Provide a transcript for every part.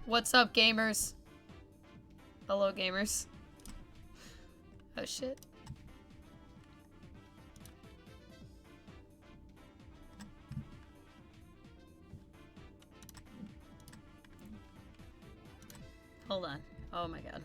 What's up, gamers? Hello, gamers. Oh, shit. Hold on. Oh my god.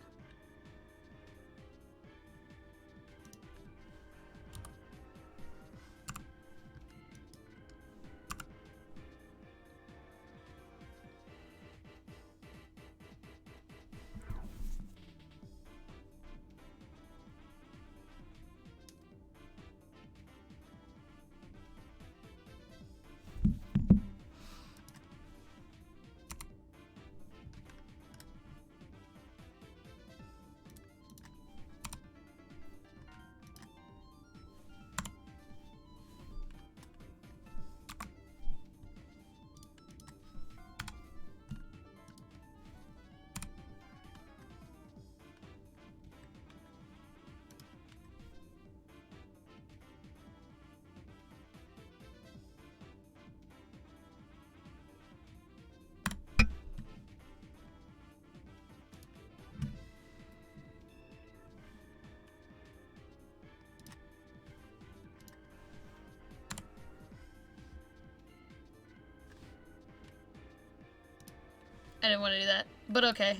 I didn't want to do that, but okay.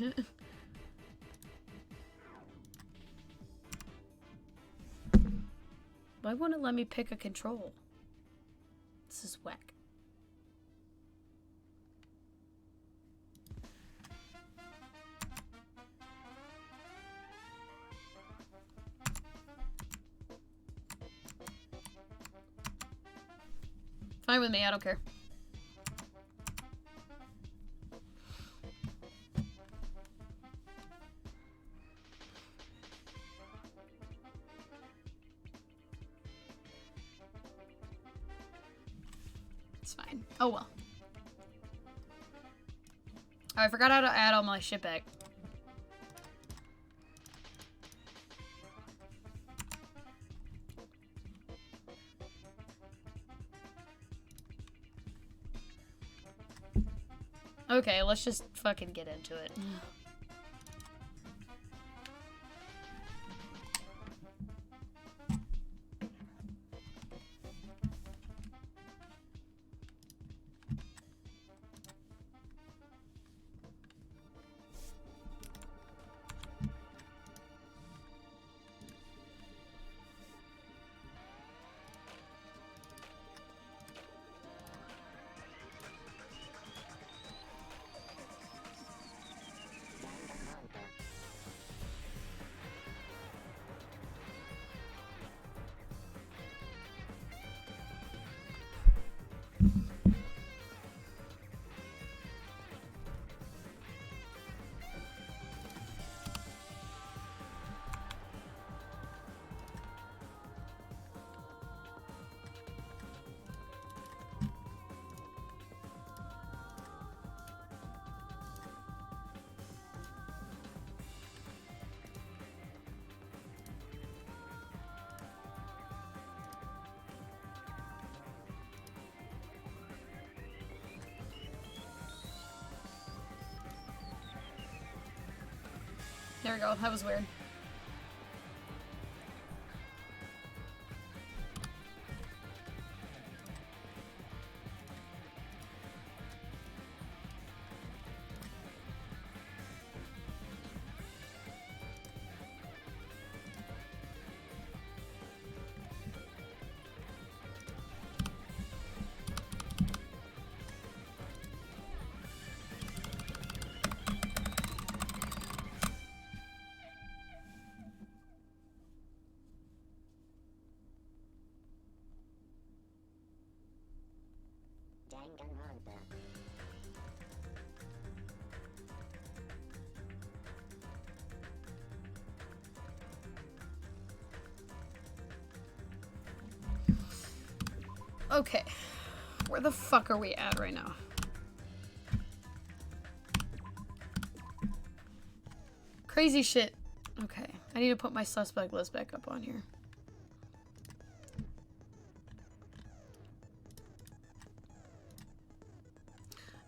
Why won't it let me pick a control? This is whack. Fine with me, I don't care. It's fine. Oh well. Oh, I forgot how to add all my shit back. Okay, let's just fucking get into it. There we go. That was weird. Danganronpa. Okay. Where the fuck are we at right now? Crazy shit. Okay. I need to put my suspect list back up on here.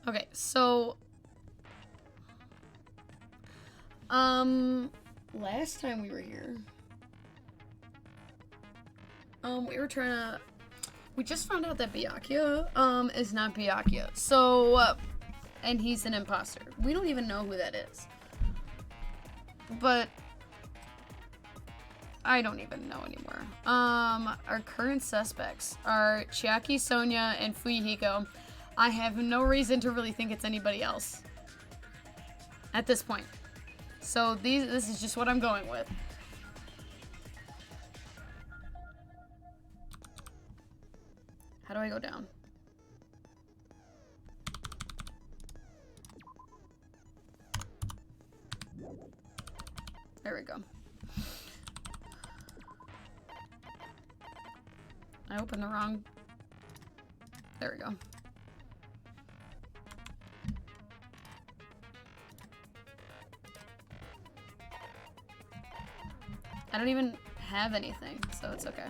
Okay, so Last time we were here, we were trying to, we just found out that Byakuya, is not Byakuya. So, and he's an imposter. We don't even know who that is. But I don't even know anymore. Our current suspects are Chiaki, Sonia, and Fuyuhiko. I have no reason to really think it's anybody else at this point. So this is just what I'm going with. How do I go down? There we go. I opened the wrong... There we go. I don't even have anything, so it's okay.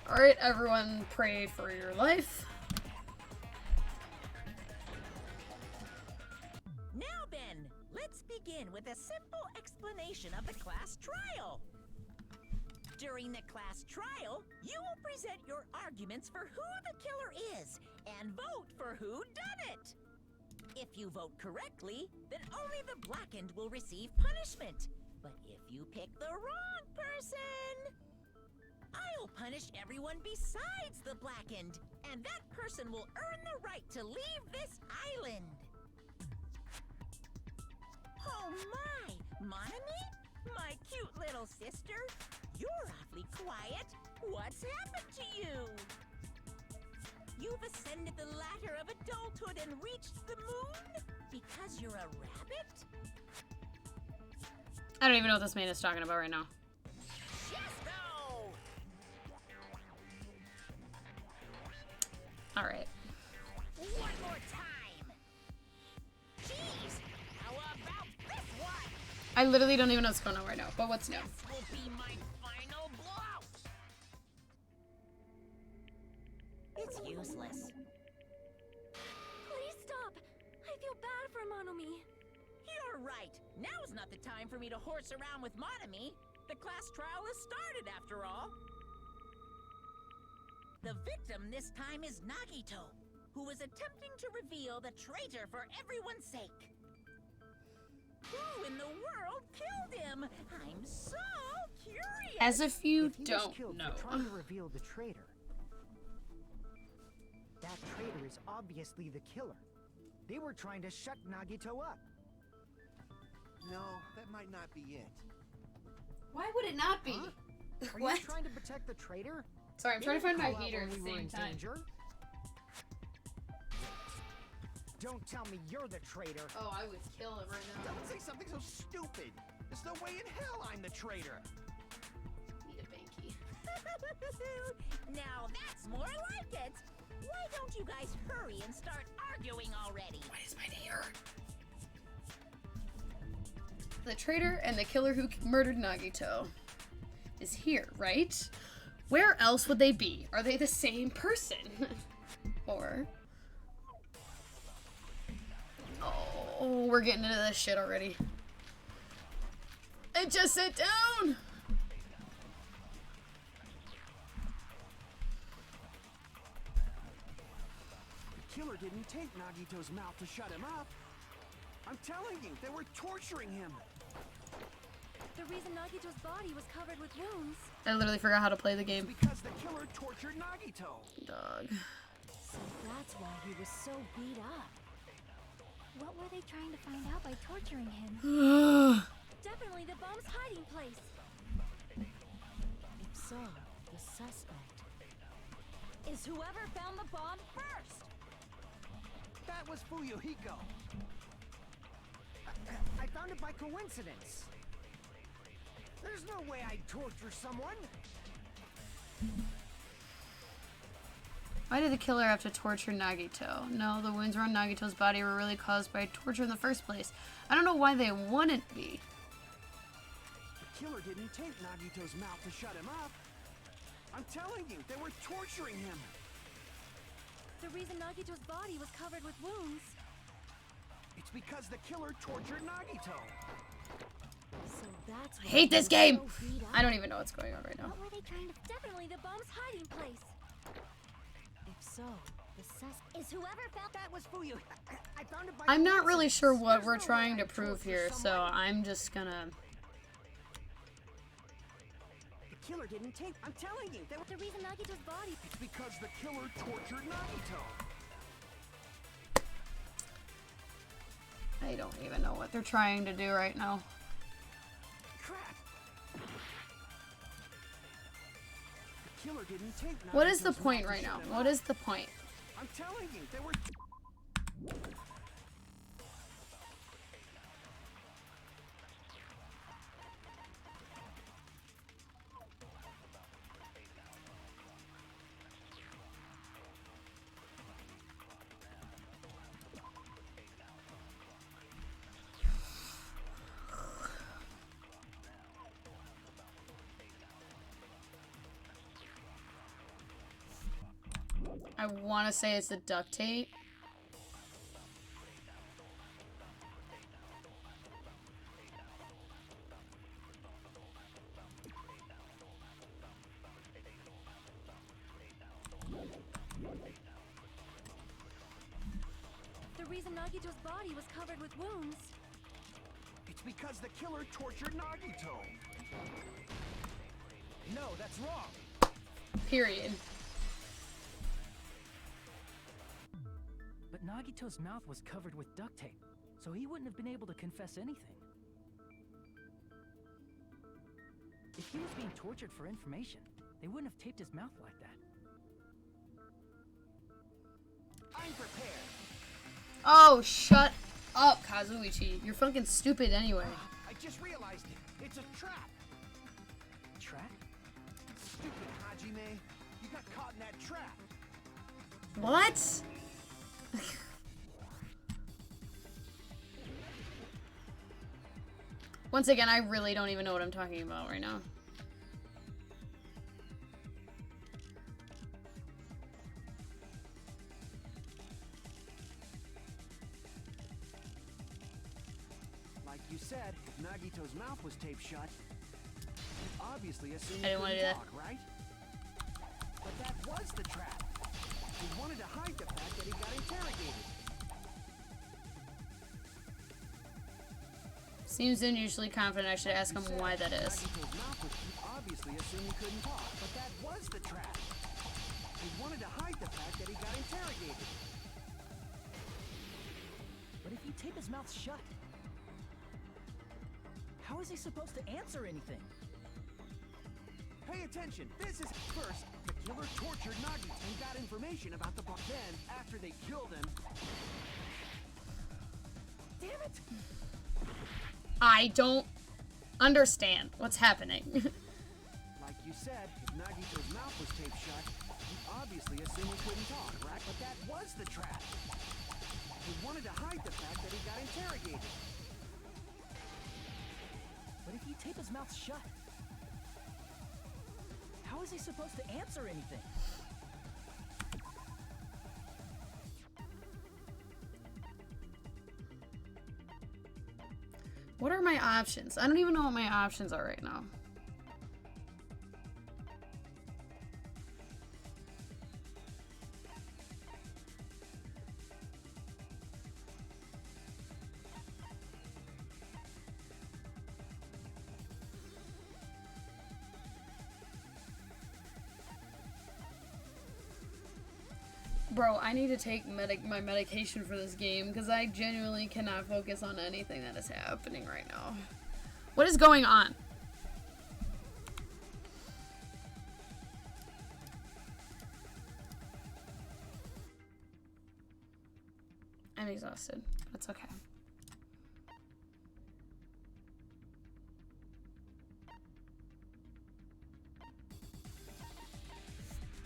Alright, everyone, pray for your life. Now then, let's begin with a simple explanation of the class trial. During the class trial, you will present your arguments for who the killer is and vote for who done it. If you vote correctly, then only the blackened will receive punishment. But if you pick the wrong person, I'll punish everyone besides the blackened, and that person will earn the right to leave this island. Oh my, Monami? My cute little sister? You're awfully quiet. What's happened to you? You've ascended the ladder of adulthood and reached the moon? Because you're a rabbit? I don't even know what this man is talking about right now. Chesto! Alright. One more time! Jeez! How about this one? I literally don't even know what's going on right now, but what's new? This will be my final blowout! It's useless. Please stop! I feel bad for Monomi. You're right. Now's not the time for me to horse around with Monami. The class trial has started, after all. The victim this time is Nagito, who is attempting to reveal the traitor for everyone's sake. Who in the world killed him? I'm so curious. As if you If he was don't killed know. for trying to reveal the traitor. That traitor is obviously the killer. They were trying to shut Nagito up. No, that might not be it. Why would it not be? Huh? Are What? you trying to protect the traitor? Sorry, I'm They trying to find didn't my call out heater at when the we were same in time. danger. Don't tell me you're the traitor. Oh, I would kill it right now. Don't say something so stupid. There's no way in hell I'm the traitor. Need a banky. Now that's more like it. Why don't you guys hurry and start arguing already? Why is my knee hurt? The traitor and the killer who murdered Nagito is here, right? Where else would they be? Are they the same person? Or... Oh, we're getting into this shit already. And just sit down! The killer didn't take Nagito's mouth to shut him up. I'm telling you, they were torturing him. The reason Nagito's body was covered with wounds. I literally forgot how to play the game. Because the killer tortured Nagito. Dog. So that's why he was so beat up. What were they trying to find out by torturing him? Definitely the bomb's hiding place. If so, the suspect is whoever found the bomb first. That was Fuyuhiko. I found it by coincidence. There's no way I'd torture someone. Why did the killer have to torture Nagito? No, the wounds around Nagito's body were really caused by torture in the first place. I don't know why they wouldn't be. The killer didn't take Nagito's mouth to shut him up. I'm telling you, they were torturing him. The reason Nagito's body was covered with wounds. It's because the killer tortured Nagito. So that's I why hate he this was game. so beat up. I don't even know what's going on right now. What were they trying to? Definitely the bomb's hiding place. If so, the sus is whoever felt That was Fuyu. I found it by I'm not really coincidence. sure what There's we're no way trying to I'd prove torture here, so someone. I'm just gonna... The killer didn't take. I'm telling you, the reason Nagito's body. it's because the killer tortured Nagito. I don't even know what they're trying to do right now. Crap. The killer didn't take. What is the Nagito's point mouth right to now? shut him What up. is the point? I'm telling you, they were. I want to say it's the duct tape. The reason Nagito's body was covered with wounds. It's because the killer tortured Nagito. No, that's wrong. Period. But Nagito's mouth was covered with duct tape, so he wouldn't have been able to confess anything. If he was being tortured for information, they wouldn't have taped his mouth like that. I'm prepared. Oh, shut up, Kazuichi. You're fucking stupid anyway. I just realized it. It's a trap. Trap? Stupid Hajime. You got caught in that trap. What? Once again, I really don't even know what I'm talking about right now. Like you said, if Nagito's mouth was taped shut, you obviously assumed I he didn't wanna couldn't do that. talk, right? But that was the trap. He wanted to hide the fact that he got interrogated. Seems unusually confident. I should ask him why that is. Nagito's mouth was you obviously assumed he couldn't talk, but that was the trap. He wanted to hide the fact that he got interrogated. But if you tape his mouth shut, how is he supposed to answer anything? Pay attention. This is first. The killer tortured Nagito and got information about the book. Then, after they killed him, Damn it! I don't understand what's happening. like you said, if Nagito's mouth was taped shut, you obviously assumed he couldn't talk, right? But that was the trap. He wanted to hide the fact that he got interrogated. But if you tape his mouth shut, how is he supposed to answer anything? What are my options? I don't even know what my options are right now. Bro, I need to take my medication for this game because I genuinely cannot focus on anything that is happening right now. What is going on? I'm exhausted. That's okay.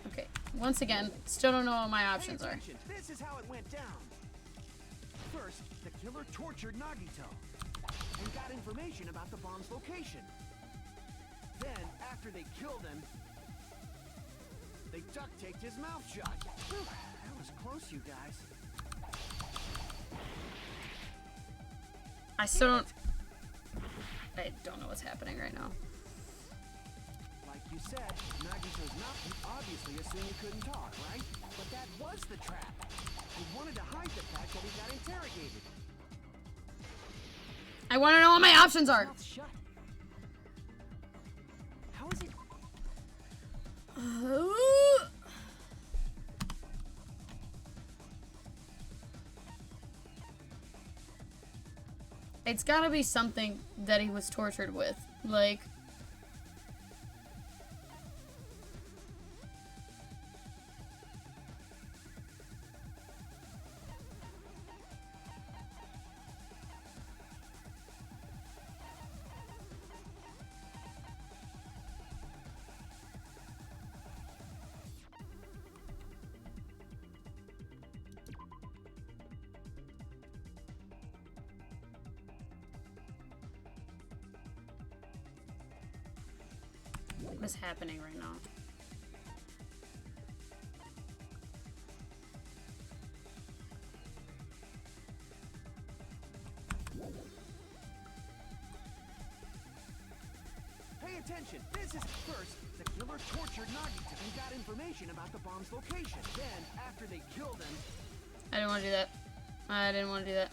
Okay, once again, still don't know what my options Pay are. attention. This is how it went down. First, the killer tortured Nagito and got information about the bomb's location. Then, after they killed him, they duct taped his mouth shut. Whew, that was close, you guys. I still don't... I don't know what's happening right now. Like you said, Nagito's mouth, you obviously assumed you couldn't talk, right? But that was the trap. He wanted to hide the fact that he got interrogated. I want to know what my options are. Mouth shut. How is he? It's gotta be something that he was tortured with. Like... What is happening right now? Pay attention. This is first. The killer tortured Nagito and got information about the bomb's location. Then, after they killed him, I didn't want to do that. I didn't want to do that.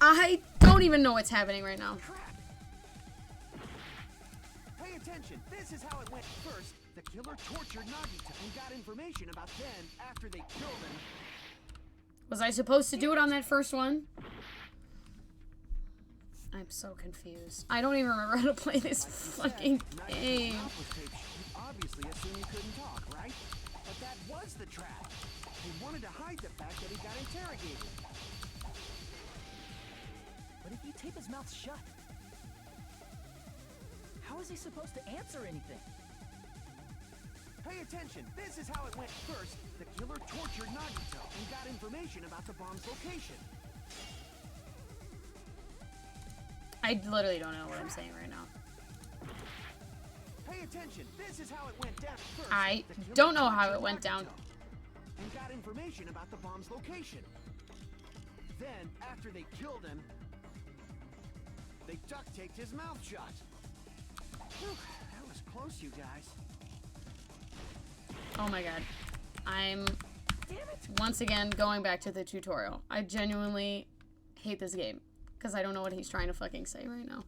I don't even know what's happening right now. crap. Pay attention. This is how it went. First, the killer tortured Nagito and got information about then, after they killed him. Was I supposed to do it on that first one? I'm so confused. I don't even remember how to play this fucking game. Mouth was taped. You obviously assumed you couldn't talk, right? But that was the trap. He wanted to hide the fact that he got interrogated. But if you tape his mouth shut, how is he supposed to answer anything? Pay attention. This is how it went. First, the killer tortured Nagito and got information about the bomb's location. I literally don't know what I'm saying right now. Pay attention. This is how it went down. First, I the killer don't know how it tortured went down. Nagito and got information about the bomb's location. Then, after they killed him, they duct taped his mouth shut. Whew, that was close, you guys. Oh my god. I'm once again going back to the tutorial. I genuinely hate this game because I don't know what he's trying to fucking say right now.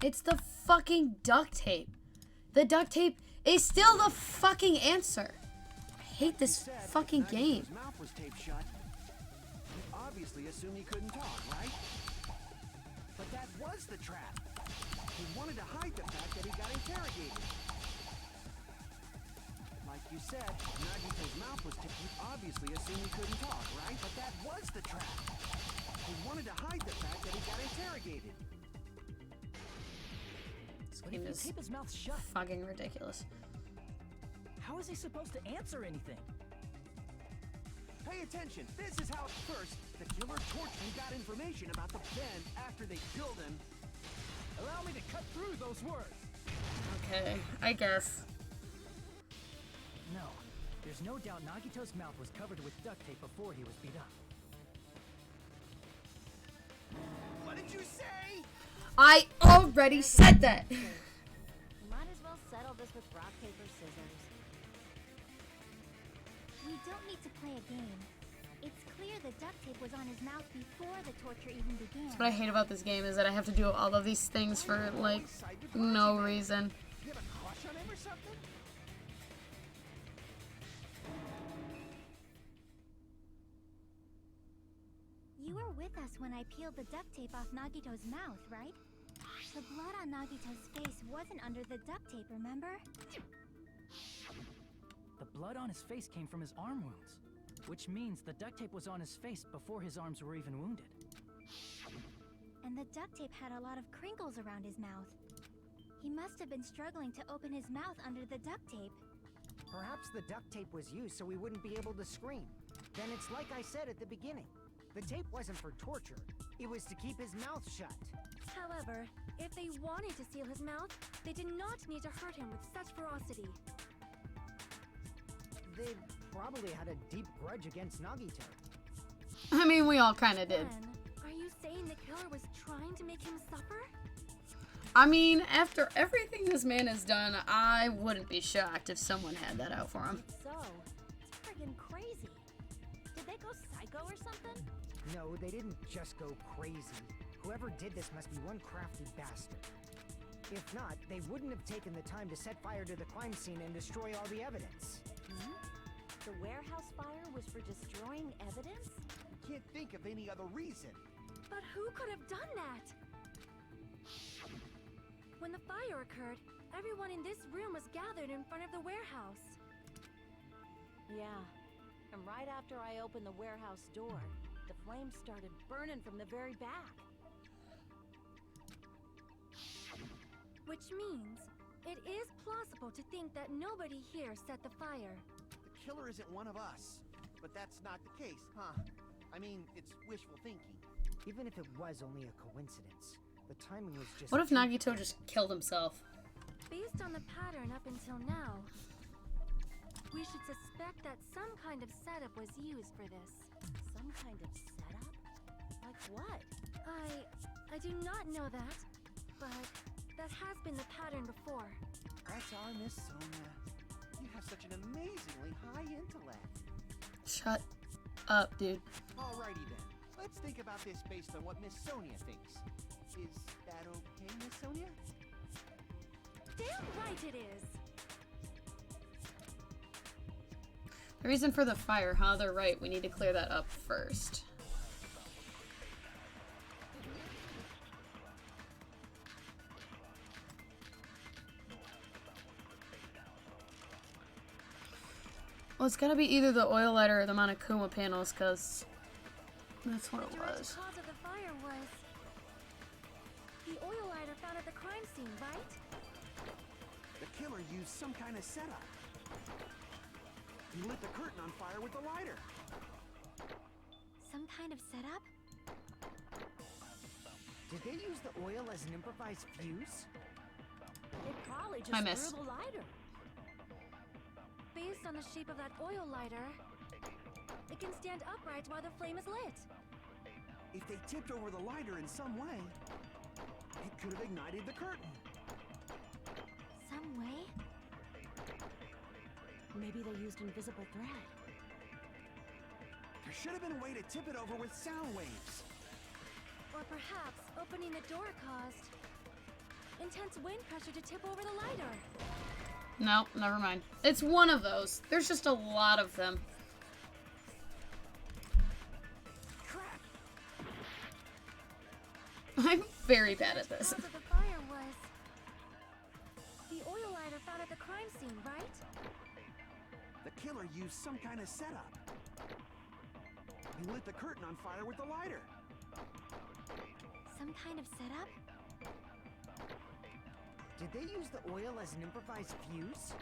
It's the fucking duct tape. The duct tape is still the fucking answer. I hate this fucking game. His mouth was taped shut. You obviously assumed he couldn't talk, right? But that was the trap. He wanted to hide the fact that he got interrogated. Like you said, Nagito's mouth was taped. You obviously assumed he couldn't talk, right? But that was the trap. He wanted to hide the fact that he got interrogated. This But game if you is tape his mouth shut, fucking ridiculous. how is he supposed to answer anything? Pay attention. This is how first the killer tortured and got information about the then after they killed him. Allow me to cut through those words. Okay, I guess. No, there's no doubt Nagito's mouth was covered with duct tape before he was beat up. What did you say? I already said that. Might as well settle this with rock, paper, scissors. We don't need to play a game. It's clear the duct tape was on his mouth before the torture even began. What I hate about this game is that I have to do all of these things for, like, no reason. You have a crush on him or something? You were with us when I peeled the duct tape off Nagito's mouth, right? The blood on Nagito's face wasn't under the duct tape, remember? The blood on his face came from his arm wounds. which means the duct tape was on his face before his arms were even wounded. And the duct tape had a lot of crinkles around his mouth. He must have been struggling to open his mouth under the duct tape. Perhaps the duct tape was used so he wouldn't be able to scream. Then it's like I said at the beginning. The tape wasn't for torture. It was to keep his mouth shut. However, if they wanted to seal his mouth, they did not need to hurt him with such ferocity. They probably had a deep grudge against Nagito. I mean, we all kind of did. Then, are you saying the killer was trying to make him suffer? I mean, after everything this man has done, I wouldn't be shocked if someone had that out for him. So, it's friggin' crazy. Did they go psycho or something? No, they didn't just go crazy. Whoever did this must be one crafty bastard. If not, they wouldn't have taken the time to set fire to the crime scene and destroy all the evidence. The warehouse fire was for destroying evidence? Can't think of any other reason. But who could have done that? When the fire occurred, everyone in this room was gathered in front of the warehouse. Yeah. And right after I opened the warehouse door, the flames started burning from the very back. Which means, it is plausible to think that nobody here set the fire. The killer isn't one of us. But that's not the case, huh? I mean, it's wishful thinking. Even if it was only a coincidence, the timing was just... What if Nagito just killed himself? Based on the pattern up until now, we should suspect that some kind of setup was used for this. Some kind of setup? Like what? I do not know that, but that has been the pattern before. That's our Miss Sonia. You have such an amazingly high intellect. Shut up, dude. Alrighty then. Let's think about this based on what Miss Sonia thinks. Is that okay, Miss Sonia? Damn right it is! The reason for the fire, huh? They're right. We need to clear that up first. Well, it's gotta be either the oil lighter or the Monokuma panels, because that's what it The direct was. cause of the fire was the oil lighter found at the crime scene, right? The killer used some kind of setup. He lit the curtain on fire with the lighter. Some kind of setup? Did they use the oil as an improvised fuse? It probably I just missed. threw the lighter. Based on the shape of that oil lighter, it can stand upright while the flame is lit. If they tipped over the lighter in some way, it could have ignited the curtain. Some way? Maybe they used invisible thread. There should have been a way to tip it over with sound waves. Or perhaps opening the door caused intense wind pressure to tip over the lighter. No, never mind. It's one of those. There's just a lot of them. Crap! I'm very bad at this. The cause of the fire was the oil lighter found at the crime scene, right? The killer used some kind of setup. He lit the curtain on fire with the lighter. Some kind of setup? Did they use the oil as an improvised fuse?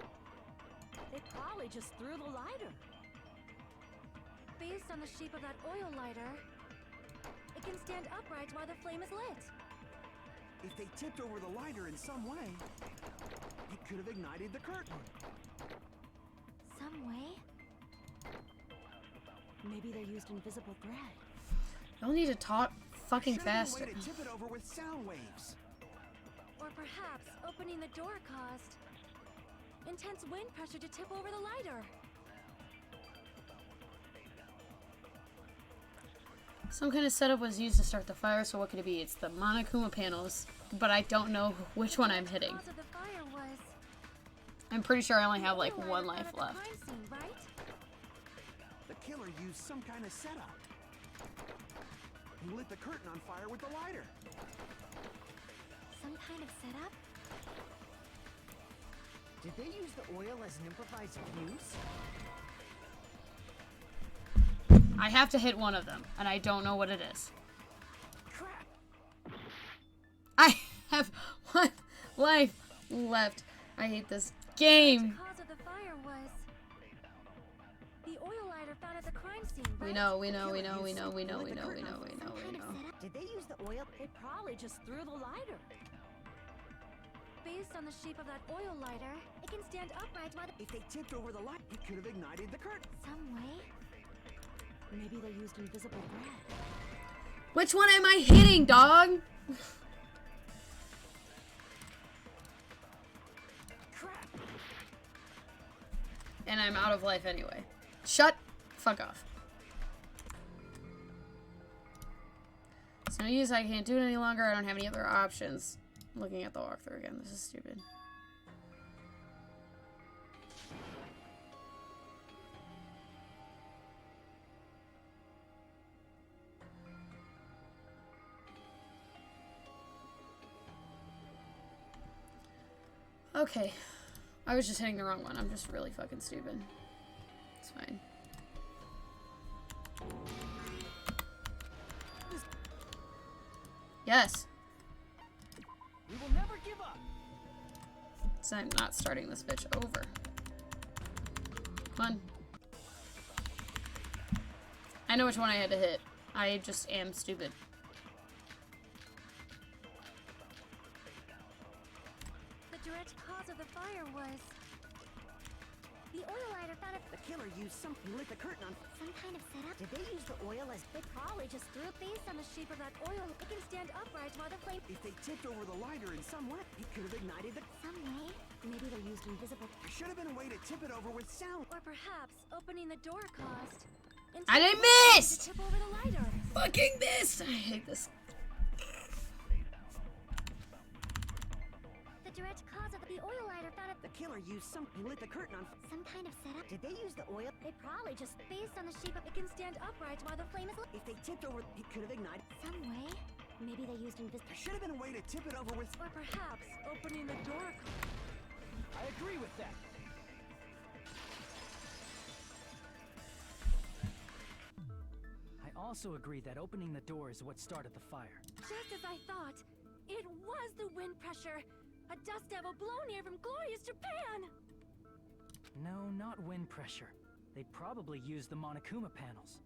They probably just threw the lighter. Based on the shape of that oil lighter, it can stand upright while the flame is lit. If they tipped over the lighter in some way, it could have ignited the curtain. Some way? Maybe they used invisible thread. Y'all need to talk fucking Should have faster. been a way to tip it over with sound waves. Or perhaps opening the door caused intense wind pressure to tip over the lighter. Some kind of setup was used to start the fire, so what could it be? It's the Monokuma panels, but I don't know which one I'm hitting. The cause of the fire was I'm pretty sure I only have like the oil one lighter life found at left. the crime scene, right? The killer used some kind of setup. He lit the curtain on fire with the lighter. Some kind of setup? Did they use the oil as an improvised fuse? I have to hit one of them, and I don't know what it is. Crap! I have 1 life left. I hate this game. The cause of the fire was the oil lighter found at the crime scene, right? We know. Did they use the oil? They probably just threw the lighter. Based on the shape of that oil lighter, it can stand upright while If they tipped over the light, it could have ignited the curtain. some way. Maybe they used invisible thread. Which one am I hitting, dog? Crap! And I'm out of life anyway. Shut fuck off. It's no use, I can't do it any longer. I don't have any other options. I'm looking at the walkthrough again. This is stupid. Okay. I was just hitting the wrong one. I'm just really fucking stupid. It's fine. Yes. We will never give up. So I'm not starting this bitch over. Come on. I know which one I had to hit. I just am stupid. The direct cause of the fire was the oil lighter found at The killer used something lit the curtain on. some kind of setup. Did they use the oil as They probably just threw it based on the shape of that oil. It can stand upright while the flame If they tipped over the lighter in some way, it could have ignited the. some way. Maybe they used invisible, There should have been a way to tip it over with sound. or perhaps opening the door caused. I didn't To miss! tip over the lighter. Fucking missed! I hate this. The direct cause of the oil lighter found at The killer used something lit the curtain on. some kind of setup. Did they use the oil? They probably just based on the shape of it can stand upright while the flame is lit. If they tipped over, it could have ignited. Some way. Maybe they used invisible, There should have been a way to tip it over with. or perhaps opening the door. I agree with that. I also agree that opening the door is what started the fire. Just as I thought, it was the wind pressure. A dust devil blown here from glorious Japan. No, not wind pressure. They probably used the Monokuma panels.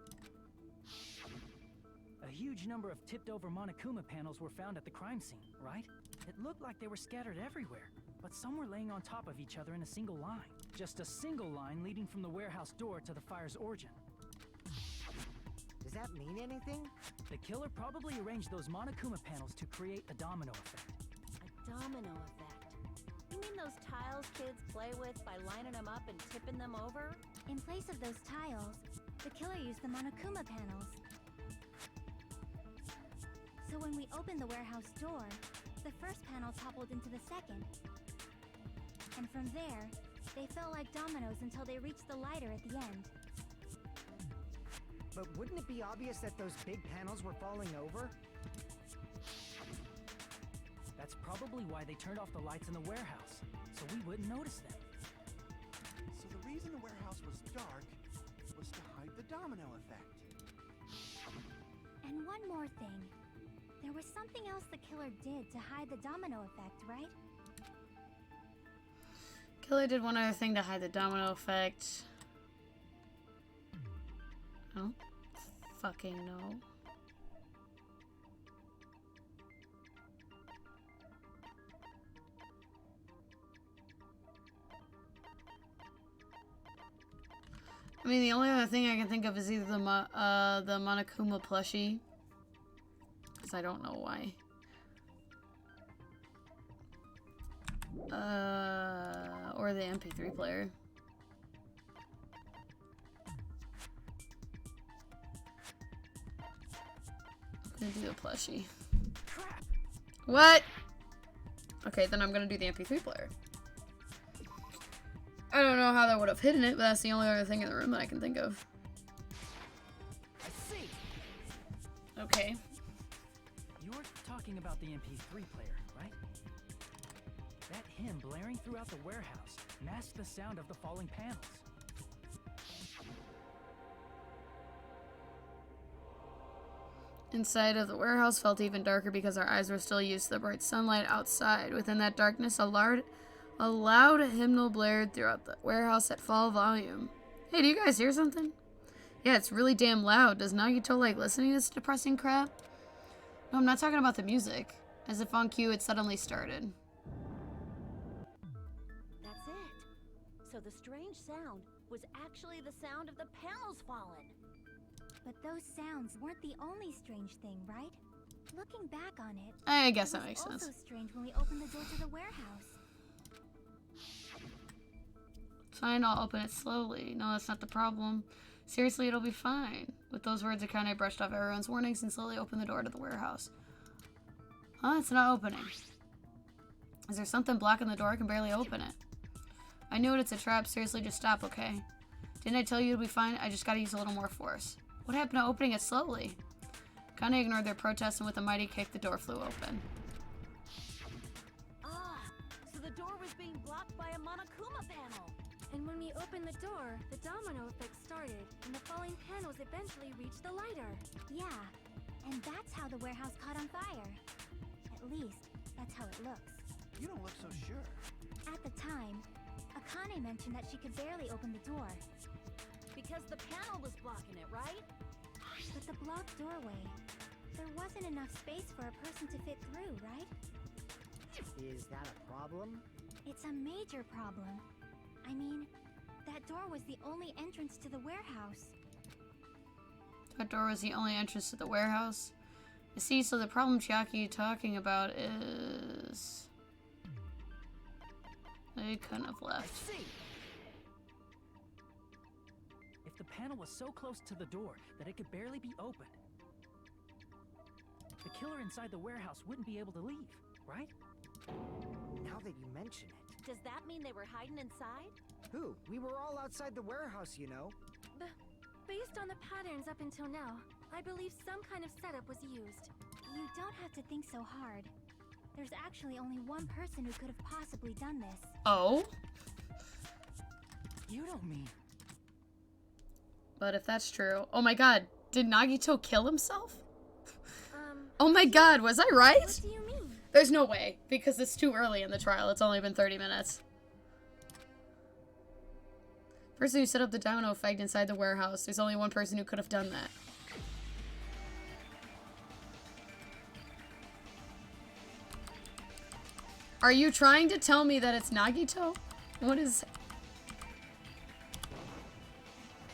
A huge number of tipped-over Monokuma panels were found at the crime scene, right? It looked like they were scattered everywhere, but some were laying on top of each other in a single line. Just a single line leading from the warehouse door to the fire's origin. Does that mean anything? The killer probably arranged those Monokuma panels to create a domino effect. A domino effect. You mean those tiles kids play with by lining them up and tipping them over? In place of those tiles, the killer used the Monokuma panels. So when we opened the warehouse door, the first panel toppled into the second. And from there, they fell like dominoes until they reached the lighter at the end. But wouldn't it be obvious that those big panels were falling over? That's probably why they turned off the lights in the warehouse, so we wouldn't notice them. So the reason the warehouse was dark was to hide the domino effect. And one more thing. There was something else the killer did to hide the domino effect, right? Killer did one other thing to hide the domino effect. I don't fucking know. I mean, the only other thing I can think of is either the Monokuma plushie, because I don't know why. Or the MP3 player. I'm gonna do the plushie. Crap! What? Okay, then I'm gonna do the MP3 player. I don't know how that would have hidden it, but that's the only other thing in the room that I can think of. I see! Okay. You're talking about the MP3 player, right? That hymn blaring throughout the warehouse masked the sound of the falling panels. inside of the warehouse felt even darker because our eyes were still used to the bright sunlight outside. Within that darkness, a loud hymnal blared throughout the warehouse at full volume. Hey, do you guys hear something? Yeah, it's really damn loud. Does Nagito like listening to this depressing crap? No, I'm not talking about the music. As if on cue, it suddenly started. That's it. So the strange sound was actually the sound of the panels falling. But those sounds weren't the only strange thing, right? Looking back on it, I guess it that makes was sense. also strange when we opened the door to the warehouse. Fine, I'll open it slowly. No, that's not the problem. Seriously, it'll be fine. With those words, I kind of brushed off everyone's warnings and slowly opened the door to the warehouse. Huh? It's not opening. Is there something blocking the door? I can barely open it. I knew it. It's a trap. Seriously, just stop, okay? Didn't I tell you it'll be fine? I just gotta use a little more force. What happened to opening it slowly? Kinda ignored their protests, and with a mighty kick, the door flew open. Ah, so the door was being blocked by a Monokuma panel. And when we opened the door, the domino effect started, and the falling panels eventually reached the lighter. Yeah, and that's how the warehouse caught on fire. At least, that's how it looks. You don't look so sure. At the time, Akane mentioned that she could barely open the door. Because the panel was blocking it, right? But the blocked doorway, there wasn't enough space for a person to fit through, right? Is that a problem? It's a major problem. I mean, that door was the only entrance to the warehouse. That door was the only entrance to the warehouse. You see, so the problem Chiaki talking about is... They couldn't have left. If the panel was so close to the door that it could barely be opened, the killer inside the warehouse wouldn't be able to leave, right? Now that you mention it. Does that mean they were hiding inside? Who? We were all outside the warehouse, you know. Based on the patterns up until now, I believe some kind of setup was used. You don't have to think so hard. There's actually only one person who could have possibly done this. Oh? You don't mean... But if that's true... Oh my god, did Nagito kill himself? Oh my god, was I right? What do you mean? There's no way, because it's too early in the trial. It's only been 30 minutes. Person who set up the domino effect inside the warehouse. There's only one person who could have done that. Are you trying to tell me that it's Nagito? What is...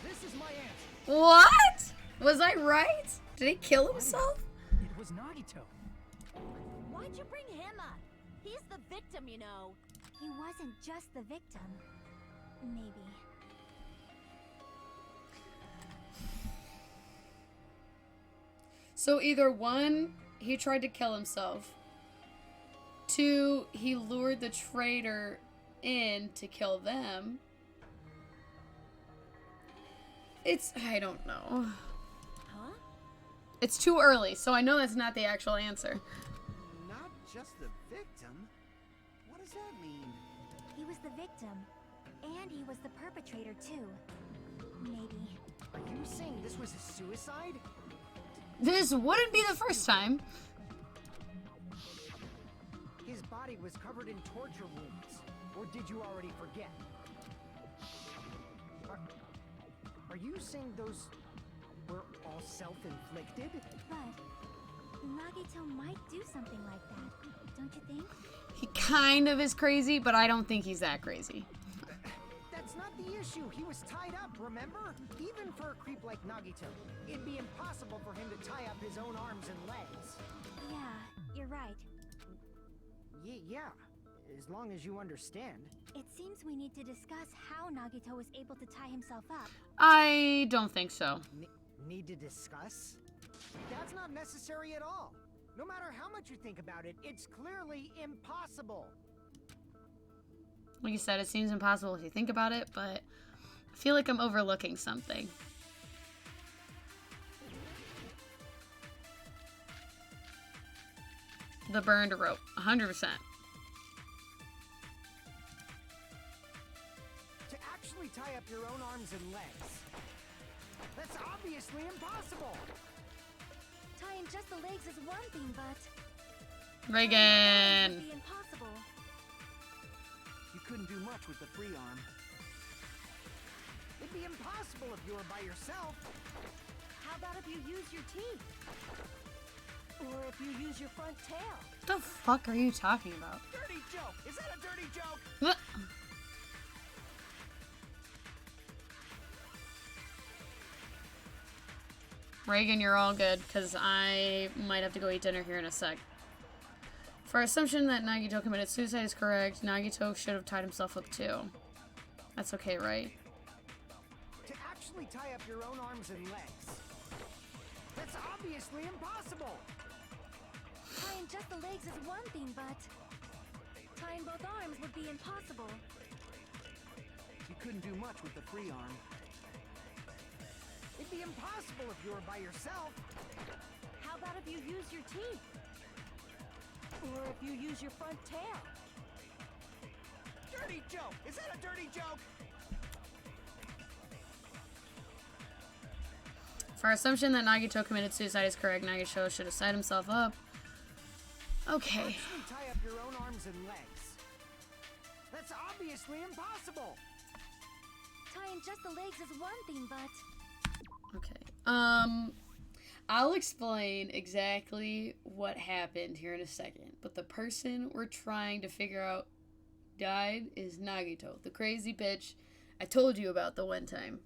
This is my answer. What? Was I right? Did he kill himself? It was Nagito. Why'd you bring him up? He's the victim, you know. He wasn't just the victim. Maybe. So either one, he tried to kill himself. Two, he lured the traitor in to kill them. I don't know. Huh? It's too early, so I know that's not the actual answer. Not just the victim? What does that mean? He was the victim. And he was the perpetrator, too. Maybe. Are you saying this was a suicide? This wouldn't be the first time. His body was covered in torture wounds. Or did you already forget? Are you saying those were all self-inflicted? But Nagito might do something like that, don't you think? He kind of is crazy, but I don't think he's that crazy. That's not the issue. He was tied up, remember? Even for a creep like Nagito, it'd be impossible for him to tie up his own arms and legs. Yeah, you're right. Yeah, as long as you understand. It seems we need to discuss how Nagito was able to tie himself up. I don't think so. Need to discuss? That's not necessary at all. No matter how much you think about it, it's clearly impossible. Like you said, it seems impossible if you think about it, but I feel like I'm overlooking something. The burned rope, 100%. To actually tie up your own arms and legs. That's obviously impossible. Tying just the legs is one thing, but Reagan. would be impossible. You couldn't do much with the free arm. It'd be impossible if you were by yourself. How about if you use your teeth? Or if you use your front tail? What the fuck are you talking about? Dirty joke! Is that a dirty joke? What? Reagan, you're all good, because I might have to go eat dinner here in a sec. For our assumption that Nagito committed suicide is correct, Nagito should have tied himself up too. That's okay, right? To actually tie up your own arms and legs. That's obviously impossible. Tying just the legs is one thing, but tying both arms would be impossible. You couldn't do much with the free arm. It'd be impossible if you were by yourself. How about if you use your teeth? Or if you use your front tail? Dirty joke! Is that a dirty joke? For our assumption that Nagito committed suicide is correct, Nagito should have tied himself up. Okay. Actually tie up your own arms and legs. That's obviously impossible. Tying just the legs is one thing, but Okay. I'll explain exactly what happened here in a second, but the person we're trying to figure out died is Nagito, the crazy bitch I told you about the one time.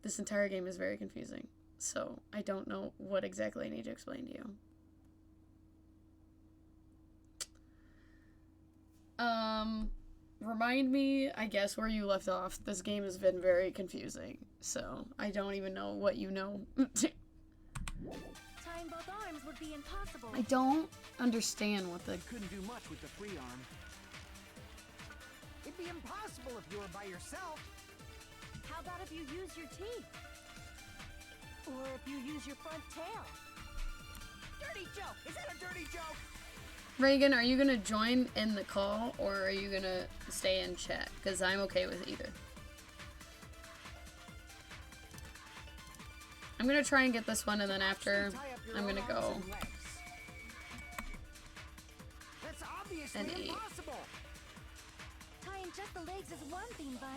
This entire game is very confusing, so I don't know what exactly I need to explain to you. Remind me, I guess, where you left off. This game has been very confusing, so I don't even know what you know. tying both arms would be impossible. I don't understand what the... You couldn't do much with the free arm. It'd be impossible if you were by yourself. How about if you use your teeth? Or if you use your front tail? Dirty joke! Is that a dirty joke? Reagan, are you gonna join in the call, or are you gonna stay in chat? Because I'm okay with either. I'm gonna try and get this one, and then after, I'm gonna go That's obviously and eat. impossible. Tying just the legs is one thing, but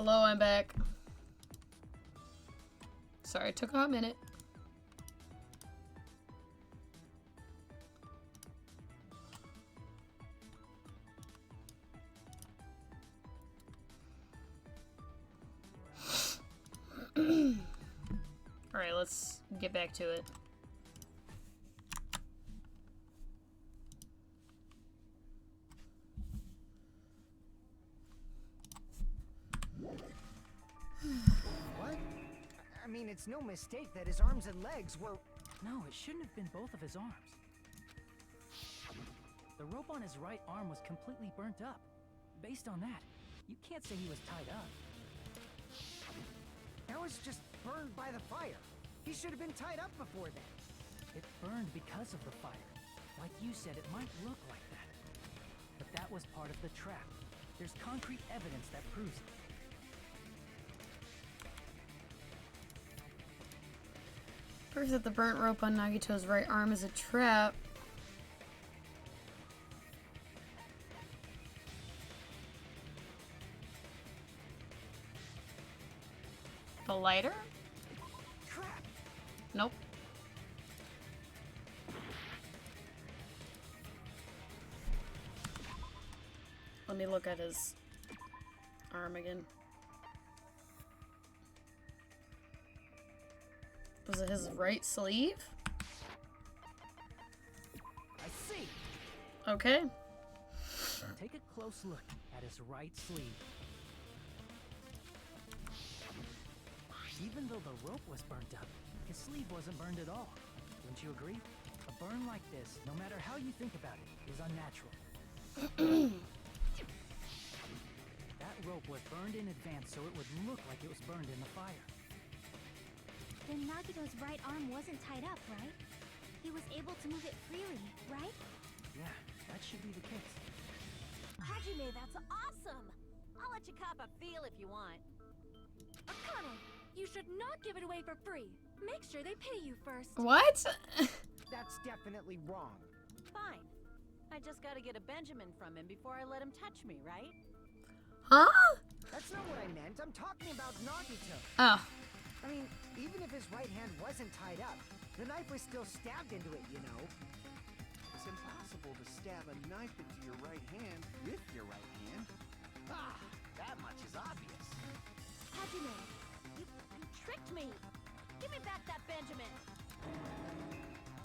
Hello, I'm back. Sorry, it took a hot minute. Alright, let's get back to it. What? I mean, it's no mistake that his arms and legs were... No, it shouldn't have been both of his arms. The rope on his right arm was completely burnt up. Based on that, you can't say he was tied up. That was just burned by the fire. He should have been tied up before then. It burned because of the fire. Like you said, it might look like that. But that was part of the trap. There's concrete evidence that proves it. Proof that the burnt rope on Nagito's right arm is a trap. The lighter? Trap! Nope. Let me look at his arm again. Was it his right sleeve? I see! Okay. Take a close look at his right sleeve. Even though the rope was burnt up, his sleeve wasn't burned at all. Wouldn't you agree? A burn like this, no matter how you think about it, is unnatural. That rope was burned in advance so it would look like it was burned in the fire. Then Nagito's right arm wasn't tied up, right? He was able to move it freely, right? Yeah, that should be the case. Hajime, that's awesome! I'll let you cop a feel if you want. Akane, you should not give it away for free. Make sure they pay you first. What? That's definitely wrong. Fine. I just gotta get a Benjamin from him before I let him touch me, right? Huh? That's not what I meant. I'm talking about Nagito. Oh. I mean, even if his right hand wasn't tied up, the knife was still stabbed into it, you know? It's impossible to stab a knife into your right hand with your right hand. Ah, that much is obvious. Hajime, you tricked me! Give me back that Benjamin!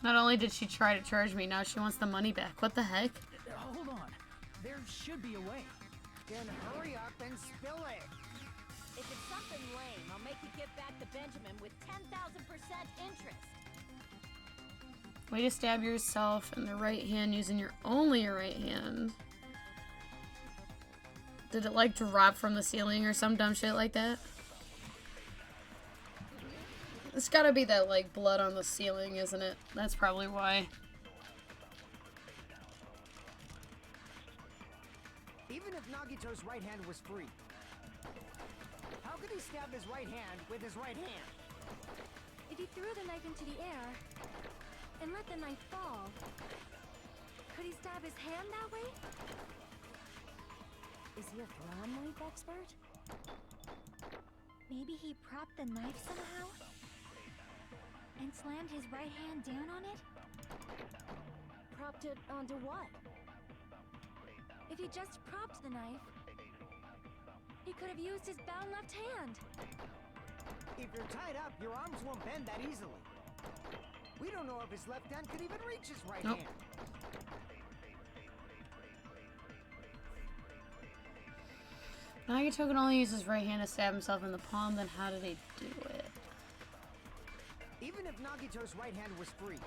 Not only did she try to charge me, now she wants the money back. What the heck? Hold on. There should be a way. Then hurry up and spill it! If it's something lame, I'll make you give back the Benjamin with 10,000% interest. Way to stab yourself in the right hand using only your right hand. Did it like drop from the ceiling or some dumb shit like that? It's gotta be that like blood on the ceiling, isn't it? That's probably why. Even if Nagito's right hand was free, how could he stab his right hand with his right hand? If he threw the knife into the air and let the knife fall, could he stab his hand that way? Is he a throw knife expert? Maybe he propped the knife somehow? And slammed his right hand down on it? Propped it onto what? If he just propped the knife, he could have used his bound left hand. If you're tied up, your arms won't bend that easily. We don't know if his left hand could even reach his right hand. Nagito can only use his right hand to stab himself in the palm, then how did he do it? Even if Nagito's right hand was free,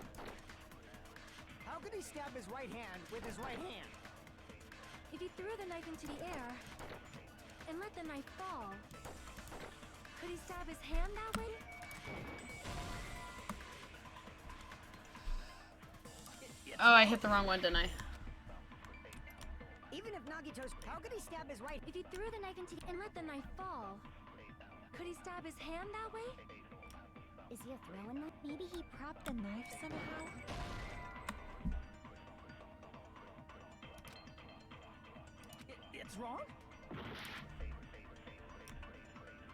how could he stab his right hand with his right hand? If he threw the knife into the air and let the knife fall, could he stab his hand that way? Oh, I hit the wrong one, didn't I? Even if Nagito's... How could he stab his right... If he threw the knife into and let the knife fall, could he stab his hand that way? Is he a throwing knife? Maybe he propped the knife somehow? It's wrong?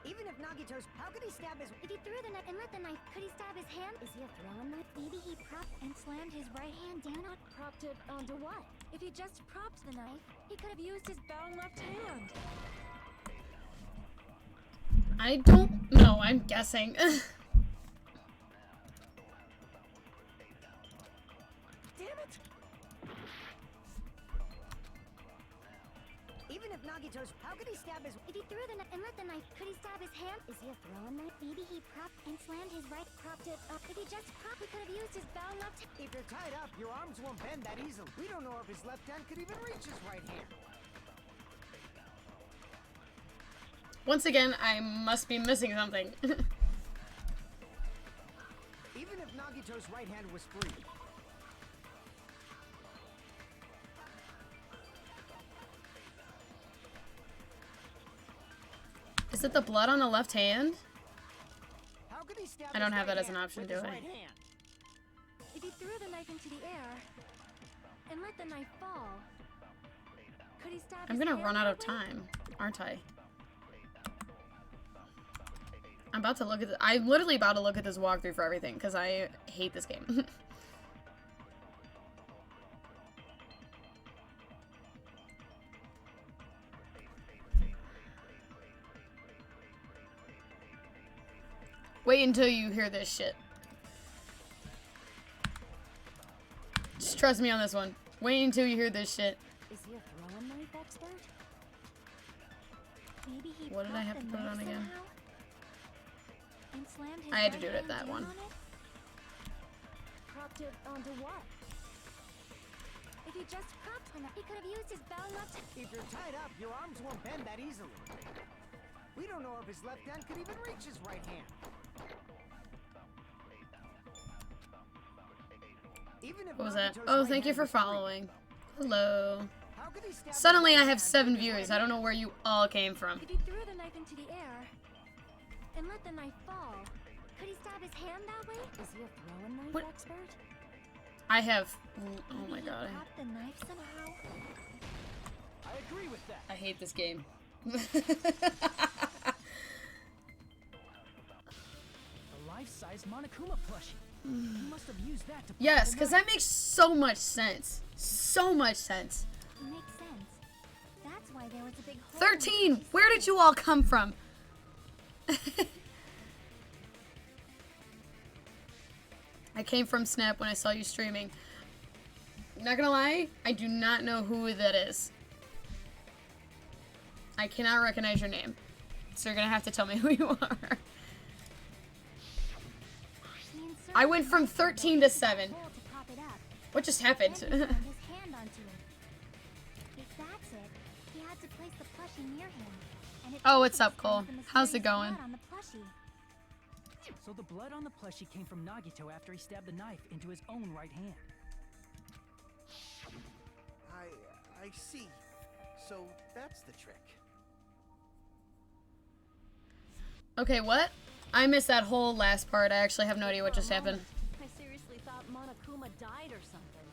Even if Nagito's, how could he stab his? If he threw the knife and let the knife, could he stab his hand? Is he a throwing knife? Maybe he propped and slammed his right hand down on. Propped it onto what? If he just propped the knife, he could have used his bound left hand. I don't know. I'm guessing. Damn it! Even if Nagito's, how could he stab his? If he threw the knife and let the knife, could he stab his hand? Is he a throwing knife? Maybe he propped and slammed his right. Propped it up. If he just propped, he could have used his bound left. If you're tied up, your arms won't bend that easily. We don't know if his left hand could even reach his right hand. Once again, I must be missing something. Even if Nagito's right hand was free. Is it the blood on the left hand? How could he stab I don't his have right that as an hand option, with do his I? right hand? If he threw the knife into the air and let the knife fall, could he stab I'm his gonna hand run out of that way? time, aren't I? I'm about to look at I'm literally about to look at this walkthrough for everything because I hate this game. Wait until you hear this shit. Just trust me on this one. Wait until you hear this shit. Is he a throwing knife expert? Maybe he What did I propped have to the put it knife on again? somehow and slammed his I had to right do it at hand that down one. on it? Propped it onto what? If he just propped the knife, he could have used his bound left. If you're tied up, your arms won't bend that easily. We don't know if his left hand could even reach his right hand. Even if What was that? Nagito's Oh, right thank you hand for was free, following. Hello. how could he stab his Suddenly right I have hand 7 with his viewers. right I don't know where you all came from. If he threw the knife into the air and let the knife fall, Could he stab his hand that way? is he a throwing knife What? expert? I have... Oh my Maybe god. he propped the knife somehow. I agree with that. I hate this game. The life-size Monokuma plushie. He must have used that to prop Yes, the because knife. that makes so much sense. So much sense. Makes sense. That's why there was a big hole. 13! Where did you all come from? I came from Snap when I saw you streaming. Not gonna lie, I do not know who that is. I cannot recognize your name. So you're gonna have to tell me who you are. He inserted I went from the knife 13 to into the 7. hole to prop it up. What just happened? Then he slammed his hand onto it. If that's it, he had to place the plushie near him. And it Oh, also what's up, explains Cole? the How's it mysterious going? blood on the plushie. So the blood on the plushie came from Nagito after he stabbed the knife into his own right hand. I see. So that's the trick. Okay, what? I missed that whole last part. I actually have no idea what For a just happened. moment, I seriously thought Monokuma died or something.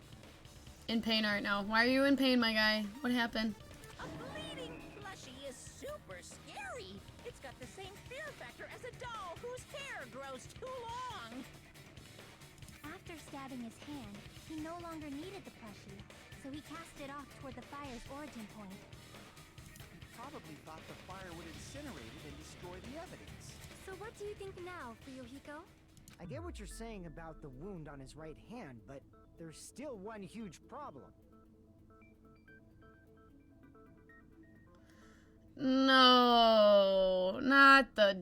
In pain right now. Why are you in pain, my guy? What happened? A bleeding plushie is super scary. It's got the same fear factor as a doll whose hair grows too long. After stabbing his hand, he no longer needed the plushie, so he cast it off toward the fire's origin point. Probably thought the fire would incinerate it and destroy the evidence. So what do you think now, Fuyuhiko? I get what you're saying about the wound on his right hand, but there's still one huge problem. No, not the...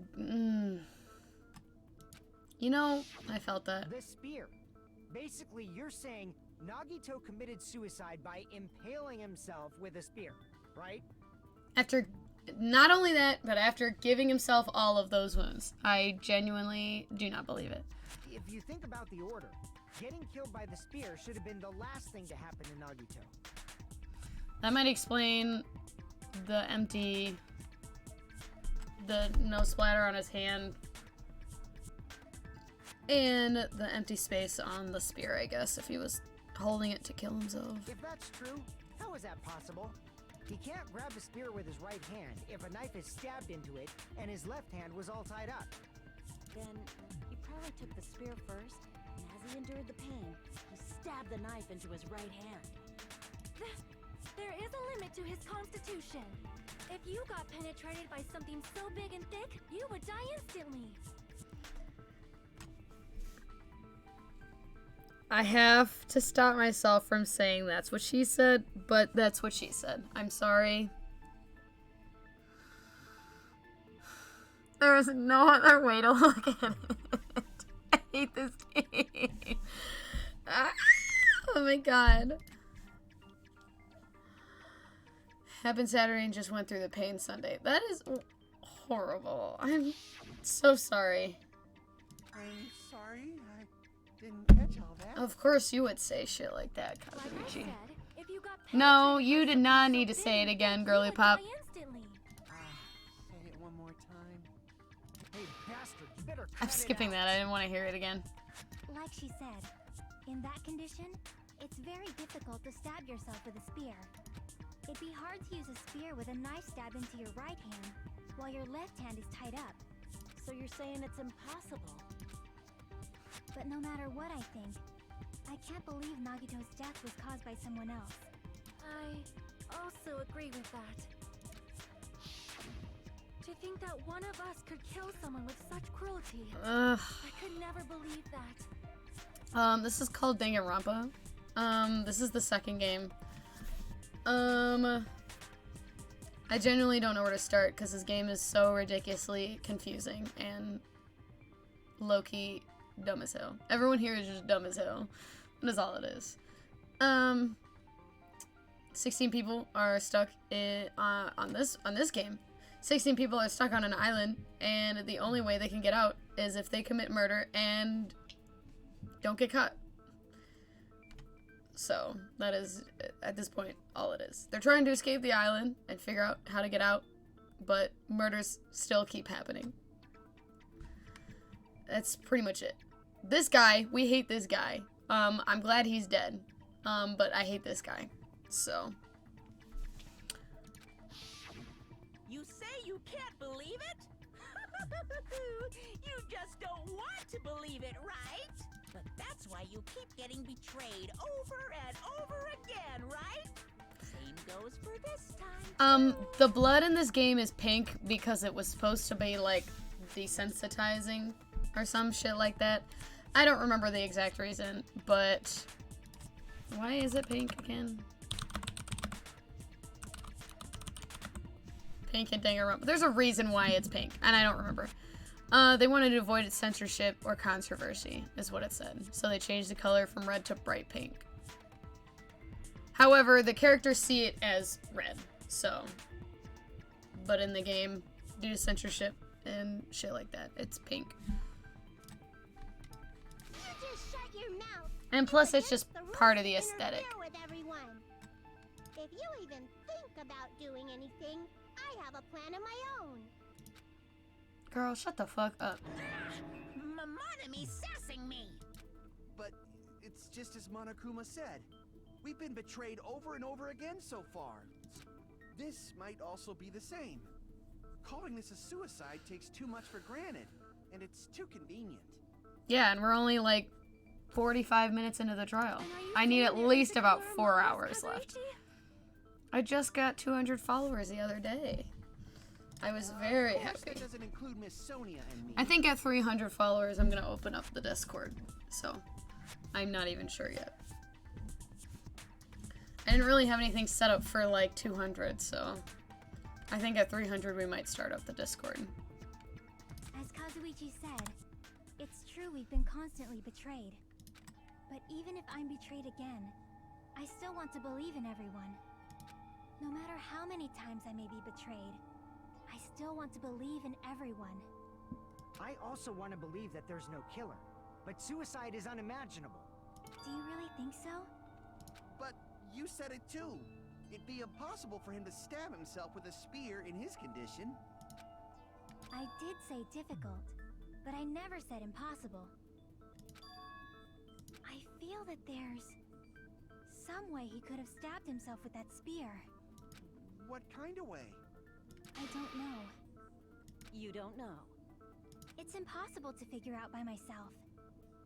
You know, I felt that. The spear. Basically, you're saying Nagito committed suicide by impaling himself with a spear, right? After, not only that, but after giving himself all of those wounds. I genuinely do not believe it. If you think about the order, getting killed by the spear should have been the last thing to happen to Nagito. That might explain the no splatter on his hand. And the empty space on the spear, I guess, if he was holding it to kill himself. If that's true, how is that possible? He can't grab a spear with his right hand if a knife is stabbed into it and his left hand was all tied up. Then he probably took the spear first, and as he endured the pain, he stabbed the knife into his right hand. There is a limit to his constitution. If you got penetrated by something so big and thick, you would die instantly. I have to stop myself from saying that's what she said, but that's what she said. I'm sorry. There is no other way to look at it. I hate this game. Oh my god. Happened Saturday and just went through the pain Sunday. That is horrible. I'm so sorry. I'm sorry, I didn't catch all that. Of course you would say shit like that, Like I Kazuichi. said, if you got No, penetrated you by did something not so need to big say it and again, thick, girly you would pop. die instantly. Say it one more time. Hey, bastard, you better cut I'm it skipping out. that. I didn't want to hear it again. Like she said, in that condition, it's very difficult to stab yourself with a spear. It'd be hard to use a spear with a knife stabbed into your right hand while your left hand is tied up. So you're saying it's impossible? But no matter what I think, I can't believe Nagito's death was caused by someone else. I also agree with that. To think that one of us could kill someone with such cruelty. Ugh. I could never believe that. This is called Danganronpa. This is the second game. I genuinely don't know where to start because this game is so ridiculously confusing and low-key dumb as hell. Everyone here is just dumb as hell. That is all it is. 16 people are stuck on this game. 16 people are stuck on an island, and the only way they can get out is if they commit murder and don't get caught. So, that is, at this point, all it is. They're trying to escape the island and figure out how to get out, but murders still keep happening. That's pretty much it. This guy, we hate this guy. I'm glad he's dead, but I hate this guy, so. You say you can't believe it? You just don't want to believe it, right? But that's why you keep getting betrayed over and over again, right? Same goes for this time. The blood in this game is pink because it was supposed to be, like, desensitizing or some shit like that. I don't remember the exact reason, but why is it pink again? Pink and Danganronpa. There's a reason why it's pink, and I don't remember. They wanted to avoid censorship or controversy, is what it said. So they changed the color from red to bright pink. However, the characters see it as red, so. But in the game, due to censorship and shit like that, it's pink. You just shut your mouth. And plus, it's just part of the aesthetic. With everyone. If you even think about doing anything, I have a plan of my own. Girl, shut the fuck up. Monomi sassing me. But it's just as Monokuma said. We've been betrayed over and over again so far. This might also be the same. Calling this a suicide takes too much for granted, and it's too convenient. Yeah, and we're only like 45 minutes into the trial. And are you I need saying at there least is a about killer 4 among us, hours left. Kazuichi? I just got 200 followers the other day. I was very Of course, happy. that doesn't include Miss Sonia and me. I think at 300 followers, I'm gonna open up the Discord. So, I'm not even sure yet. I didn't really have anything set up for like 200, so I think at 300 we might start up the Discord. As Kazuichi said, it's true we've been constantly betrayed. But even if I'm betrayed again, I still want to believe in everyone. No matter how many times I may be betrayed, I still want to believe in everyone. I also want to believe that there's no killer, but suicide is unimaginable. Do you really think so? But you said it too. It'd be impossible for him to stab himself with a spear in his condition. I did say difficult, but I never said impossible. I feel that there's some way he could have stabbed himself with that spear. What kind of way? I don't know. You don't know. It's impossible to figure out by myself.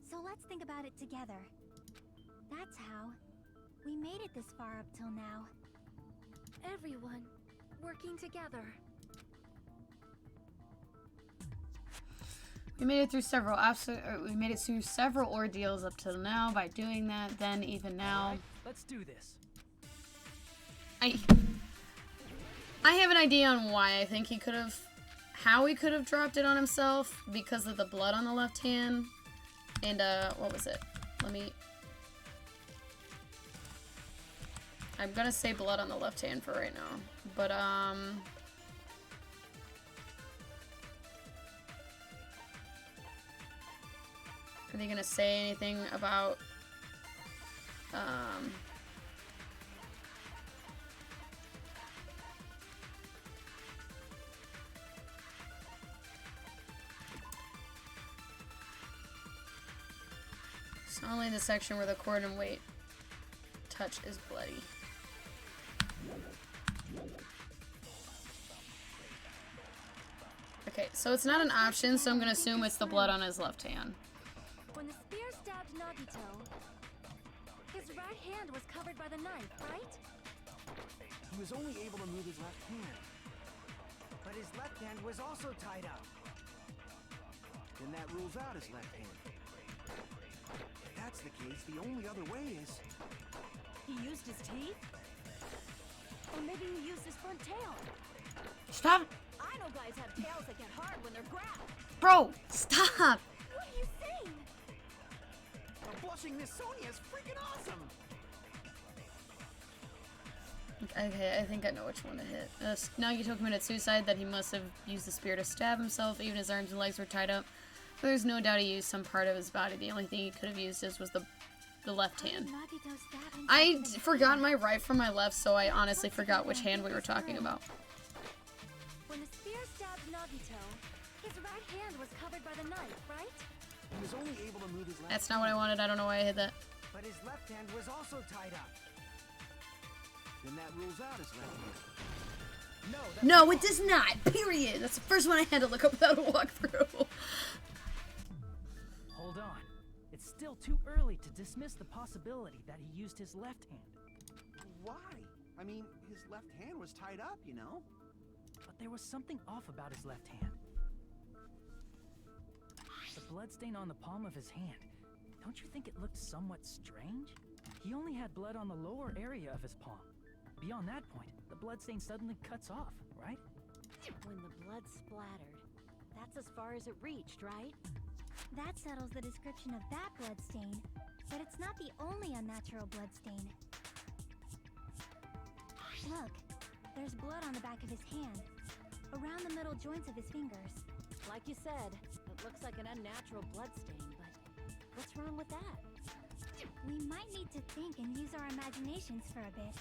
So let's think about it together. That's how we made it this far up till now. Everyone working together. We made it through several ordeals up till now by doing that. Then even now, Alright, let's do this. I have an idea on why I think how he could have dropped it on himself because of the blood on the left hand. And what was it? I'm gonna say blood on the left hand for right now, but are they gonna say anything about it's only the section where the cord and weight touch is bloody. Okay, so it's not an option, so I'm gonna assume it's the blood on his left hand. When the spear stabbed Nagito, his right hand was covered by the knife, right? He was only able to move his left hand. But his left hand was also tied up. Then that rules out his left hand. If that's the case, the only other way is... He used his teeth? Or maybe he used his front tail. Stop! I know guys have tails that get hard when they're grabbed. Bro, stop! What are you saying? A blushing Miss Sonia is freaking awesome! Okay, I think I know which one to hit. Nagito committed suicide, that he must have used the spear to stab himself. Even his arms and legs were tied up. But there's no doubt he used some part of his body. The only thing he could have used was the left hand. Nagito stab himself I with his forgot teeth? my right from my left, so I honestly forgot which hand we were talking about. When the spear stabbed Nagito, his right hand was covered by the knife, right? He was only able to move his left That's not what I wanted. I don't know why I hit that. But his left hand was also tied up. Then that rules out his left hand. No, that's No, it does not. Period. That's the first one I had to look up without a walkthrough. Hold on. It's still too early to dismiss the possibility that he used his left hand. Why? I mean, his left hand was tied up, you know? But there was something off about his left hand. The bloodstain on the palm of his hand. Don't you think it looked somewhat strange? He only had blood on the lower area of his palm. Beyond that point, the bloodstain suddenly cuts off, right? When the blood splattered, that's as far as it reached, right? That settles the description of that bloodstain, but it's not the only unnatural bloodstain. Look, there's blood on the back of his hand, around the middle joints of his fingers. Like you said, it looks like an unnatural bloodstain, but what's wrong with that? We might need to think and use our imaginations for a bit.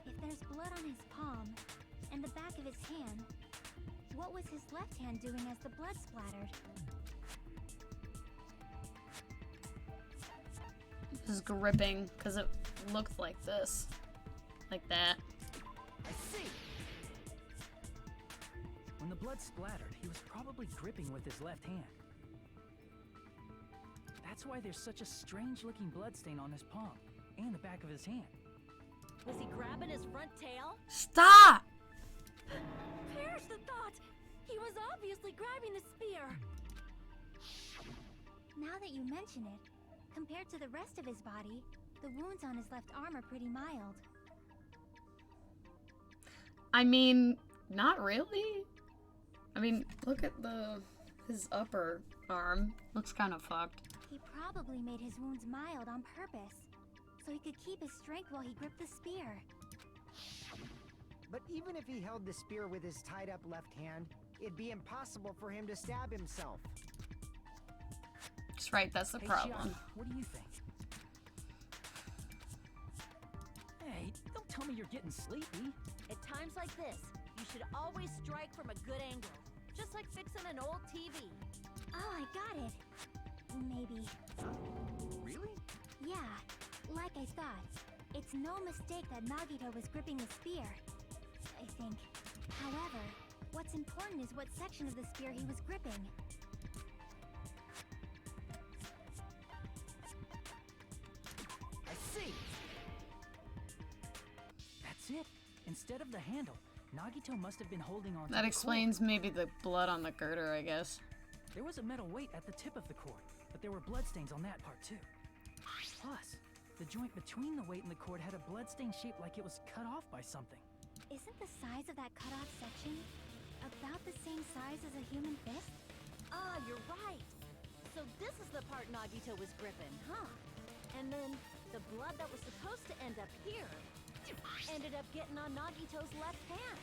If there's blood on his palm and the back of his hand, what was his left hand doing as the blood splattered? Just gripping, because it looked like this. Like that. I see! When the blood splattered, he was probably gripping with his left hand. That's why there's such a strange-looking bloodstain on his palm and the back of his hand. Was he grabbing his front tail? Stop! Perish the thought! He was obviously grabbing the spear. Now that you mention it, compared to the rest of his body, the wounds on his left arm are pretty mild. I mean, not really. I mean, look at his upper arm. Looks kind of fucked. He probably made his wounds mild on purpose, so he could keep his strength while he gripped the spear. But even if he held the spear with his tied up left hand, it'd be impossible for him to stab himself. That's right, that's the Hey, problem. Chiaki, what do you think? Hey, don't tell me you're getting sleepy. At times like this, you should always strike from a good angle. Just like fixing an old TV. Oh, I got it. Maybe. Really? Yeah, like I thought. It's no mistake that Nagito was gripping the spear. I think. However, what's important is what section of the spear he was gripping. I see. That's it. Instead of the handle, Nagito must have been holding on to That the explains cord. maybe the blood on the girder, I guess. There was a metal weight at the tip of the cord, but there were bloodstains on that part too. Plus, the joint between the weight and the cord had a bloodstain shaped like it was cut off by something. Isn't the size of that cut-off section about the same size as a human fist? Ah, you're right. So this is the part Nagito was gripping, huh? And then the blood that was supposed to end up here ended up getting on Nagito's left hand.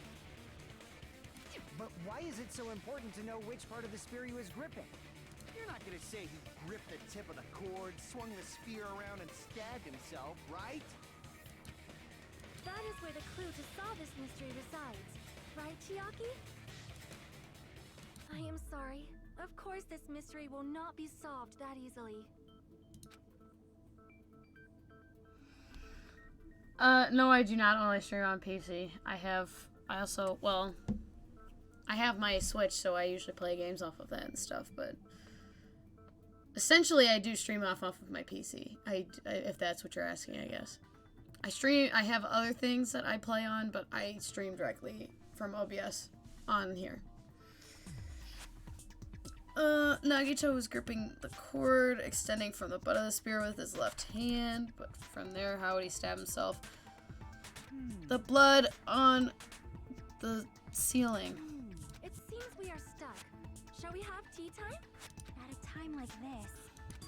But why is it so important to know which part of the spear he was gripping? You're not gonna say he gripped the tip of the cord, swung the spear around, and stabbed himself, right? That is where the clue to solve this mystery resides. Right, Chiaki? I am sorry. Of course this mystery will not be solved that easily. No, I do not only stream on PC. I have my Switch, so I usually play games off of that and stuff, but essentially I do stream off of my PC. If that's what you're asking, I guess. I have other things that I play on, but I stream directly from OBS on here. Nagito was gripping the cord, extending from the butt of the spear with his left hand, but from there, how would he stab himself? The blood on the ceiling. It seems we are stuck. Shall we have tea time? At a time like this,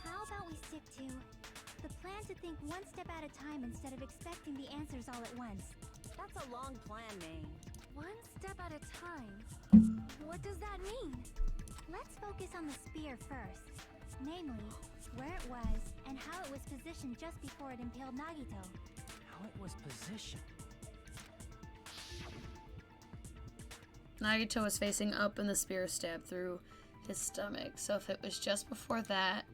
how about we stick to the plan to think one step at a time instead of expecting the answers all at once? That's a long plan, Maine. One step at a time. What does that mean? Let's focus on the spear first. Namely, where it was and how it was positioned just before it impaled Nagito. How it was positioned. Nagito was facing up and the spear stabbed through his stomach. So if it was just before that,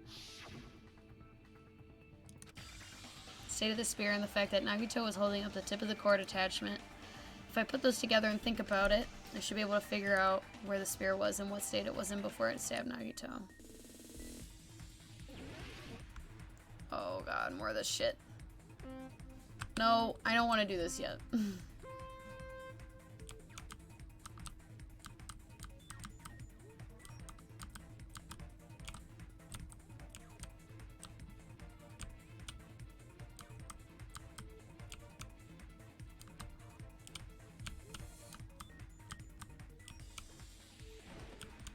state of the spear and the fact that Nagito was holding up the tip of the cord attachment. If I put those together and think about it, I should be able to figure out where the spear was and what state it was in before it stabbed Nagito. Oh god, more of this shit. No, I don't want to do this yet.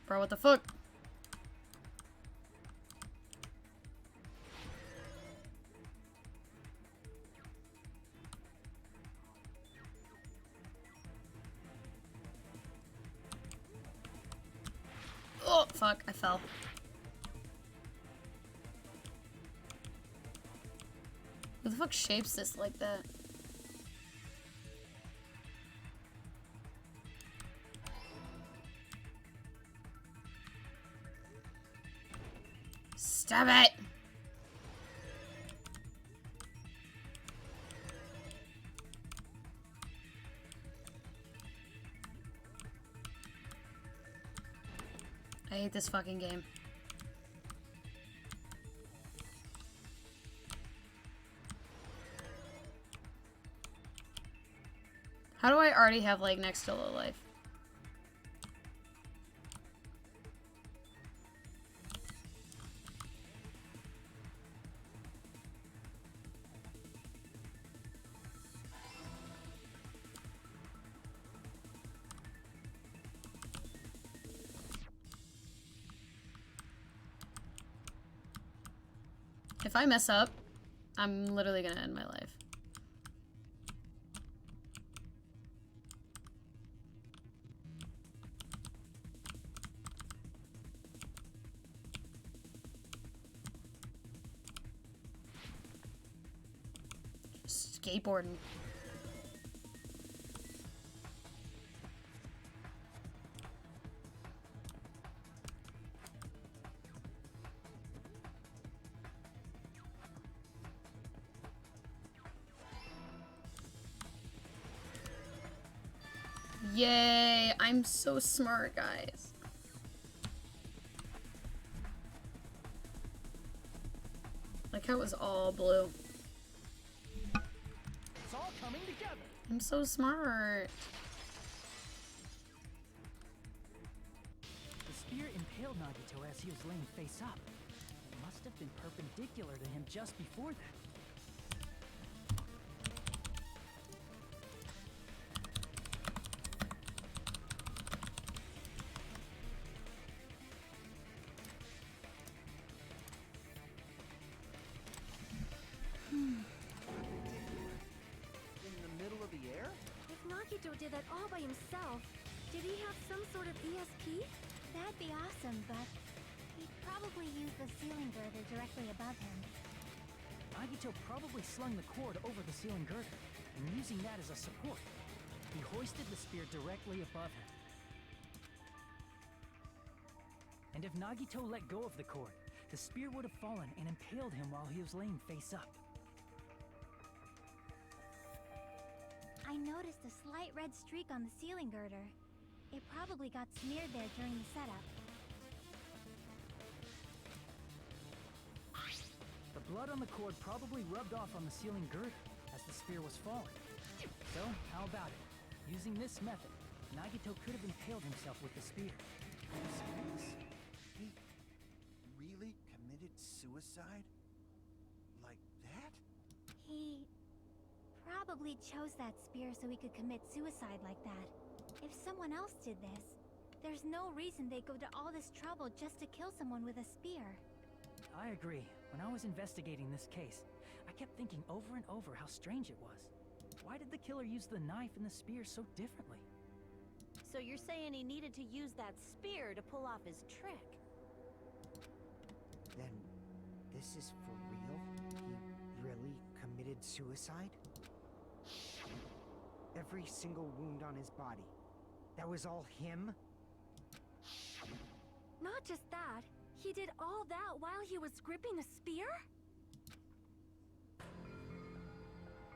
Bro, what the fuck? Oh, fuck, I fell. Who the fuck shapes this like that? Stop it! I hate this fucking game. How do I already have like next to low life? If I mess up, I'm literally gonna end my life. Skateboarding. Yay! I'm so smart, guys. Like how it was all blue. It's all coming together. I'm so smart. The spear impaled Nagito as he was laying face up. It must have been perpendicular to him just before that. In the middle of the air? If Nagito did that all by himself, did he have some sort of ESP? That'd be awesome, but he'd probably use the ceiling girder directly above him. Nagito probably slung the cord over the ceiling girder, and using that as a support, he hoisted the spear directly above him. And if Nagito let go of the cord, the spear would have fallen and impaled him while he was laying face up. I noticed a slight red streak on the ceiling girder. It probably got smeared there during the setup. The blood on the cord probably rubbed off on the ceiling girder as the spear was falling. So, how about it? Using this method, Nagito could have impaled himself with the spear. Serious? He really committed suicide? Like that? He probably chose that spear so he could commit suicide like that. If someone else did this, there's no reason they'd go to all this trouble just to kill someone with a spear. I agree. When I was investigating this case, I kept thinking over and over how strange it was. Why did the killer use the knife and the spear so differently? So you're saying he needed to use that spear to pull off his trick? Then, this is for real? He really committed suicide? Every single wound on his body. That was all him? Not just that, he did all that while he was gripping the spear?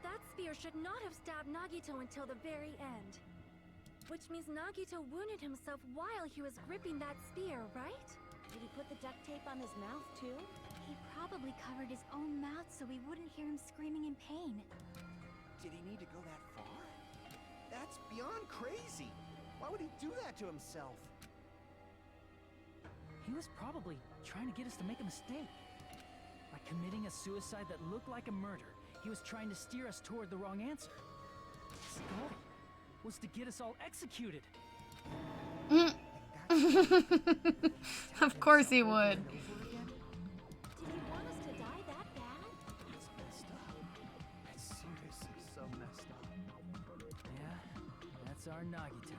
That spear should not have stabbed Nagito until the very end. Which means Nagito wounded himself while he was gripping that spear, right? Did he put the duct tape on his mouth too? He probably covered his own mouth so we wouldn't hear him screaming in pain. Did he need to go that far? That's beyond crazy. Why would he do that to himself? He was probably trying to get us to make a mistake. By committing a suicide that looked like a murder, he was trying to steer us toward the wrong answer. His goal was to get us all executed. Of course he would. Did he want us to die that bad? That's messed up. That's seriously so messed up. Yeah, that's our Nagito.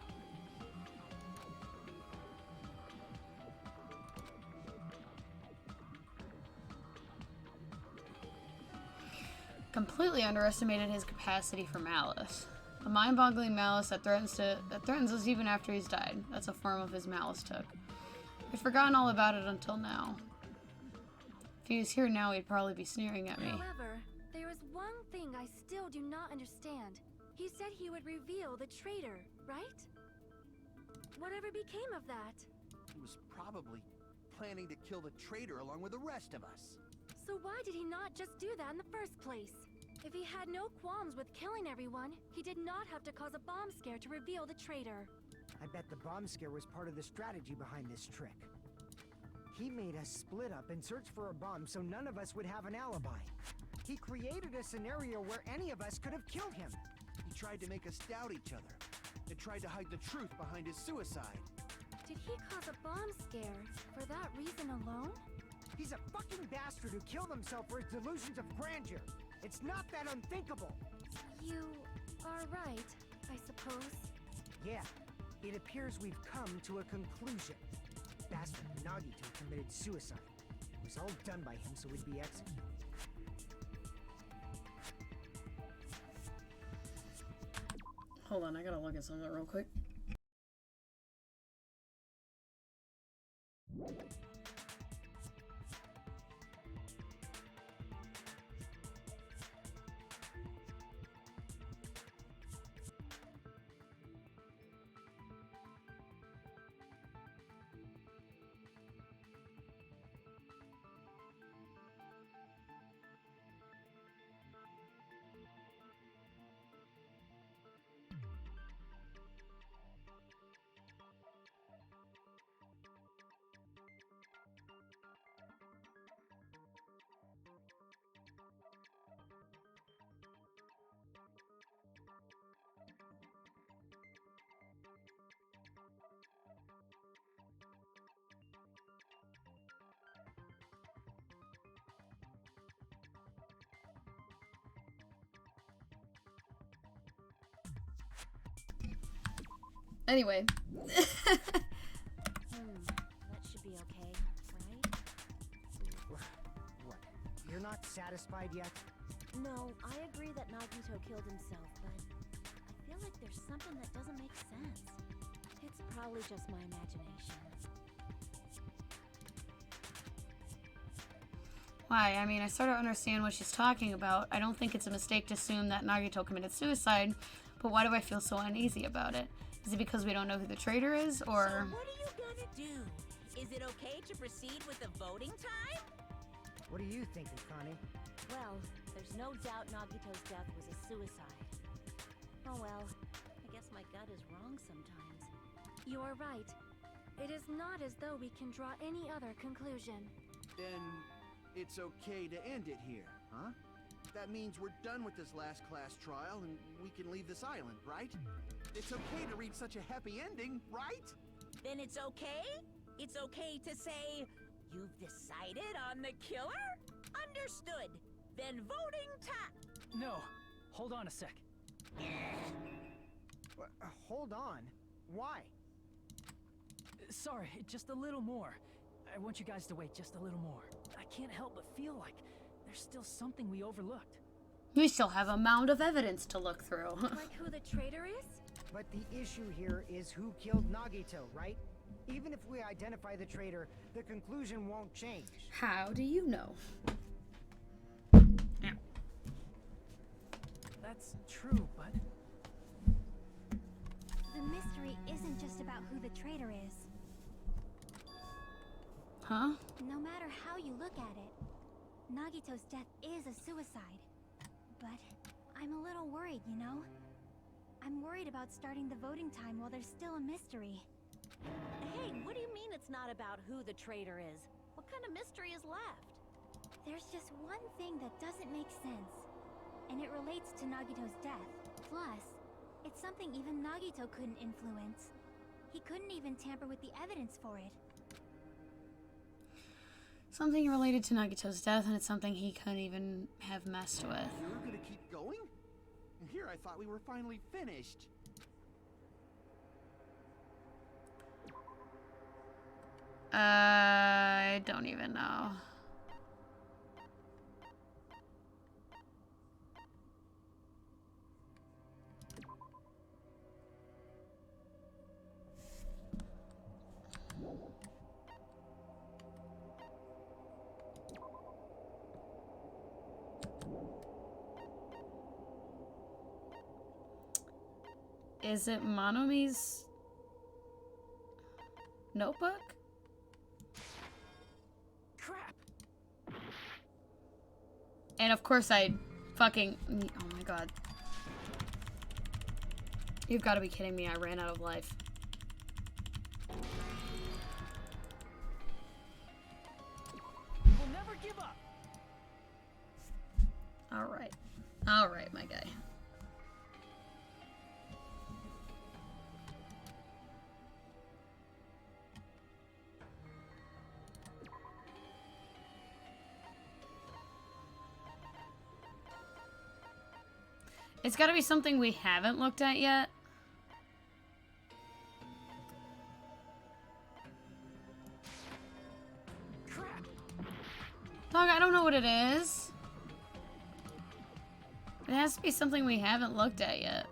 Completely underestimated his capacity for malice. A mind-boggling malice that threatens us even after he's died. That's a form of his malice took. I'd forgotten all about it until now. If he was here now, he'd probably be sneering at me. However, there is one thing I still do not understand. He said he would reveal the traitor, right? Whatever became of that? He was probably planning to kill the traitor along with the rest of us. So why did he not just do that in the first place? If he had no qualms with killing everyone, he did not have to cause a bomb scare to reveal the traitor. I bet the bomb scare was part of the strategy behind this trick. He made us split up and search for a bomb so none of us would have an alibi. He created a scenario where any of us could have killed him. He tried to make us doubt each other and tried to hide the truth behind his suicide. Did he cause a bomb scare for that reason alone? He's a fucking bastard who killed himself for his delusions of grandeur. It's not that unthinkable. You are right, I suppose. Yeah, it appears we've come to a conclusion. Bastard Nagito committed suicide. It was all done by him so we'd be executed. Hold on, I gotta look at something real quick. Anyway. That should be okay, right? What? You're not satisfied yet? No, I agree that Nagito killed himself, but I feel like there's something that doesn't make sense. It's probably just my imagination. Why? I mean, I sort of understand what she's talking about. I don't think it's a mistake to assume that Nagito committed suicide, but why do I feel so uneasy about it? Is it because we don't know who the traitor is, or... So what are you gonna do? Is it okay to proceed with the voting time? What do you think, Akane? Well, there's no doubt Nagito's death was a suicide. Oh well, I guess my gut is wrong sometimes. You are right. It is not as though we can draw any other conclusion. Then it's okay to end it here, huh? That means we're done with this last class trial and we can leave this island, right? It's okay to reach such a happy ending, right? Then it's okay? It's okay to say, you've decided on the killer? Understood. Then voting time. No, hold on a sec. Hold on. Why? Sorry, just a little more. I want you guys to wait just a little more. I can't help but feel like there's still something we overlooked. We still have a mound of evidence to look through. Like who the traitor is? But the issue here is who killed Nagito, right? Even if we identify the traitor, the conclusion won't change. How do you know? Yeah. That's true, but... The mystery isn't just about who the traitor is. Huh? No matter how you look at it, Nagito's death is a suicide. But I'm a little worried, you know? I'm worried about starting the voting time while there's still a mystery. Hey, what do you mean it's not about who the traitor is? What kind of mystery is left? There's just one thing that doesn't make sense, and it relates to Nagito's death. Plus, it's something even Nagito couldn't influence. He couldn't even tamper with the evidence for it. Something related to Nagito's death, and it's something he couldn't even have messed with. You're gonna keep going? Here I thought we were finally finished. I don't even know. Is it Monomi's notebook? Crap! And of course I fucking... Oh my god. You've got to be kidding me. I ran out of life. We'll never give up! Alright. Alright, my guy. It's gotta be something we haven't looked at yet. Crap! Dog, I don't know what it is. It has to be something we haven't looked at yet.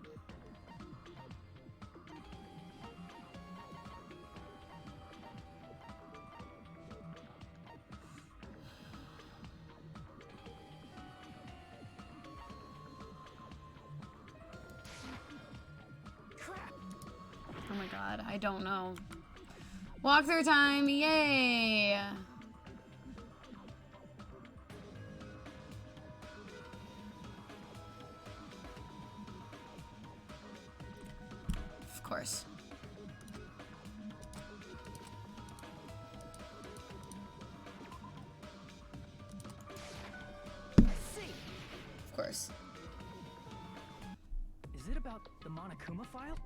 Oh my god, I don't know. Walkthrough time, yay! Of course. Of course. Is it about the Monokuma file?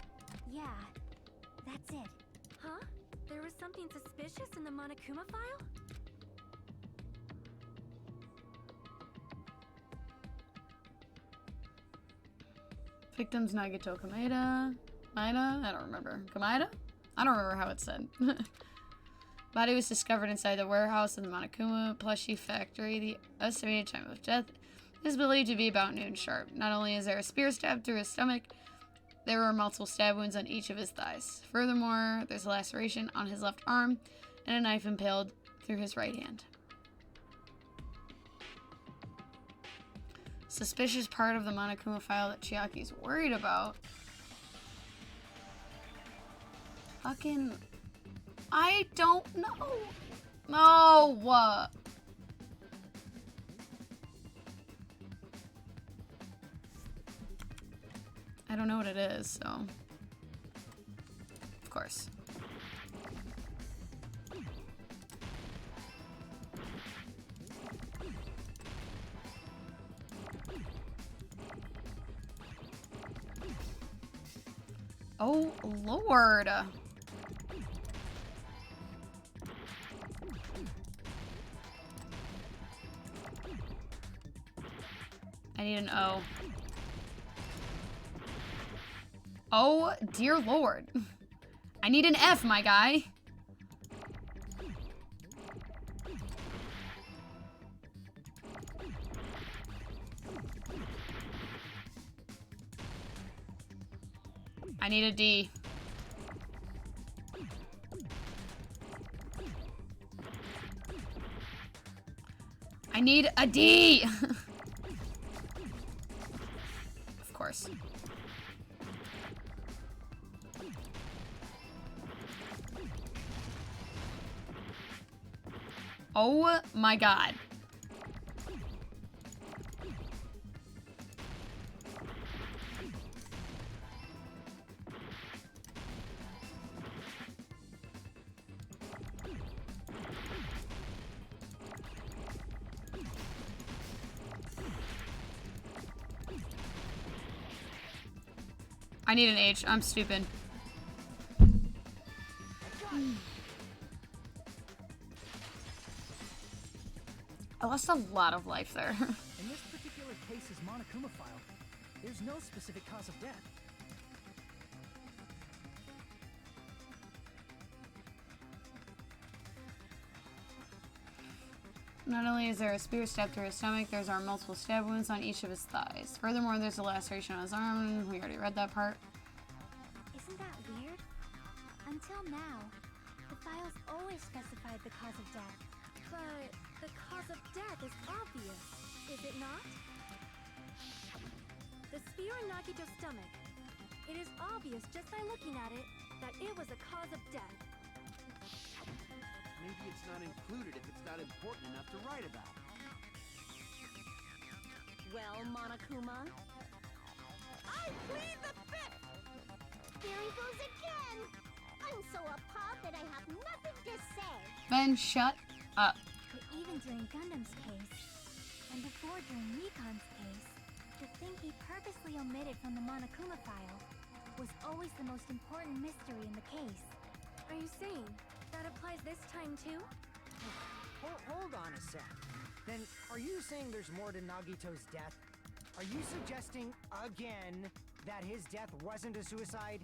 Yeah, that's it. Huh? There was something suspicious in the Monokuma file? Victims Nagito Kameda. Kaida? I don't remember. Kamaida? I don't remember how it's said. Body was discovered inside the warehouse in the Monokuma plushie factory. The estimated time of death is believed to be about noon sharp. Not only is there a spear stab through his stomach, there were multiple stab wounds on each of his thighs. Furthermore, there's a laceration on his left arm and a knife impaled through his right hand. Suspicious part of the Monokuma file that Chiaki's worried about. Fucking... I don't know. No, what? I don't know what it is, so... Of course. Oh, Lord. I need an O. Oh, dear Lord. I need an F, my guy. I need a D. I need a D. Of course. Oh my God. I need an H. I'm stupid. I lost a lot of life there. In this particular case's Monokuma file, there's no specific cause of death. Not only is there a spear stab through his stomach, there's are multiple stab wounds on each of his thighs. Furthermore, there's a laceration on his arm. We already read that part. Isn't that weird? Until now, the files always specified the cause of death. But the cause of death is obvious, is it not? The spear in Nagito's stomach. It is obvious just by looking at it that it was a cause of death. Maybe it's not included if it's not important enough to write about. Well, Monokuma, I plead the fifth! There he goes again! I'm so appalled that I have nothing to say. Ben, shut up. But even during Gundam's case, and before during Nikon's case, the thing he purposely omitted from the Monokuma file was always the most important mystery in the case. Are you saying that applies this time too? Hold on a sec. Then, are you saying there's more to Nagito's death? Are you suggesting, again, that his death wasn't a suicide?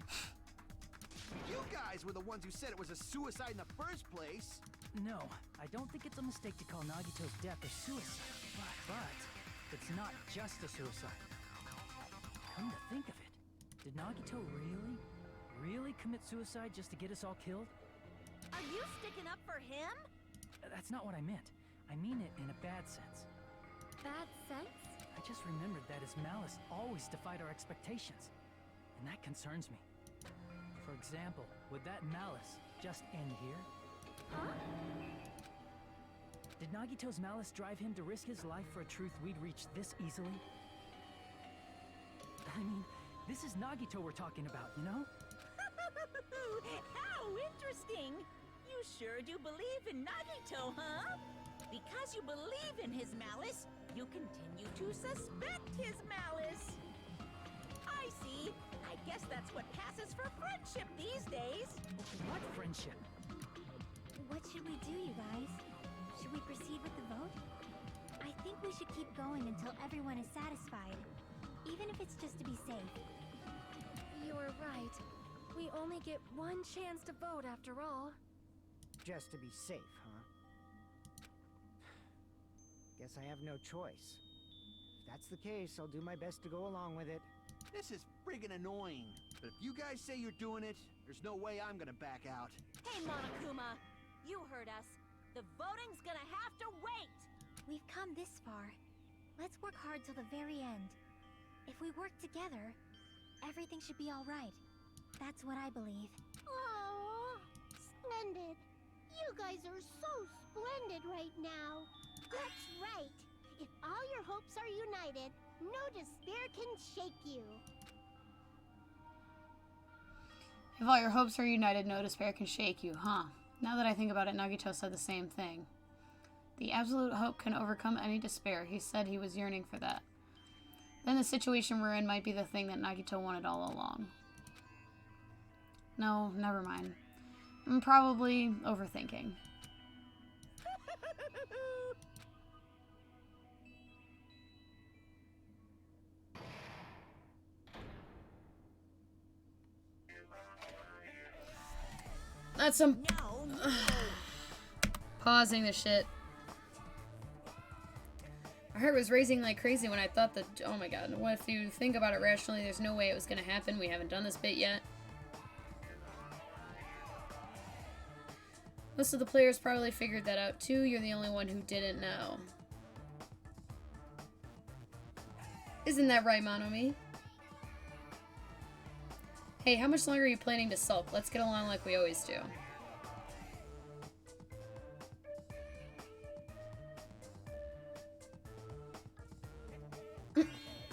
You guys were the ones who said it was a suicide in the first place. No, I don't think it's a mistake to call Nagito's death a suicide. But it's not just a suicide. Come to think of it, did Nagito really commit suicide just to get us all killed? Are you sticking up for him? That's not what I meant. I mean it in a bad sense. Bad sense? I just remembered that his malice always defied our expectations. And that concerns me. For example, would that malice just end here? Huh? Did Nagito's malice drive him to risk his life for a truth we'd reach this easily? I mean, this is Nagito we're talking about, you know? How interesting! You sure do believe in Nagito, huh? Because you believe in his malice, you continue to suspect his malice. I see. I guess that's what passes for friendship these days. What friendship? What should we do, you guys? Should we proceed with the vote? I think we should keep going until everyone is satisfied, even if it's just to be safe. you're right. We only get one chance to vote after all. Just to be safe, huh? Guess I have no choice. If that's the case, I'll do my best to go along with it. This is friggin' annoying. But if you guys say you're doing it, there's no way I'm gonna back out. Hey, Monokuma! You heard us. The voting's gonna have to wait! We've come this far. Let's work hard till the very end. If we work together, everything should be all right. That's what I believe. Oh, splendid. You guys are so splendid right now. That's right. If all your hopes are united, no despair can shake you. If all your hopes are united, no despair can shake you, huh? Now that I think about it, Nagito said the same thing. The absolute hope can overcome any despair. He said he was yearning for that. Then the situation we're in might be the thing that Nagito wanted all along. No, never mind. I'm probably overthinking. That's some... Pausing the shit. My heart was racing like crazy when I thought that... Oh my god. What if you think about it rationally, there's no way it was gonna happen. We haven't done this bit yet. Most of the players probably figured that out too. You're the only one who didn't know. Isn't that right, Monomi? Hey, how much longer are you planning to sulk? Let's get along like we always do.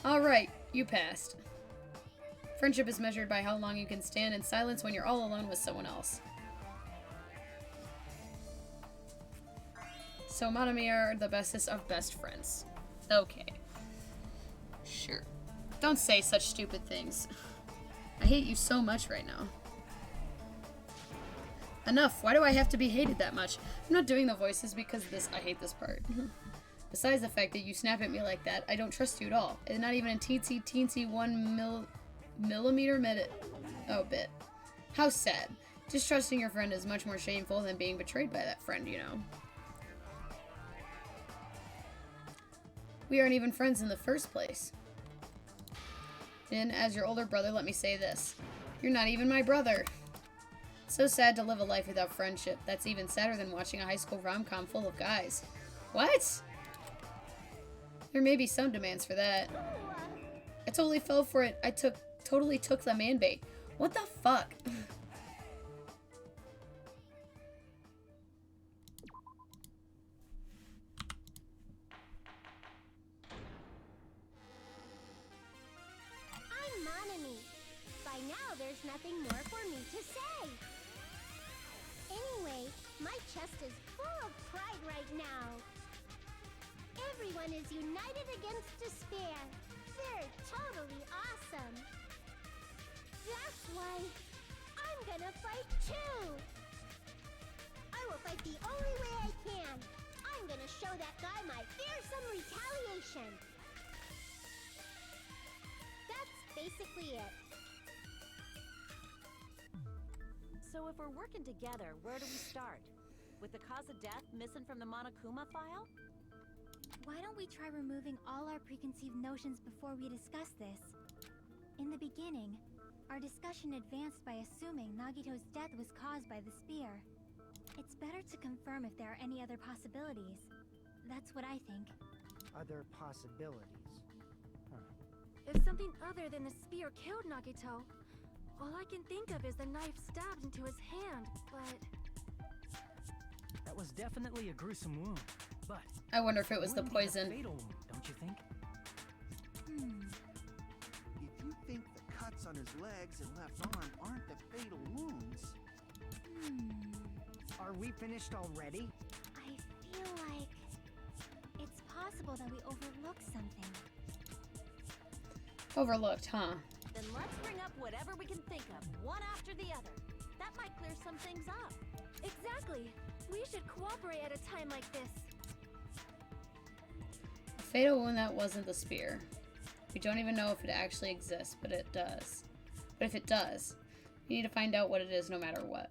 Alright, you passed. Friendship is measured by how long you can stand in silence when you're all alone with someone else. So Monomi are the bestest of best friends. Okay. Sure. Don't say such stupid things. I hate you so much right now. Enough. Why do I have to be hated that much? I'm not doing the voices because this. I hate this part. Besides the fact that you snap at me like that, I don't trust you at all. It's not even a teensy 1 millimeter bit. How sad. Just trusting your friend is much more shameful than being betrayed by that friend, you know. We aren't even friends in the first place. And as your older brother, let me say this. You're not even my brother. So sad to live a life without friendship. That's even sadder than watching a high school rom-com full of guys. What? There may be some demands for that. I totally fell for it. I totally took the man bait. What the fuck? I'm Monomi. By now, there's nothing more for me to say. Anyway, my chest is full of pride right now. Everyone is united against despair. They're totally awesome. That's why I'm gonna fight too. I will fight the only way I can. I'm gonna show that guy my fearsome retaliation. That's basically it. So if we're working together, where do we start? With the cause of death missing from the Monokuma file? Why don't we try removing all our preconceived notions before we discuss this? In the beginning, our discussion advanced by assuming Nagito's death was caused by the spear. It's better to confirm if there are any other possibilities. That's what I think. Other possibilities. If something other than the spear killed Nagito, all I can think of is the knife stabbed into his hand, but... That was definitely a gruesome wound, but... I wonder if it was the wouldn't be a poison. fatal wound, don't you think? If you think the cuts on his legs and left arm aren't the fatal wounds... Are we finished already? I feel like it's possible that we overlooked something. Overlooked, huh? Then let's bring up whatever we can think of, one after the other. That might clear some things up. Exactly. We should cooperate at a time like this. Fatal wound that wasn't the spear. We don't even know if it actually exists, but it does. But if it does, you need to find out what it is no matter what.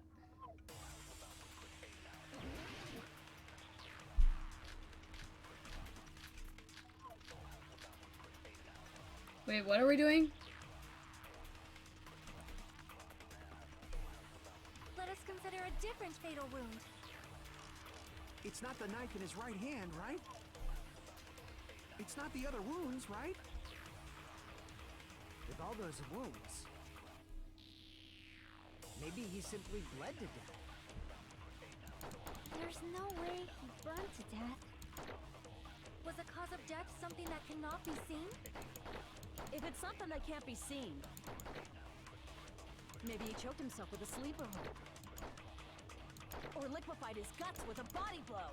Wait, what are we doing? Let us consider a different fatal wound. It's not the knife in his right hand, right? It's not the other wounds, right? With all those wounds, maybe he simply bled to death. There's no way he burned to death. Was the cause of death something that cannot be seen? If it's something that can't be seen, maybe he choked himself with a sleeper hold. Or liquefied his guts with a body blow.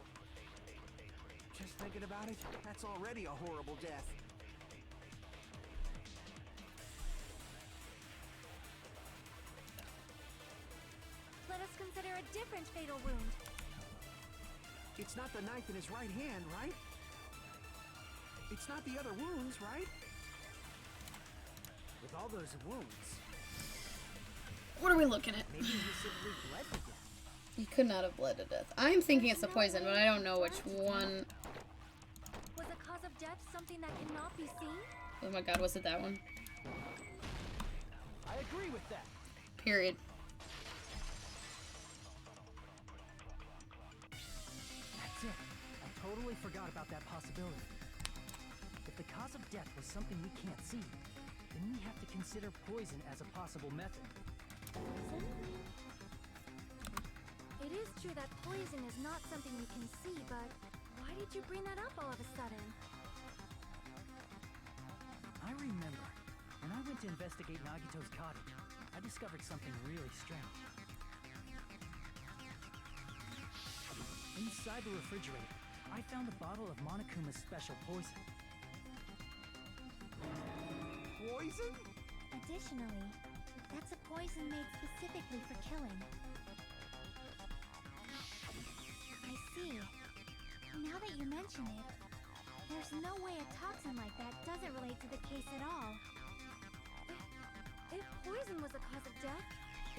Just thinking about it, that's already a horrible death. Let us consider a different fatal wound. It's not the knife in his right hand, right? It's not the other wounds, right? With all those wounds, What are we looking at? maybe he simply bled to death. He could not have bled to death. I'm thinking it's the poison, but I don't know which one. Was the cause of death something that cannot be seen? Oh my god, was it that one? I agree with that. Period. That's it. I totally forgot about that possibility. If the cause of death was something we can't see, then we have to consider poison as a possible method. Poison? It is true that poison is not something we can see, but why did you bring that up all of a sudden? I remember, when I went to investigate Nagito's cottage, I discovered something really strange. Inside the refrigerator, I found a bottle of Monokuma's special poison. Poison? Additionally, that's a poison made specifically for killing. I see. Now that you mention it, there's no way a toxin like that doesn't relate to the case at all. If poison was the cause of death,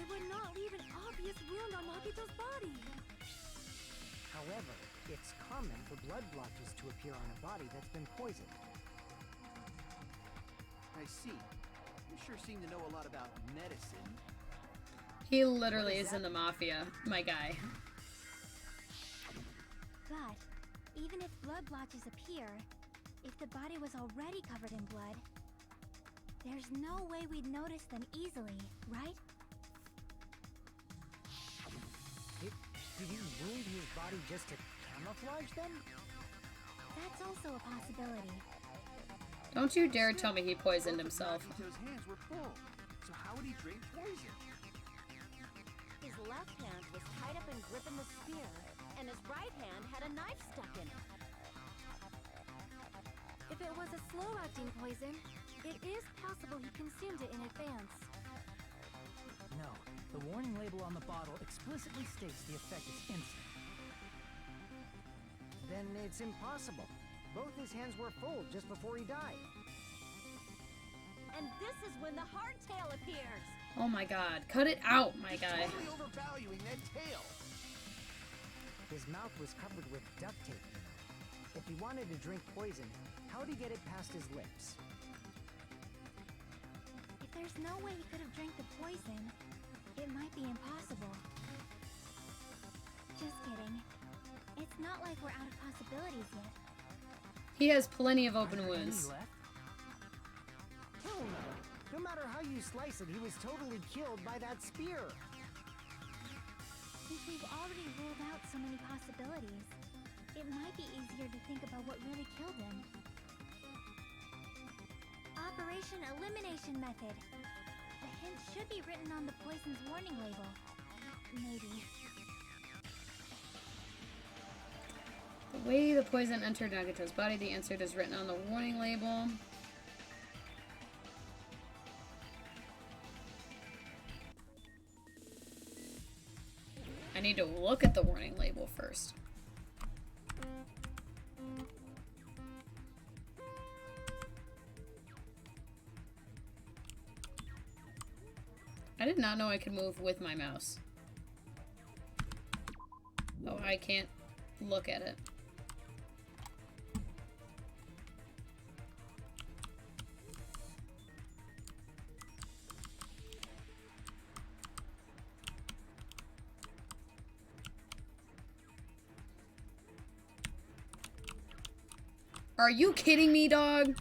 it would not leave an obvious wound on Nagito's body. However, it's common for blood blotches to appear on a body that's been poisoned. I see. You sure seem to know a lot about medicine. He literally is in the mafia, my guy. But, even if blood blotches appear, if the body was already covered in blood, there's no way we'd notice them easily, right? Did he wound his body just to camouflage them? That's also a possibility. Don't you dare tell me he poisoned himself. Nagito's hands were full. So how would he drink poison? His left hand was tied up and gripping the spear, and his right hand had a knife stuck in it. If it was a slow-acting poison, it is possible he consumed it in advance. No, the warning label on the bottle explicitly states the effect is instant. Then it's impossible. Both his hands were full just before he died. And this is when the hardtail appears. Oh my god. Cut it out, my guy. Totally overvaluing that tail. His mouth was covered with duct tape. If he wanted to drink poison, how'd he get it past his lips? If there's no way he could have drank the poison, it might be impossible. Just kidding. It's not like we're out of possibilities yet. He has plenty of open Are there any wounds. left? Hell no. No matter how you slice it, he was totally killed by that spear. Since we've already ruled out so many possibilities, it might be easier to think about what really killed him. Operation Elimination Method. The hint should be written on the poison's warning label. Maybe. The way the poison entered Nagito's body, the insert is written on the warning label. I need to look at the warning label first. I did not know I could move with my mouse. Oh, I can't look at it. Are you kidding me, dog?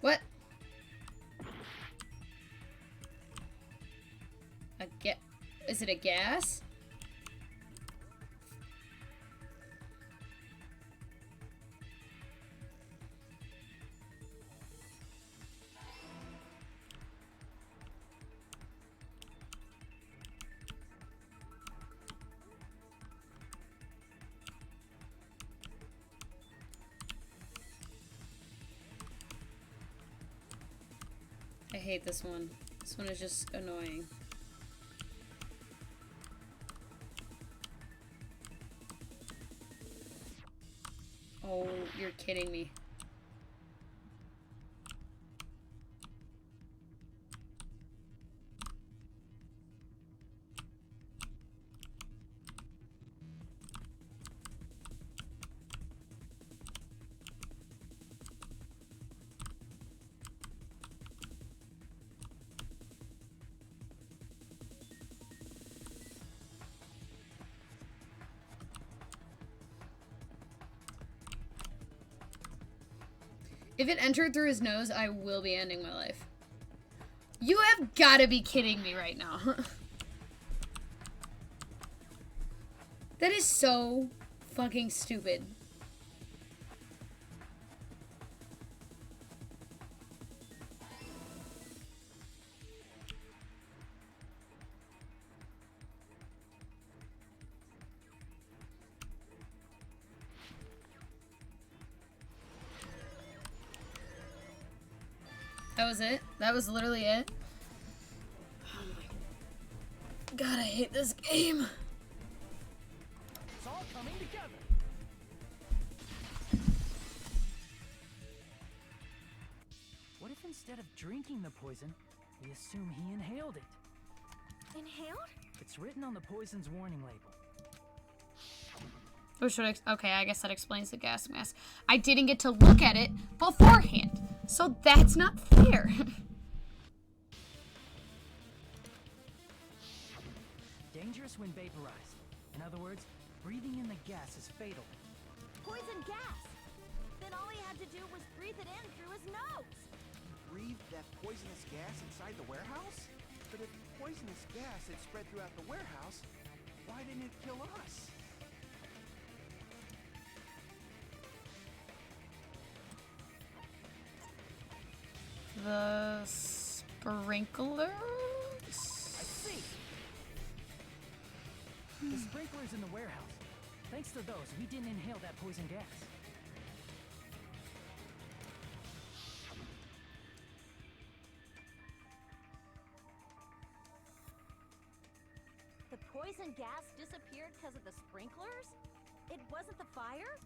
What? Is it a gas? I hate this one. This one is just annoying. Oh, you're kidding me. If it entered through his nose, I will be ending my life. You have gotta be kidding me right now. That is so fucking stupid. That was it? That was literally it? Oh my God, I hate this game. It's all coming together. What if instead of drinking the poison, we assume he inhaled it? Inhaled? It's written on the poison's warning label. Okay, I guess that explains the gas mask. I didn't get to look at it beforehand, so that's not fair. Dangerous when vaporized. In other words, breathing in the gas is fatal. Poison gas! Then all he had to do was breathe it in through his nose! Breathe that poisonous gas inside the warehouse? But if poisonous gas had spread throughout the warehouse, why didn't it kill us? The sprinklers? I see! The sprinklers in the warehouse. Thanks to those, we didn't inhale that poison gas. The poison gas disappeared because of the sprinklers? It wasn't the fire?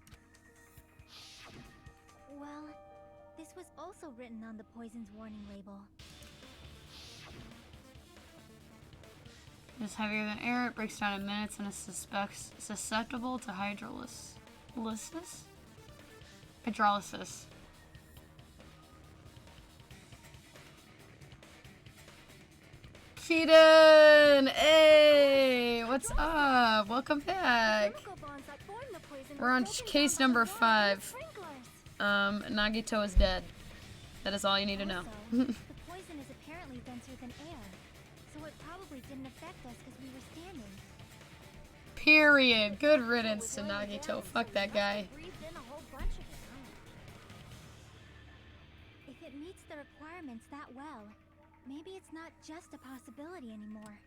Well, this was also written on the poison's warning label. It's heavier than air, it breaks down in minutes, and is susceptible to hydrolysis. Hydrolysis. Keaton! Hey! What's up? Welcome back. Chemical bonds that form the poison We're on were broken case down by number the 5. sprinklers. Nagito is dead. That is all you need to know. Also, the poison is apparently denser than air, so it probably didn't affect us because we were standing. Period. Good riddance to Nagito. Fuck that guy. Breathed in a whole bunch of it. If it meets the requirements that well, maybe it's not just a possibility anymore.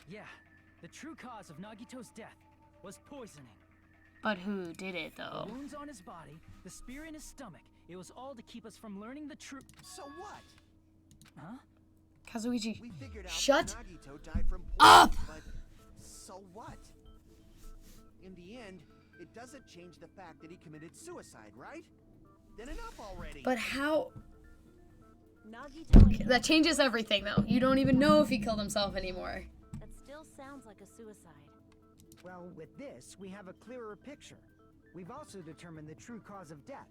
Yeah, the true cause of Nagito's death was poisoning. But who did it, though? The wounds on his body, the spear in his stomach. It was all to keep us from learning the truth. So what? Huh? Kazuichi, We figured out shut that Nagito died from poison, up! but so what? In the end, it doesn't change the fact that he committed suicide, right? Then enough already. But how? Nagito and That changes everything, though. You don't even know if he killed himself anymore. That still sounds like a suicide. Well, with this, we have a clearer picture. We've also determined the true cause of death.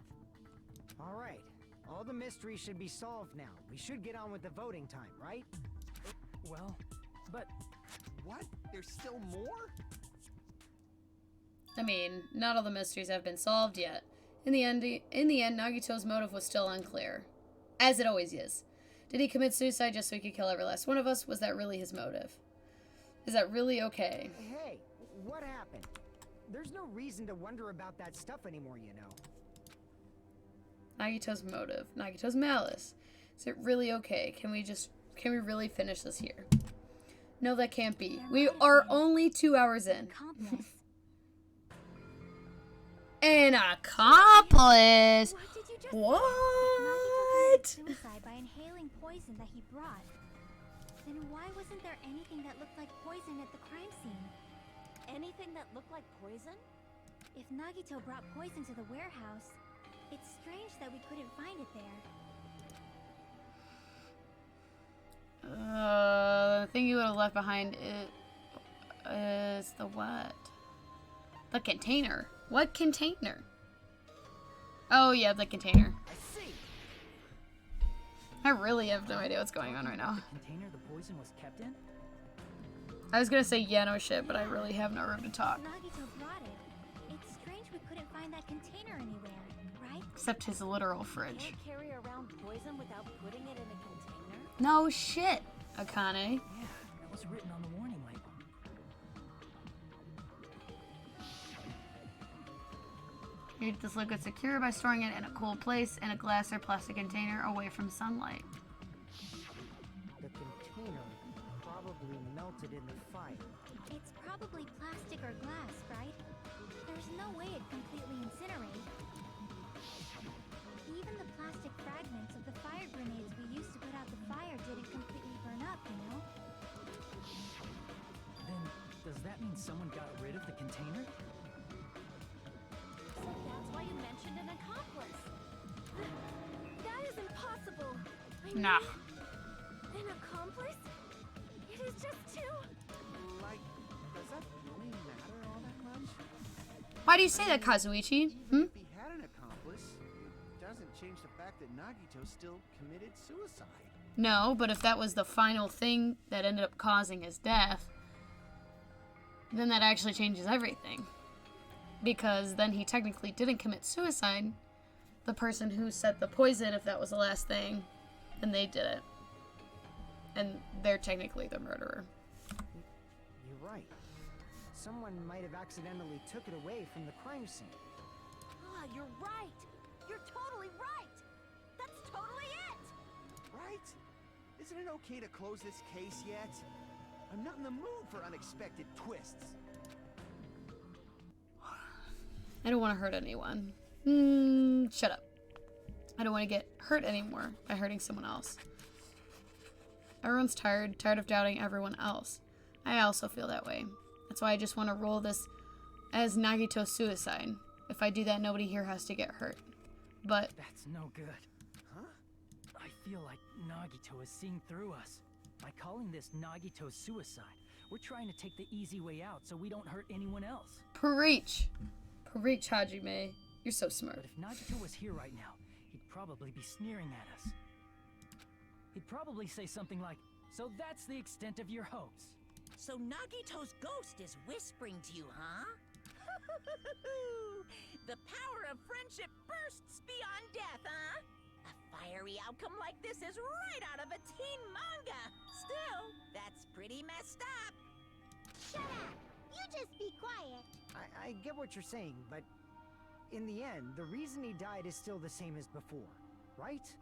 All right. All the mysteries should be solved now. We should get on with the voting time, right? Well, but What? There's still more? I mean, not all the mysteries have been solved yet. In the end, Nagito's motive was still unclear. As it always is. Did he commit suicide just so he could kill every last one of us? Was that really his motive? Is that really okay? Hey, what happened? There's no reason to wonder about that stuff anymore, you know. Nagito's motive. Nagito's malice. Is it really okay? Can we really finish this here? No, that can't be. We are only 2 hours in. Accomplice. An accomplice? What did you just What? Nagito committed suicide by inhaling poison that he brought. Then why wasn't there anything that looked like poison at the crime scene? Anything that looked like poison? If Nagito brought poison to the warehouse, it's strange that we couldn't find it there. The thing you would have left behind is the what? The container. What container? Oh, yeah, the container. I see. I really have no idea what's going on right now. The container the poison was kept in? I was gonna say yeah, no shit, but I really have no room to talk. Nagito brought it. It's strange we couldn't find that container anywhere, right? Except his literal fridge. Can't carry around poison without putting it in a container? No shit, Akane. Yeah, that was written on the warning label. Keep this liquid secure by storing it in a cool place in a glass or plastic container away from sunlight. The container probably melted in the fire. It's probably plastic or glass, right? There's no way it'd completely incinerate. Even the plastic fragments of the fire grenades we used to put out the fire didn't completely burn up, you know? Then, does that mean someone got rid of the container? So that's why you mentioned an accomplice. That is impossible. I mean, Nah. An accomplice? It is just two. Like, does that really matter all that much? Why do you say that, Kazuichi? If he had an accomplice, it doesn't change the fact that Nagito still committed suicide. No, but if that was the final thing that ended up causing his death, then that actually changes everything. Because then he technically didn't commit suicide. The person who set the poison, if that was the last thing, then they did it. And they're technically the murderer. You're right. Someone might have accidentally took it away from the crime scene. Ah, you're right. You're totally right. That's totally it. Right? Isn't it okay to close this case yet? I'm not in the mood for unexpected twists. I don't want to hurt anyone. Shut up. I don't want to get hurt anymore by hurting someone else. Everyone's tired of doubting everyone else. I also feel that way. That's why I just want to roll this as Nagito's suicide. If I do that, nobody here has to get hurt. But That's no good. Huh? I feel like Nagito is seeing through us. By calling this Nagito's suicide, we're trying to take the easy way out so we don't hurt anyone else. preach. Preach, Hajime. You're so smart. But if Nagito was here right now, he'd probably be sneering at us. He'd probably say something like, "So that's the extent of your hopes." So Nagito's ghost is whispering to you, huh? The power of friendship bursts beyond death, huh? A fiery outcome like this is right out of a teen manga. Still, that's pretty messed up. Shut up! You just be quiet. I get what you're saying, but in the end, the reason he died is still the same as before, right?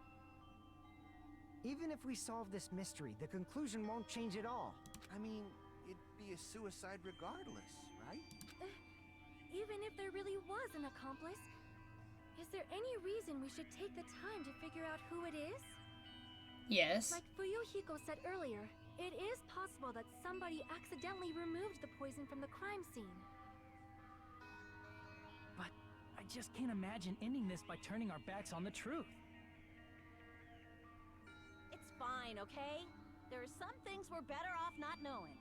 Even if we solve this mystery, the conclusion won't change at all. I mean, it'd be a suicide regardless, right? even if there really was an accomplice, is there any reason we should take the time to figure out who it is? Yes. Like Fuyuhiko said earlier, it is possible that somebody accidentally removed the poison from the crime scene. But I just can't imagine ending this by turning our backs on the truth. It's fine, okay? There are some things we're better off not knowing.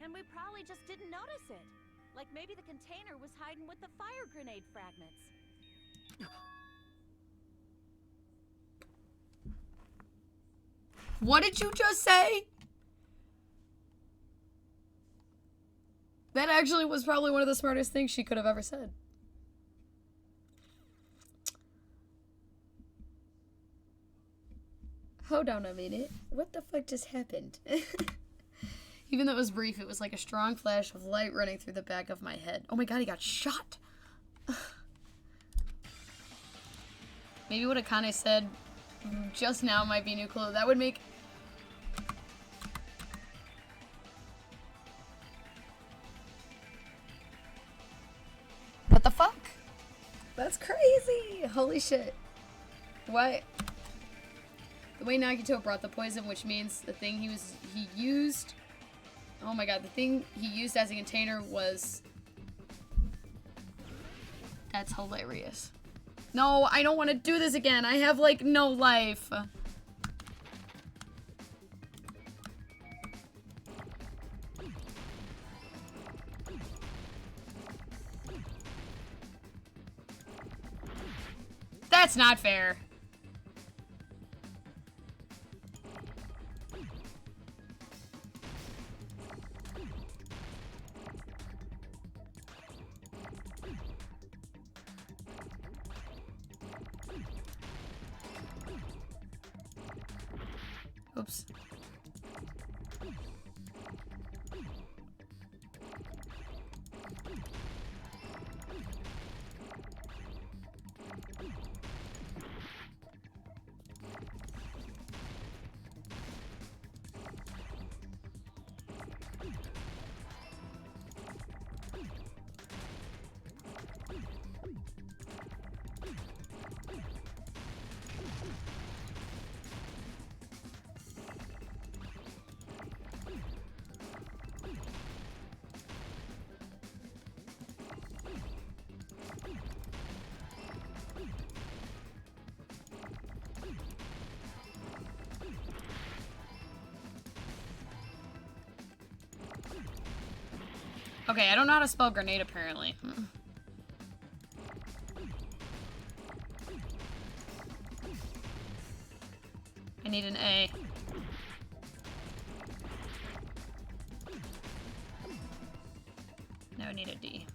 And we probably just didn't notice it. Like maybe the container was hiding with the fire grenade fragments. What did you just say? That actually was probably one of the smartest things she could have ever said. Hold on a minute. What the fuck just happened? Even though it was brief, it was like a strong flash of light running through the back of my head. Oh my god, he got shot! Maybe what Akane said just now might be a new clue. That would make... What the fuck? That's crazy! Holy shit. What? The way Nagito brought the poison, which means the thing he used... Oh my god, the thing he used as a container was... That's hilarious. No, I don't want to do this again. I have, like, no life. That's not fair. Oops. Okay, I don't know how to spell grenade, apparently. I need an A. No, I need a D.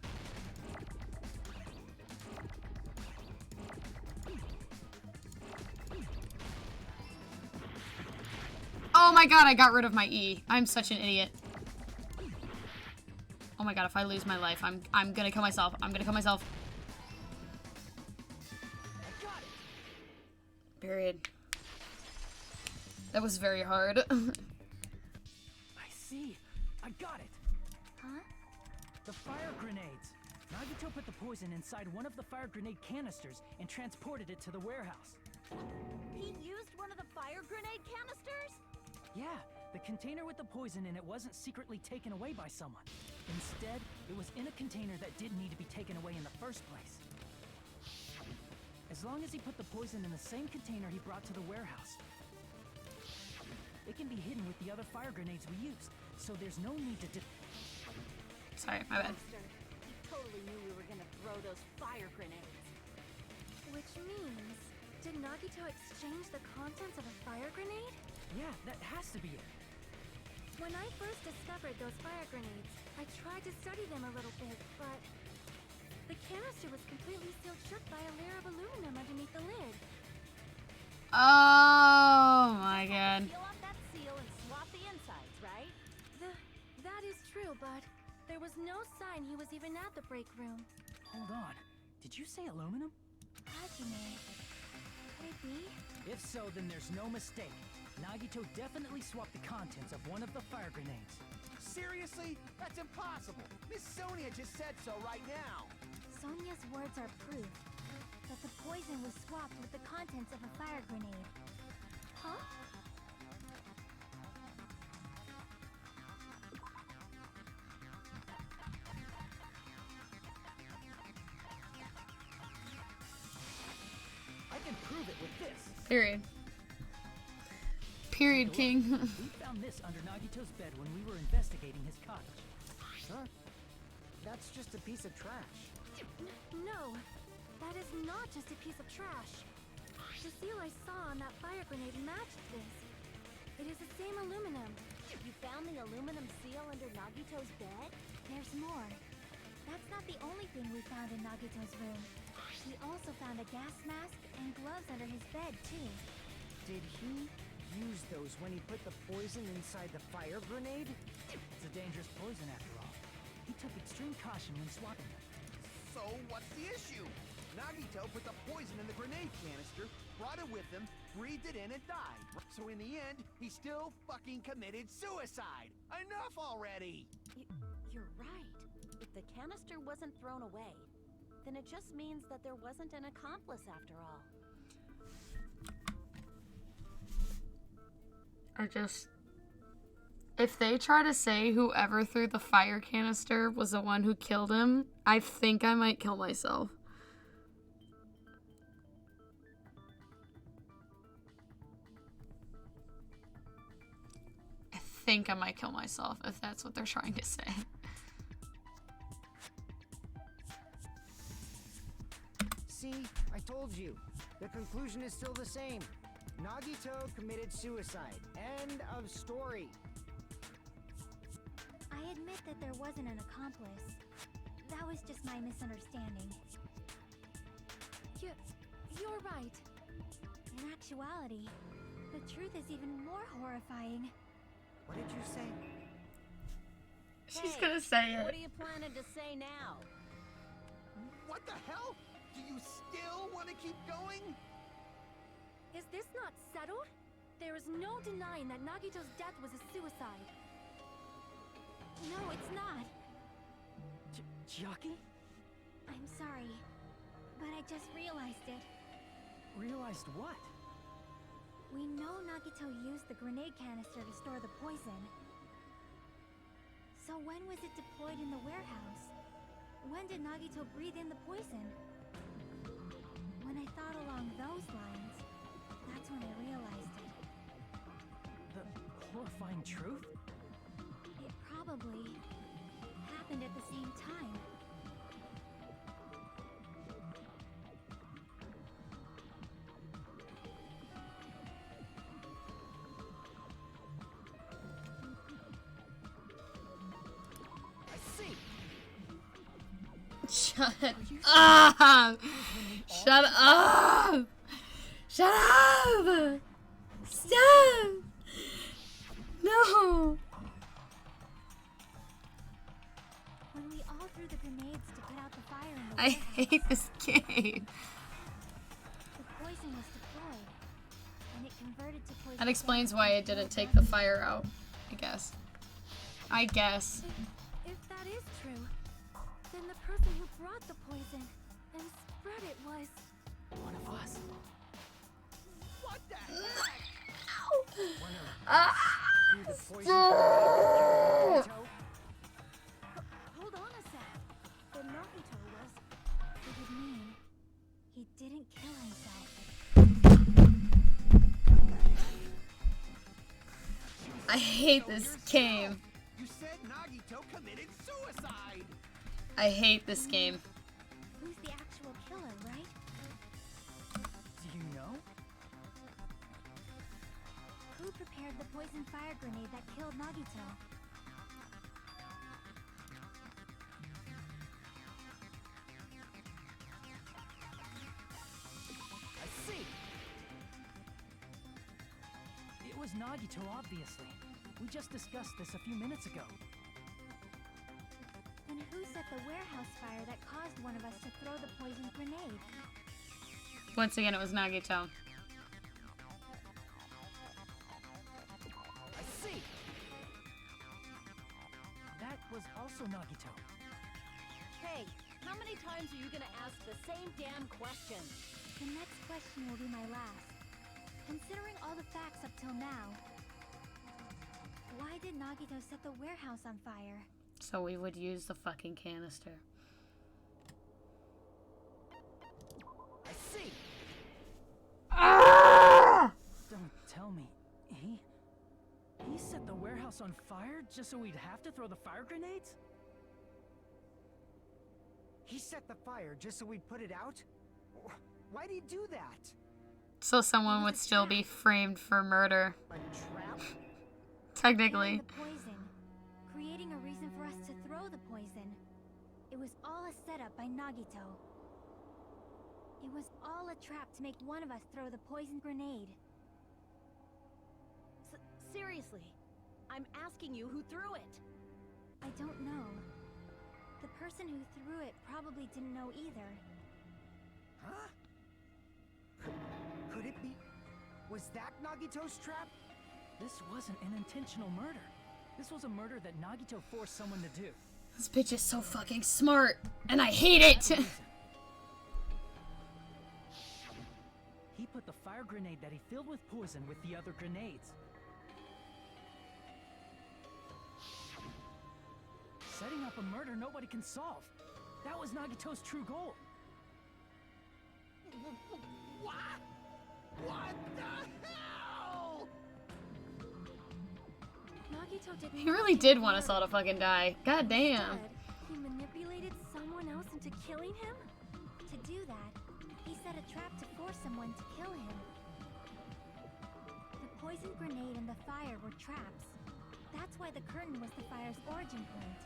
Oh my god, I got rid of my E. I'm such an idiot. Oh my god, if I lose my life, I'm gonna kill myself. I'm gonna kill myself. I got it. Period. That was very hard. I see. I got it. Huh? The fire grenades. Nagito put the poison inside one of the fire grenade canisters and transported it to the warehouse. He used one of the fire grenade canisters? Yeah, the container with the poison in it wasn't secretly taken away by someone. Instead, it was in a container that didn't need to be taken away in the first place. As long as he put the poison in the same container he brought to the warehouse, it can be hidden with the other fire grenades we used, so there's no need to Sorry, my bad. Monster. He totally knew we were gonna throw those fire grenades. Which means, did Nagito exchange the contents of a fire grenade? Yeah, that has to be it. When I first discovered those fire grenades, I tried to study them a little bit, but the canister was completely sealed shut by a layer of aluminum underneath the lid. Oh my god. Peel off that seal and swap the insides, right? That is true, but there was no sign he was even at the break room. Hold on. Did you say aluminum? Hajime, could it be? If so, then there's no mistake. Nagito definitely swapped the contents of one of the fire grenades. Seriously? That's impossible. Miss Sonia just said so right now. Sonia's words are proof that the poison was swapped with the contents of a fire grenade. Huh? I can prove it with this. Period. Period, King. We found this under Nagito's bed when we were investigating his cottage. Huh? That's just a piece of trash. No, that is not just a piece of trash. The seal I saw on that fire grenade matched this. It is the same aluminum. You found the aluminum seal under Nagito's bed? There's more. That's not the only thing we found in Nagito's room. We also found a gas mask and gloves under his bed, too. Did he use those when he put the poison inside the fire grenade? It's a dangerous poison after all. He took extreme caution when swapping them. So what's the issue? Nagito put the poison in the grenade canister, brought it with him, breathed it in, and died. So in the end, he still fucking committed suicide. Enough already! You're right. If the canister wasn't thrown away, then it just means that there wasn't an accomplice after all. If they try to say whoever threw the fire canister was the one who killed him, I think I might kill myself. I think I might kill myself if that's what they're trying to say. See, I told you. The conclusion is still the same. Nagito committed suicide. End of story. I admit that there wasn't an accomplice. That was just my misunderstanding. You're right. In actuality, the truth is even more horrifying. What did you say? She's Hey, gonna say What it. are you planning to say now? What the hell? Do you still want to keep going? Is this not settled? There is no denying that Nagito's death was a suicide. No, it's not. Chiaki? I'm sorry, but I just realized it. Realized what? We know Nagito used the grenade canister to store the poison. So when was it deployed in the warehouse? When did Nagito breathe in the poison? When I thought along those lines, that's when I realized it. The horrifying truth? It probably happened at the same time. I see. Shut up! Shut up! Shut up! Stop! No! When we all threw the grenades to put out the fire in the I warehouse, hate this game. the poison was deployed, and it converted to poison. That explains gas why and it didn't killed take the Nagito. fire out, I guess. I guess. If that is true, then the person who brought the poison and spread it was... One of us. What the heck? One of Ah! threw the poison grenade to kill Nagito? Hold on a sec. The Nagito was... It would mean he didn't kill himself. I hate this game. You said Nagito committed suicide. I hate this game. Who's the actual killer, right? Do you know? Who prepared the poison fire grenade that killed Nagito? I see. It was Nagito, obviously. We just discussed this a few minutes ago. Then who set the warehouse fire that caused one of us to throw the poison grenade? Once again, it was Nagito. I see. also Nagito. Hey, how many times are you gonna ask the same damn question? The next question will be my last. Considering all the facts up till now, why did Nagito set the warehouse on fire? So we would use the fucking canister. I see. Don't tell me. He set the warehouse on fire just so we'd have to throw the fire grenades? He set the fire just so we'd put it out? Why'd he do that? So someone would still be framed for murder. A trap? Technically. And the poison. Creating a reason for us to throw the poison. It was all a setup by Nagito. It was all a trap to make one of us throw the poison grenade. Seriously, I'm asking you who threw it. I don't know. The person who threw it probably didn't know either. Huh? Could it be? Was that Nagito's trap? This wasn't an intentional murder. This was a murder that Nagito forced someone to do. This bitch is so fucking smart, and I hate it! He put the fire grenade that he filled with poison with the other grenades. Setting up a murder nobody can solve. That was Nagito's true goal. What? What the hell? Nagito did He really did want us all to fucking die. God damn. Instead, he manipulated someone else into killing him? To do that, he set a trap to force someone to kill him. The poison grenade and the fire were traps. That's why the curtain was the fire's origin point.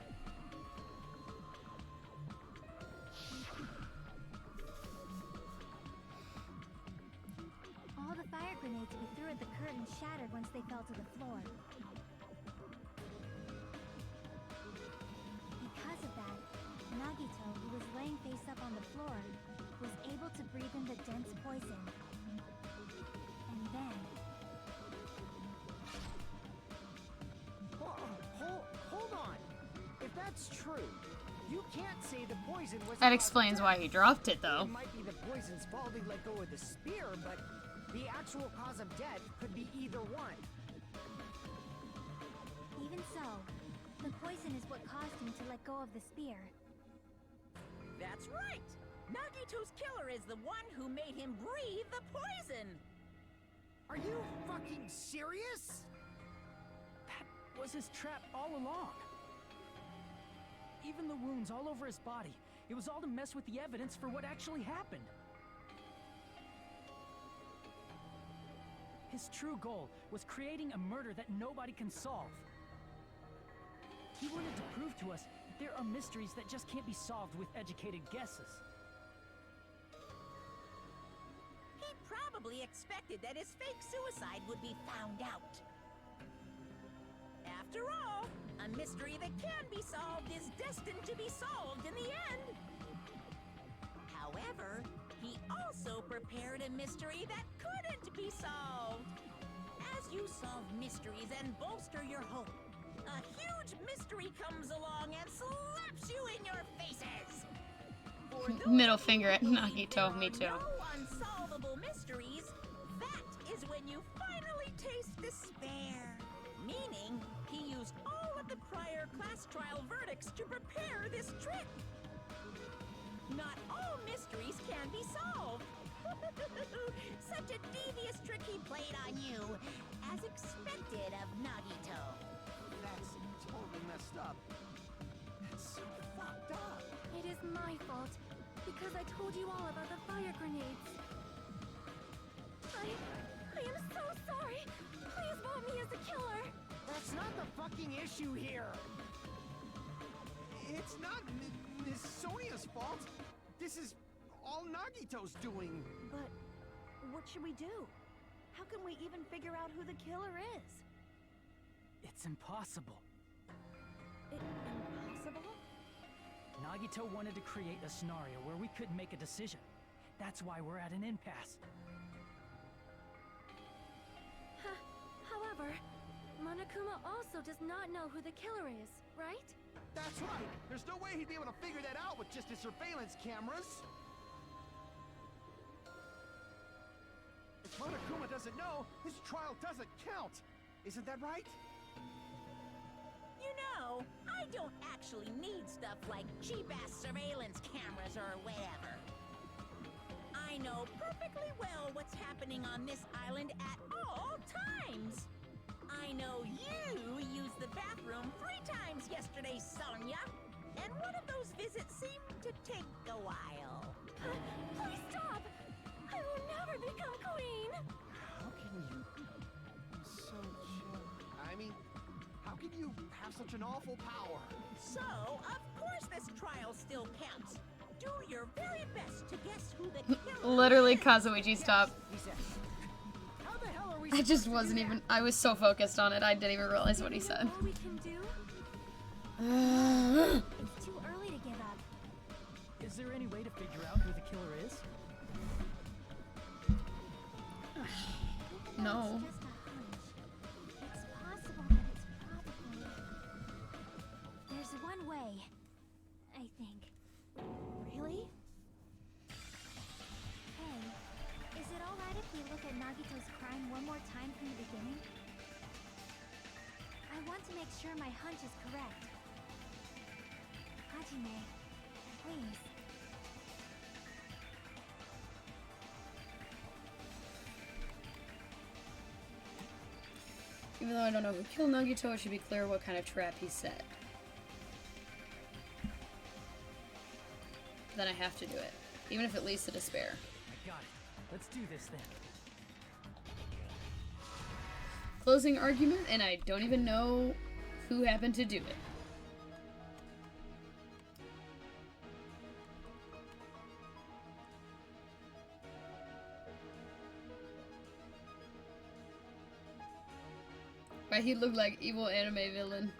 All the fire grenades we threw at the curtain shattered once they fell to the floor. Because of that, Nagito, who was laying face up on the floor, was able to breathe in the dense poison. And then... Hold on. If that's true, you can't say the poison was... That explains why he dropped it, though. It might be the poison's fault he let go of the spear, but the actual cause of death could be either one. Even so, the poison is what caused him to let go of the spear. That's right! Nagito's killer is the one who made him breathe the poison! Are you fucking serious? That was his trap all along. Even the wounds all over his body, it was all to mess with the evidence for what actually happened. His true goal was creating a murder that nobody can solve. He wanted to prove to us that there are mysteries that just can't be solved with educated guesses. He probably expected that his fake suicide would be found out. After all, a mystery that can be solved is destined to be solved in the end. However, he also prepared a mystery that couldn't be solved. As you solve mysteries and bolster your hope, a huge mystery comes along and slaps you in your faces. For those Middle finger at who believe Nagito, there me are too. No unsolvable mysteries. That is when you finally taste despair. Meaning, he used all of the prior class trial verdicts to prepare this trick. Not all mysteries can be solved. Such a devious trick he played on you, as expected of Nagito. That's totally messed up. That's so fucked up. It is my fault, because I told you all about the fire grenades. I am so sorry. Please vote me as the killer. That's not the fucking issue here. It's not Miss Sonia's fault. This is all Nagito's doing. But what should we do? How can we even figure out who the killer is? It's impossible. Impossible? Nagito wanted to create a scenario where we couldn't make a decision. That's why we're at an impasse. However, Monokuma also does not know who the killer is, right? That's right. There's no way he'd be able to figure that out with just his surveillance cameras. If Monokuma doesn't know, his trial doesn't count. Isn't that right? You know, I don't actually need stuff like cheap-ass surveillance cameras or whatever. I know perfectly well what's happening on this island at all times. I know you used the bathroom 3 times yesterday, Sonia. And one of those visits seemed to take a while. Please stop! I will never become queen! How can you be so chill? I mean, how can you have such an awful power? So, of course this trial still counts. Do your very best to guess who the killer Literally, is. Kazuichi, stop. He said, how the hell are we I just supposed to do wasn't that? even. I was so focused on it, I didn't even realize what he said. All we can do? It's too early to give up. Is there any way to figure out who the killer is? No. It's just a hunch. It's possible that it's probably... There's one way, I think. Really? Hey, is it alright if we look at Nagito's crime one more time from the beginning? I want to make sure my hunch is correct. Hajime, please. Even though I don't know who killed Nagito, it should be clear what kind of trap he set. Then I have to do it, even if it leads to despair. I got it. Let's do this then. Closing argument, and I don't even know who happened to do it. Why he looked like evil anime villain.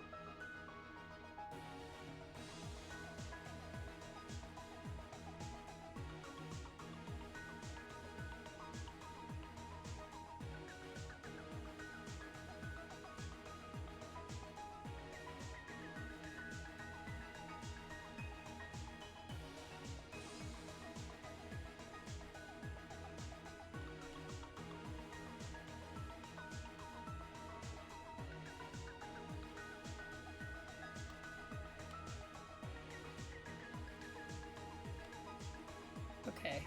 Okay.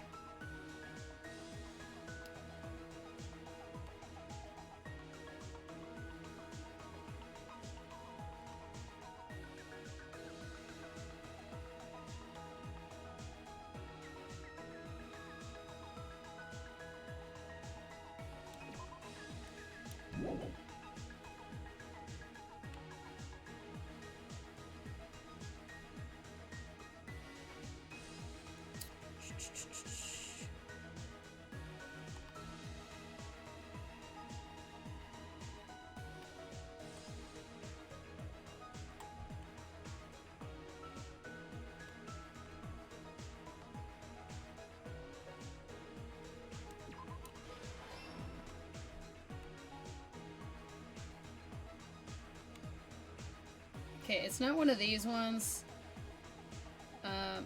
Okay, it's not one of these ones.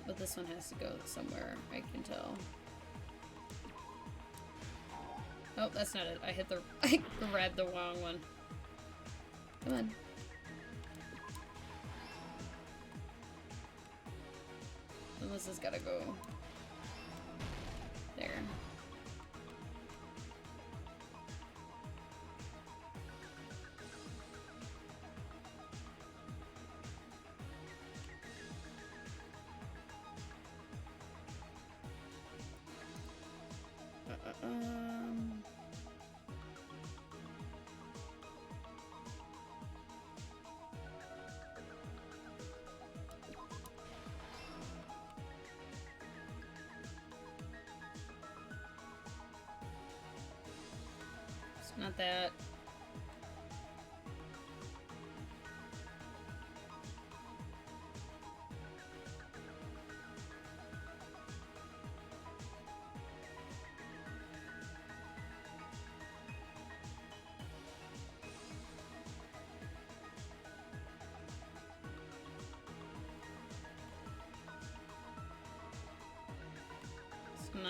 But this one has to go somewhere, I can tell. Oh, that's not it. I hit the I grabbed the wrong one. Come on. And this has gotta go there. It's not that.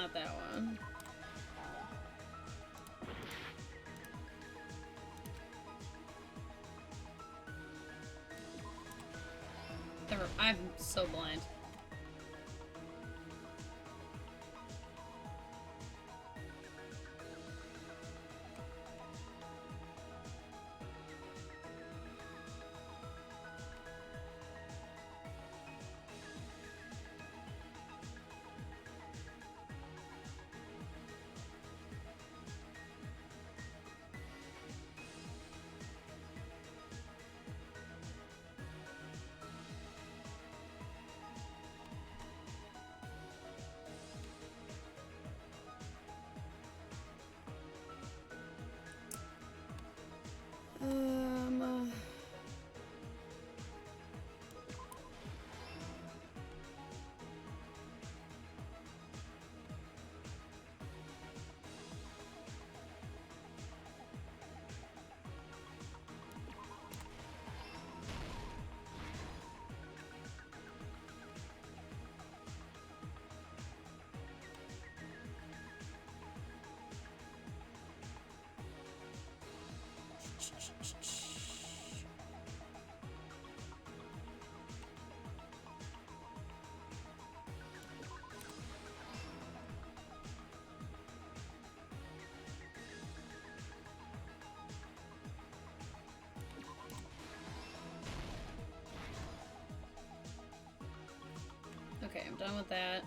not that one. I'm so blind. Okay, I'm done with that.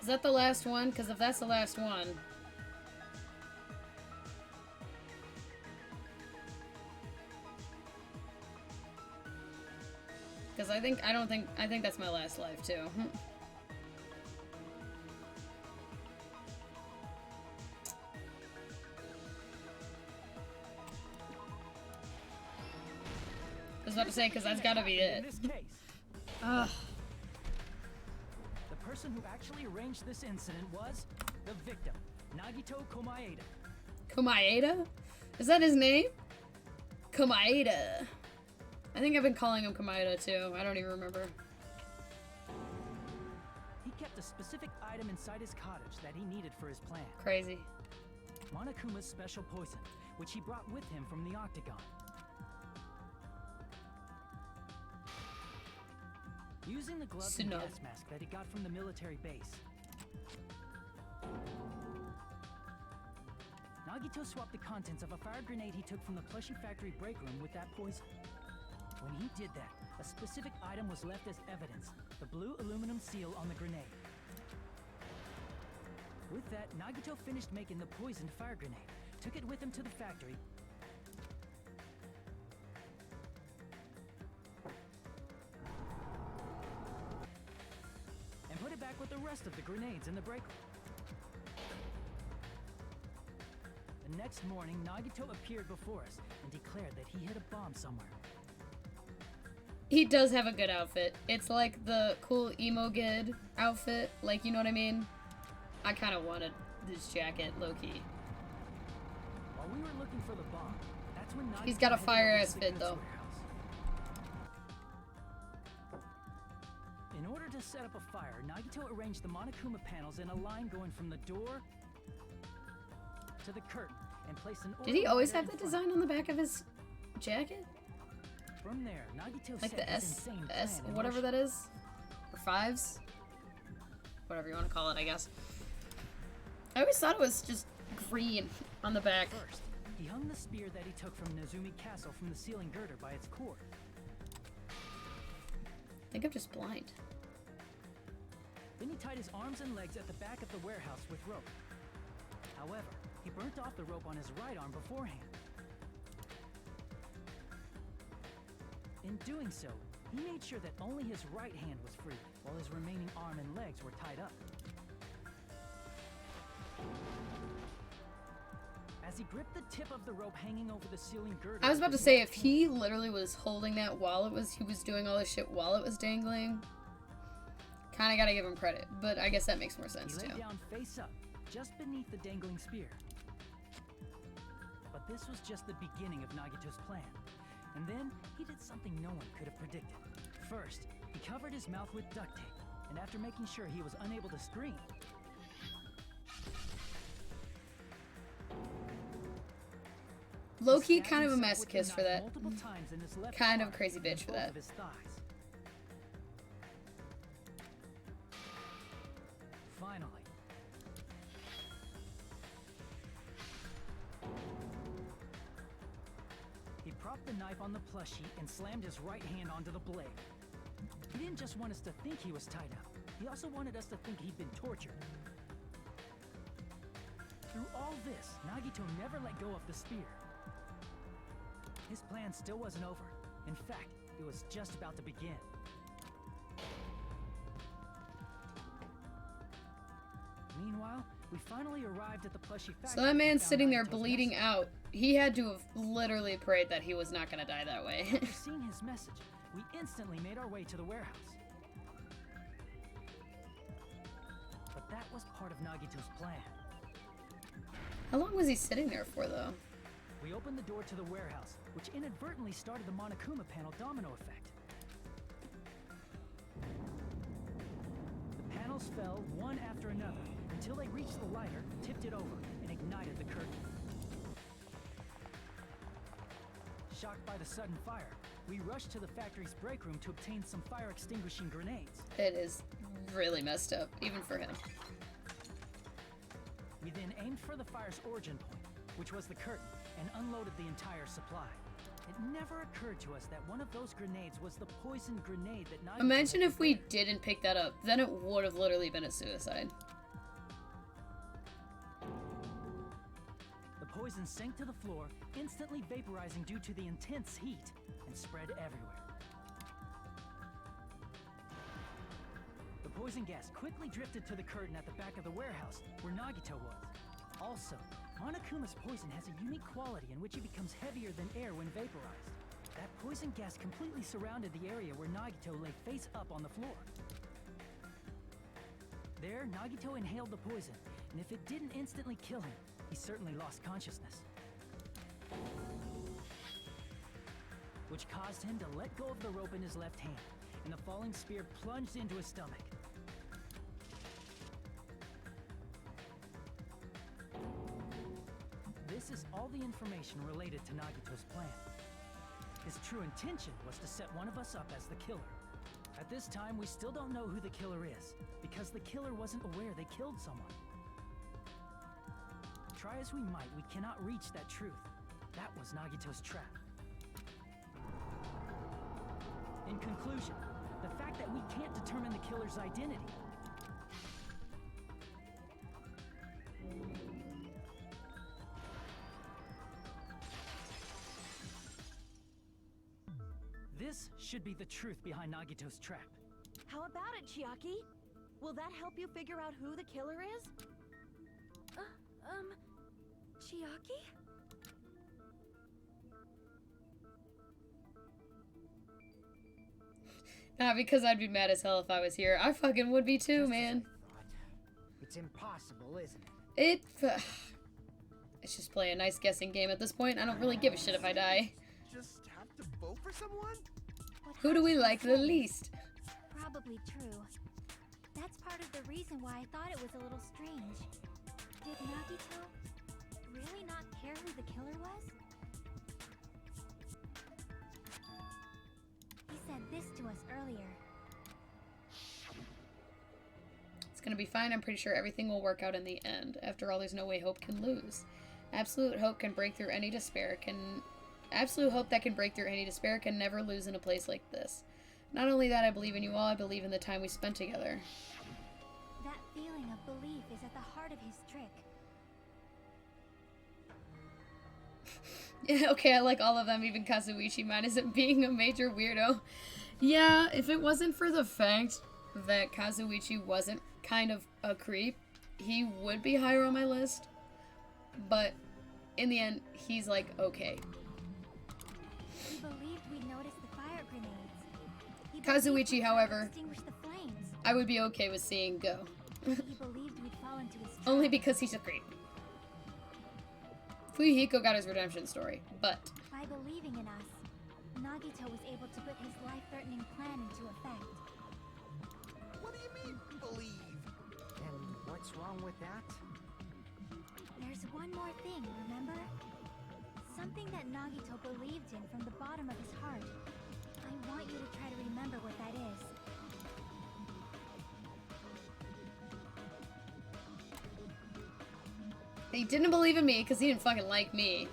Is that the last one? Because if that's the last one... Because I think that's my last life, too. I was about to say, because that's gotta be it. In this case, Ugh. the person who actually arranged this incident was the victim, Nagito Komaeda. Komaeda? Is that his name? Komaeda. I think I've been calling him Komaeda too. I don't even remember. He kept a specific item inside his cottage that he needed for his plan. Crazy. Monokuma's special poison, which he brought with him from the Octagon. Using the gloves and gas mask that he got from the military base, Nagito swapped the contents of a fire grenade he took from the plushie factory break room with that poison. When he did that, a specific item was left as evidence, the blue aluminum seal on the grenade. With that, Nagito finished making the poisoned fire grenade, took it with him to the factory, and put it back with the rest of the grenades in the break room. The next morning, Nagito appeared before us and declared that he hid a bomb somewhere. He does have a good outfit. It's like the cool emo kid outfit. Like, you know what I mean? I kind of wanted this jacket, low-key. While we were looking for the bomb, that's when Nagito He's got a headed fire-ass over to the fit, goods though. warehouse. In order to set up a fire, Nagito arranged the Monokuma panels in a line going from the door to the curtain and placed an Did he always order have in that front. design on the back of his jacket? From there, Nagito Like set the his S, insane S, plan in whatever motion. that is? Or fives? Whatever you want to call it, I guess. I always thought it was just green on the back. First, he hung the spear that he took from Nezumi Castle from the ceiling girder by its cord. I think I'm just blind. Then he tied his arms and legs at the back of the warehouse with rope. However, he burnt off the rope on his right arm beforehand. In doing so, he made sure that only his right hand was free, while his remaining arm and legs were tied up. As he gripped the tip of the rope hanging over the ceiling girder... I was about to say, if he literally was holding that while he was doing all this shit while it was dangling, kinda gotta give him credit, but I guess that makes more sense, he too. lay down face up, just beneath the dangling spear. But this was just the beginning of Nagito's plan. And then, he did something no one could have predicted. First, he covered his mouth with duct tape, and after making sure he was unable to scream, Low-key kind of a masochist for that. multiple times in his left Kind of arm crazy and bitch for both that. of his thighs. Finally, he propped the knife on the plushie and slammed his right hand onto the blade. He didn't just want us to think he was tied up. He also wanted us to think he'd been tortured. Through all this, Nagito never let go of the spear. His plan still wasn't over. In fact, it was just about to begin. Meanwhile, we finally arrived at the plushie factory. So that man's sitting there Nagito's bleeding message. out. He had to have literally prayed that he was not gonna die that way. After seeing his message, we instantly made our way to the warehouse. But that was part of Nagito's plan. How long was he sitting there for, though? We opened the door to the warehouse, which inadvertently started the Monokuma panel domino effect. The panels fell one after another until they reached the lighter, tipped it over, and ignited the curtain. Shocked by the sudden fire, we rushed to the factory's break room to obtain some fire-extinguishing grenades. It is really messed up, even for him. We then aimed for the fire's origin point, which was the curtain, and unloaded the entire supply. It never occurred to us that one of those grenades was the poisoned grenade that Nagito... Imagine if we didn't pick that up. Then it would have literally been a suicide. The poison sank to the floor, instantly vaporizing due to the intense heat, and spread everywhere. The poison gas quickly drifted to the curtain at the back of the warehouse, where Nagito was. Also, Monokuma's poison has a unique quality in which it becomes heavier than air when vaporized. That poison gas completely surrounded the area where Nagito lay face up on the floor. There, Nagito inhaled the poison, and if it didn't instantly kill him, he certainly lost consciousness. Which caused him to let go of the rope in his left hand, and the falling spear plunged into his stomach. This is all the information related to Nagito's plan. His true intention was to set one of us up as the killer. At this time, we still don't know who the killer is, because the killer wasn't aware they killed someone. Try as we might, we cannot reach that truth. That was Nagito's trap. In conclusion, the fact that we can't determine the killer's identity. This should be the truth behind Nagito's trap. How about it, Chiaki? Will that help you figure out who the killer is? Chiaki? Not because I'd be mad as hell if I was here. I fucking would be too, man. It's impossible, isn't it? It's just play a nice guessing game at this point. I don't really give a shit if I die. Just have to vote for someone? Who do we like the least? Probably true. That's part of the reason why I thought it was a little strange. Did Nagito really not care who the killer was? He said this to us earlier. It's gonna be fine. I'm pretty sure everything will work out in the end. After all, there's no way hope can lose. Absolute hope can break through any despair. Absolute hope that can break through any despair can never lose in a place like this. Not only that, I believe in you all. I believe in the time we spent together. That feeling of belief is at the heart of his trick. Okay, I like all of them, even Kazuichi, minus him being a major weirdo. Yeah, if it wasn't for the fact that Kazuichi wasn't kind of a creep, he would be higher on my list. But in the end, he's like, okay. He believed we'd notice the fire grenades. He Kazuichi, believed we'd however, extinguish the flames. I would be okay with seeing go. He believed we'd fall into his trap. Only because he's a creep. Fuyuhiko got his redemption story, but By believing in us, Nagito was able to put his life-threatening plan into effect. What do you mean, believe? And what's wrong with that? There's one more thing, remember? Something that Nagito believed in from the bottom of his heart. I want you to try to remember what that is. he didn't believe in me because he didn't fucking like me.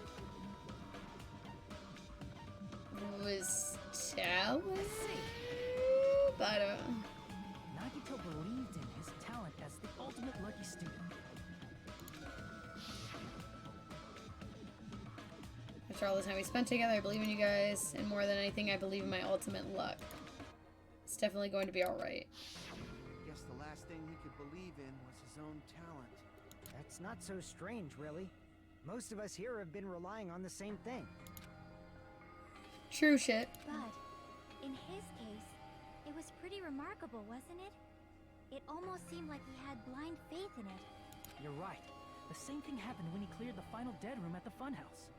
Was talent? I don't know. Nagito believed in his talent as the ultimate lucky student. After all the time we spent together, I believe in you guys, and more than anything, I believe in my ultimate luck. It's definitely going to be alright. Guess the last thing he could believe in was his own talent. That's not so strange, really. Most of us here have been relying on the same thing. True shit. But, in his case, it was pretty remarkable, wasn't it? It almost seemed like he had blind faith in it. You're right. The same thing happened when he cleared the final dead room at the funhouse.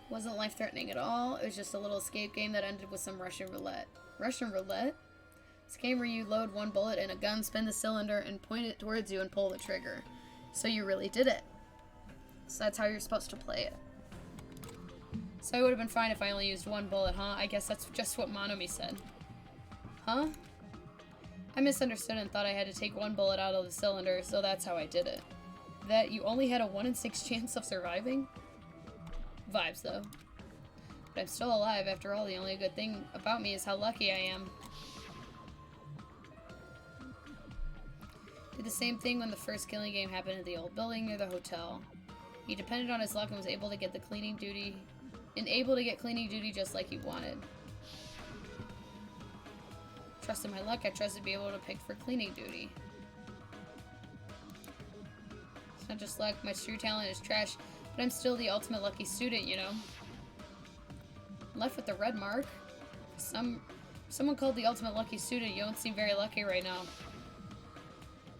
Wasn't life-threatening at all. It was just a little escape game that ended with some Russian roulette. Russian roulette? It's a game where you load one bullet in a gun, spin the cylinder, and point it towards you and pull the trigger. So you really did it. So that's how you're supposed to play it. So it would have been fine if I only used one bullet, huh? I guess that's just what Monomi said. Huh? I misunderstood and thought I had to take one bullet out of the cylinder, so that's how I did it. That you only had a 1 in 6 chance of surviving? Vibes, though. But I'm still alive. After all, the only good thing about me is how lucky I am. Did the same thing when the first killing game happened at the old building near the hotel. He depended on his luck and was able to get the cleaning duty, cleaning duty just like he wanted. Trusted my luck, I trusted to be able to pick for cleaning duty. It's not just luck, my true talent is trash, but I'm still the ultimate lucky student, you know. Left with the red mark. Someone called the ultimate lucky student. You don't seem very lucky right now.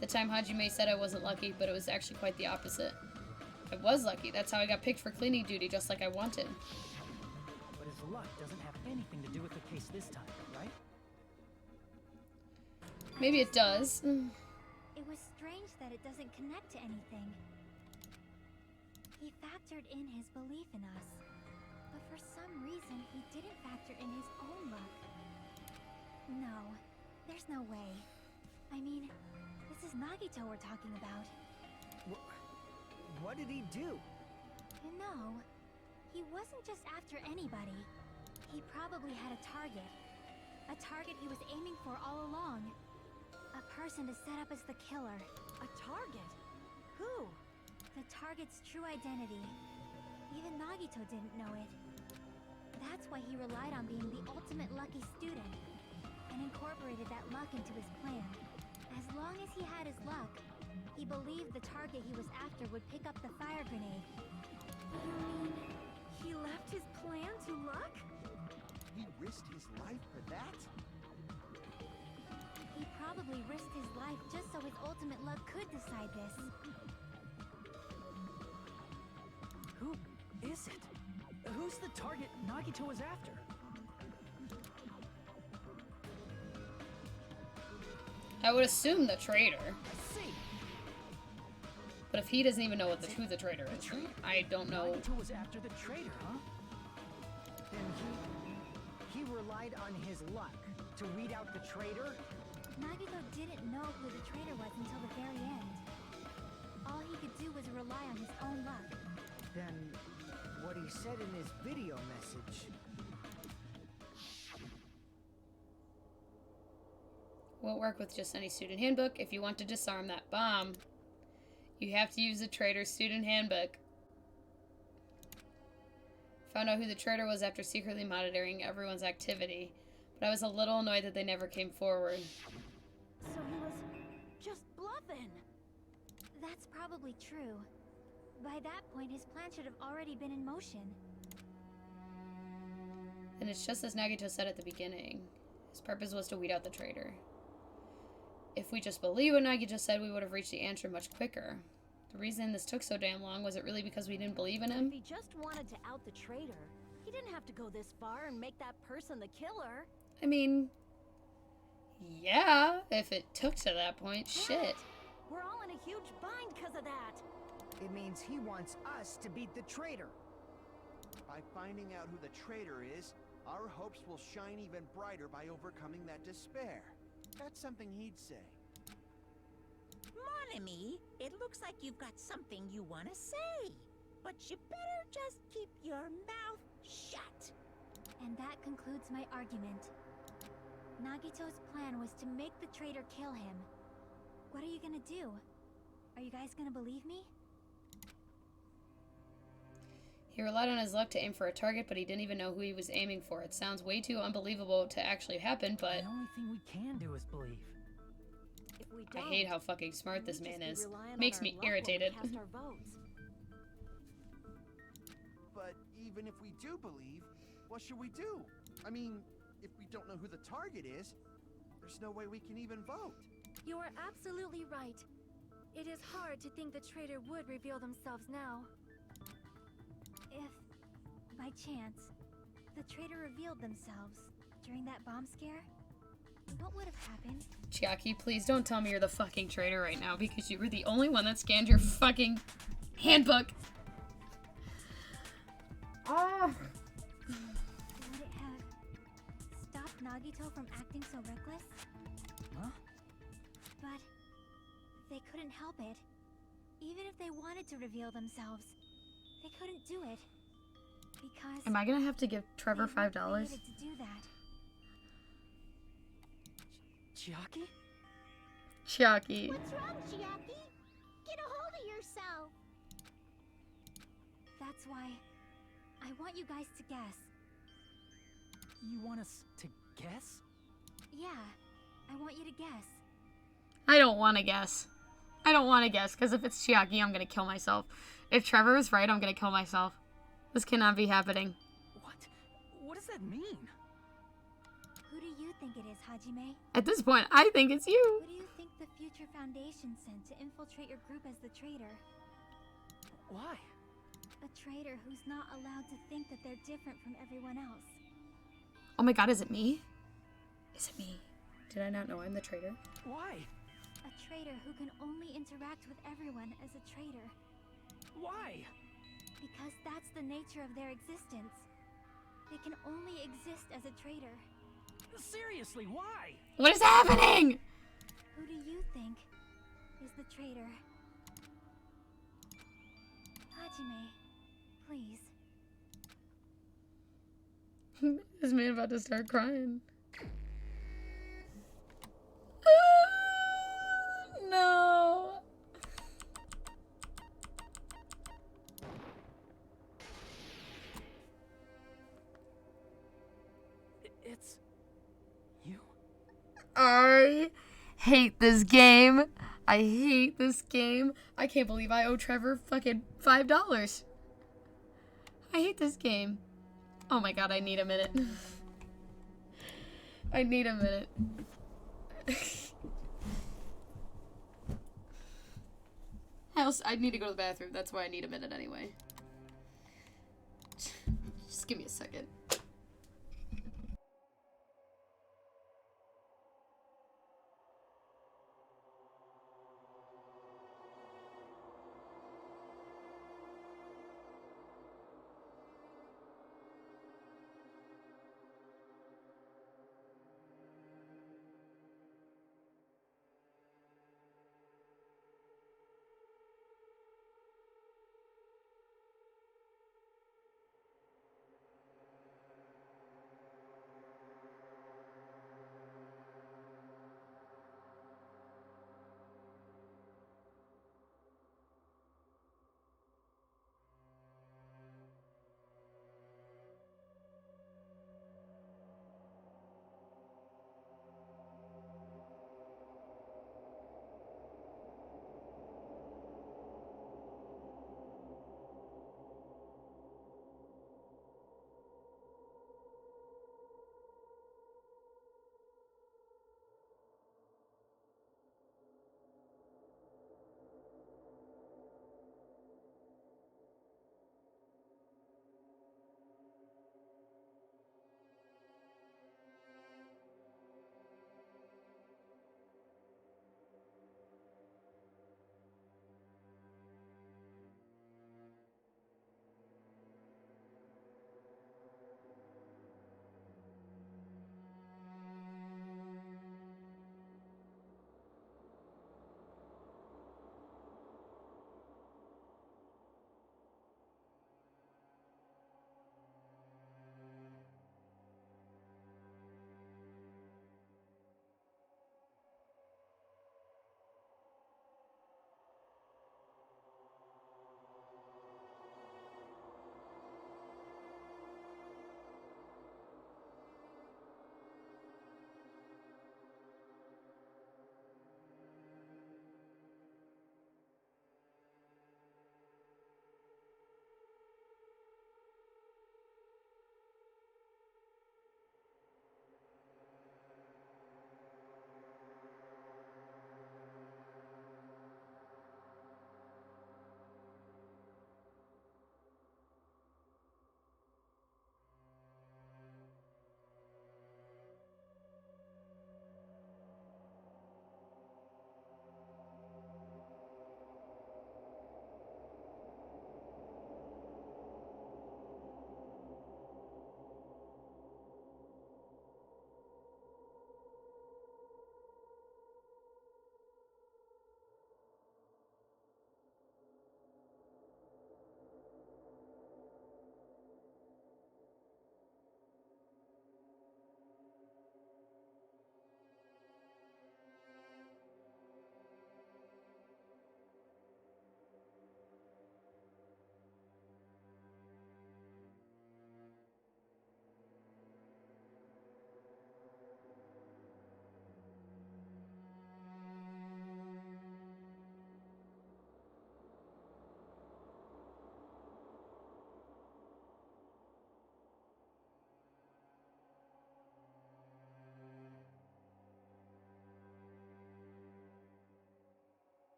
The time Hajime said I wasn't lucky, but it was actually quite the opposite. I was lucky. That's how I got picked for cleaning duty, just like I wanted. But his luck doesn't have anything to do with the case this time, right? Maybe it does. It was strange that it doesn't connect to anything. He factored in his belief in us, but for some reason he didn't factor in his own luck. No, there's no way. I mean, this is Nagito we're talking about. What did he do? No, he wasn't just after anybody. He probably had a target. A target he was aiming for all along. A person to set up as the killer. A target? Who? The target's true identity. Even Nagito didn't know it. That's why he relied on being the ultimate lucky student, and incorporated that luck into his plan. As long as he had his luck, he believed the target he was after would pick up the fire grenade. You mean he left his plan to luck? He risked his life for that? He probably risked his life just so his ultimate luck could decide this. Who is it? Who's the target Nagito was after? I would assume the traitor. I see. But if he doesn't even know who the traitor is, traitor? I don't know. Nagito was after the traitor, huh? Then he relied on his luck to weed out the traitor? Nagito didn't know who the traitor was until the very end. All he could do was rely on his own luck. Then what he said in his video message. Won't work with just any student handbook. If you want to disarm that bomb, You have to use the trader's student handbook. Found out who the traitor was after secretly monitoring everyone's activity, but I was a little annoyed that they never came forward. So he was just bluffing. That's probably true. By that point, his plan should have already been in motion. And it's just as Nagito said at the beginning. His purpose was to weed out the traitor. If we just believed what Nagito said, we would have reached the answer much quicker. The reason this took so damn long, was it really because we didn't believe in him? If he just wanted to out the traitor, he didn't have to go this far and make that person the killer. I mean, yeah, if it took to that point, shit. We're all in a huge bind because of that. It means he wants us to beat the traitor. By finding out who the traitor is, our hopes will shine even brighter by overcoming that despair. That's something he'd say. Mon ami, it looks like you've got something you want to say. But you better just keep your mouth shut. And that concludes my argument. Nagito's plan was to make the traitor kill him. What are you gonna do? Are you guys gonna believe me? He relied on his luck to aim for a target, but he didn't even know who he was aiming for. It sounds way too unbelievable to actually happen, but... The only thing we can do is believe. If we I don't, hate how fucking smart this we'd man just be is. relying on Makes our me luck when we irritated. cast our votes. But even if we do believe, what should we do? I mean, if we don't know who the target is, there's no way we can even vote. You are absolutely right. It is hard to think the traitor would reveal themselves now. If, by chance, the traitor revealed themselves during that bomb scare, what would have happened? Chiaki, please don't tell me you're the fucking traitor right now, because you were the only one that scanned your fucking handbook. Oh. Would it have stopped Nagito from acting so reckless? Huh? But they couldn't help it. Even if they wanted to reveal themselves, they couldn't do it. Because Am I gonna have to give Trevor they weren't $5? created to do that. Chiaki? Chiaki. What's wrong, Chiaki? Get a hold of yourself. That's why I want you guys to guess. You want us to guess? Yeah, I want you to guess. I don't want to guess. I don't want to guess, because if it's Chiaki, I'm gonna kill myself. If Trevor is right, I'm gonna kill myself. This cannot be happening. What? What does that mean? Who do you think it is, Hajime? At this point, I think it's you. Who do you think the Future Foundation sent to infiltrate your group as the traitor? Why? A traitor who's not allowed to think that they're different from everyone else. Oh my god, is it me? Is it me? Did I not know I'm the traitor? Why? A traitor who can only interact with everyone as a traitor. Why? Because that's the nature of their existence. They can only exist as a traitor. Seriously, why? What is happening? Who do you think is the traitor? Hajime, please. This man about to start crying. No. It's you? I hate this game. I hate this game. I can't believe I owe Trevor fucking $5. I hate this game. Oh my god, I need a minute. I need a minute. I need to go to the bathroom. That's why I need a minute anyway. Just give me a second.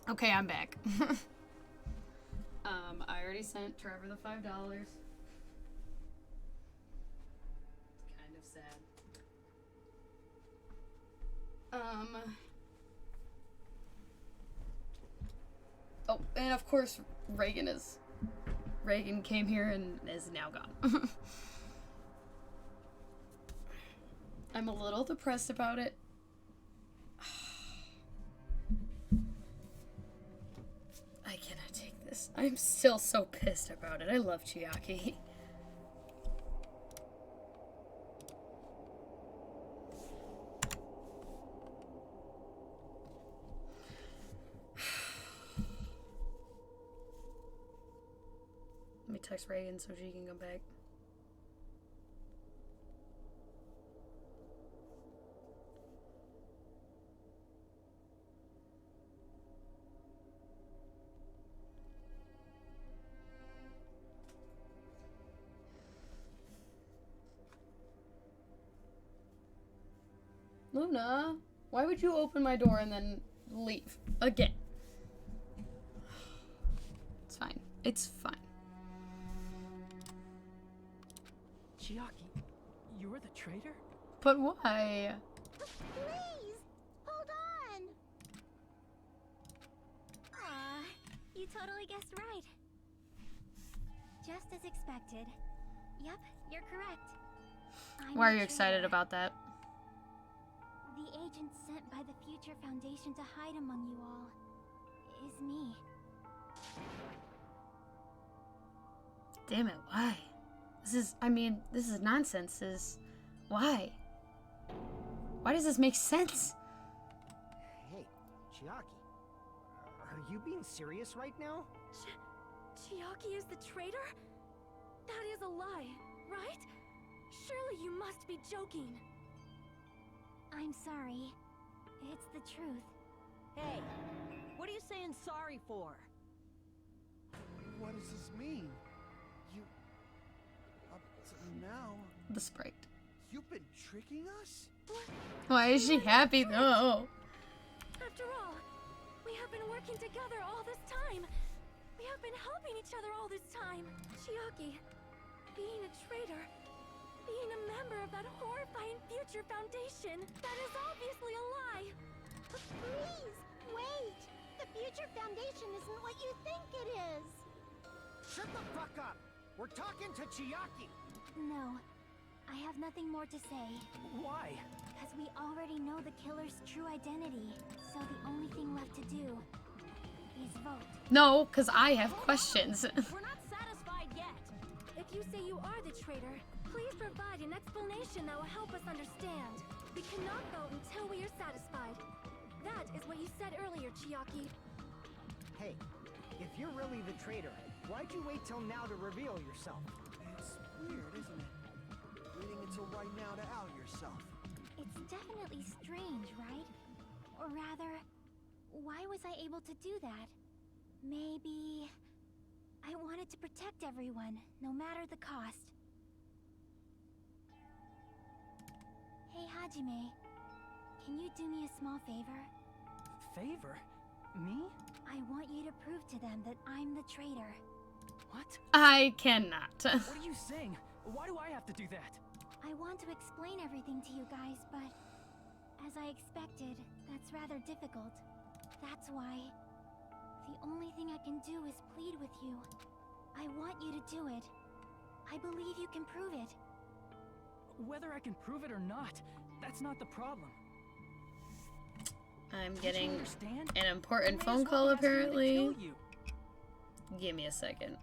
Okay, I'm back. I already sent Trevor the $5. Kind of sad. Oh, and of course Reagan came here and is now gone. I'm a little depressed about it. I cannot take this. I'm still so pissed about it. I love Chiaki. Let me text Reagan so she can come back. Luna, why would you open my door and then leave again? It's fine. It's fine. Chiaki, you're the traitor? But why? Please, hold on. Aw, you totally guessed right. Just as expected. Yep, you're correct. I'm Why are the you excited traitor. about that? The agent sent by the Future Foundation to hide among you all is me. Damn it, why? This is nonsense. Why? Why does this make sense? Hey, Chiaki. Are you being serious right now? Chiaki is the traitor? That is a lie, right? Surely you must be joking. I'm sorry. It's the truth. Hey, what are you saying sorry for? What does this mean? You... Up to now, The Sprite. you've been tricking us? Why is she happy though? After all, we have been working together all this time. We have been helping each other all this time. Chiaki, being a traitor, being a member of that horrifying Future Foundation, that is obviously a lie. Please, wait. The Future Foundation isn't what you think it is. Shut the fuck up! We're talking to Chiaki! No, I have nothing more to say. Why? Because we already know the killer's true identity. So the only thing left to do is vote. No, because I have questions. We're not satisfied yet. If you say you are the traitor, please provide an explanation that will help us understand. We cannot vote until we are satisfied. That is what you said earlier, Chiaki. Hey, if you're really the traitor, why'd you wait till now to reveal yourself? It's weird, isn't it? Waiting until right now to out yourself. It's definitely strange, right? Or rather, why was I able to do that? Maybe... I wanted to protect everyone, no matter the cost. Hey, Hajime. Can you do me a small favor? Favor? Me? I want you to prove to them that I'm the traitor. What? I cannot. What are you saying? Why do I have to do that? I want to explain everything to you guys, but... as I expected, that's rather difficult. That's why... the only thing I can do is plead with you. I want you to do it. I believe you can prove it. Whether I can prove it or not, that's not the problem. I'm Don't you getting understand? an I important may phone as well call be asking you to apparently. kill you. Give me a second.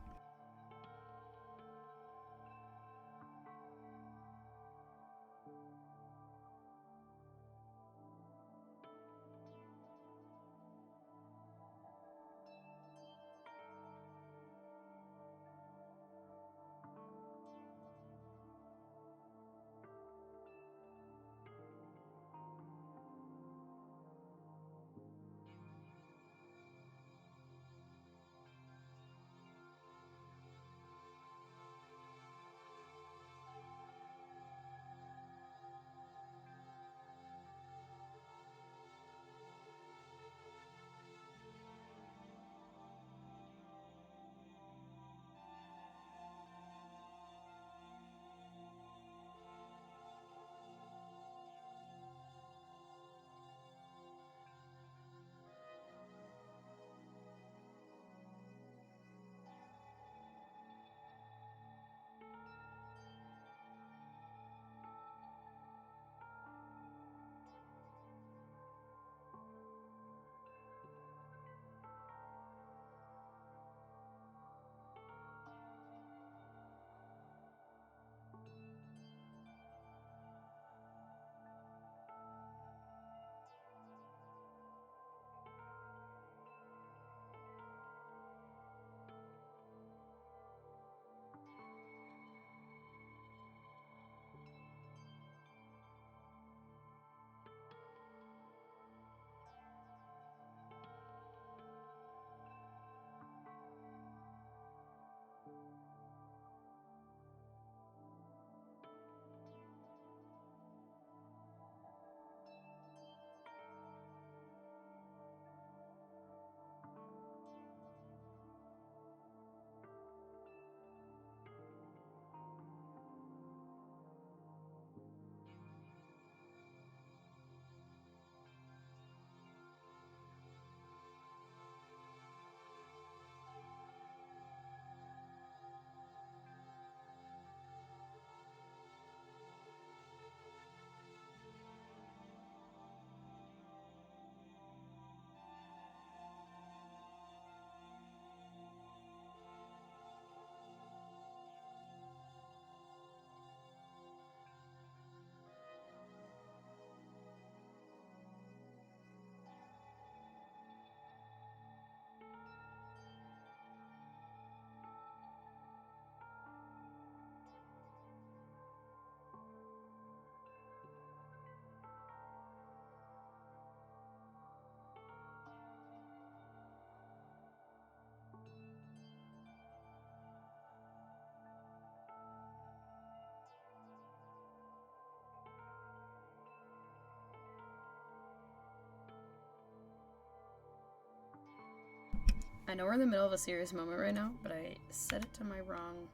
I know we're in the middle of a serious moment right now, but I set it to my wrong.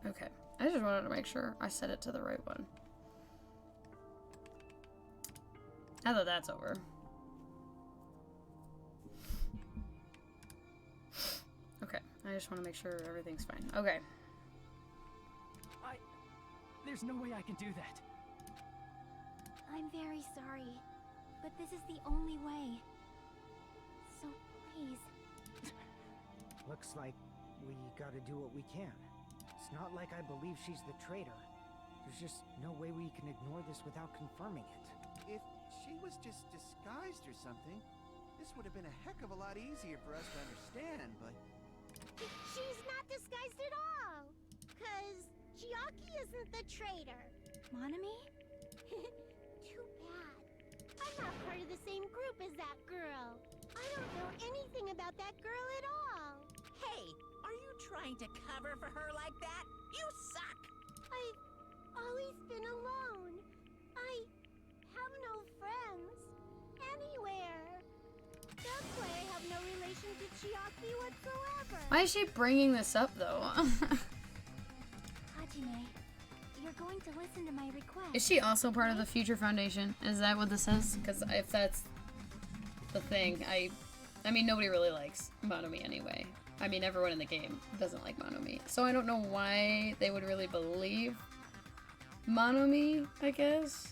Okay, I just wanted to make sure I set it to the right one. Now that that's over. Okay, I just want to make sure everything's fine. Okay. There's no way I can do that. I'm very sorry, but this is the only way. So please. Looks like we gotta do what we can. It's not like I believe she's the traitor. There's just no way we can ignore this without confirming it. If she was just disguised or something, this would have been a heck of a lot easier for us to understand, but... She's not disguised at all! 'Cause Chiaki isn't the traitor. Monami? Too bad. I'm not part of the same group as that girl. I don't know anything about that girl at all. Hey, are you trying to cover for her like that? You suck! I've always been alone. I have no friends. Anywhere. That's why I have no relation to Chiaki whatsoever. Why is she bringing this up, though? Hajime, you're going to listen to my request. Is she also part of the Future Foundation? Is that what this is? Because if that's the thing, I mean, nobody really likes Monomi anyway. I mean, everyone in the game doesn't like Monomi. So I don't know why they would really believe Monomi, I guess.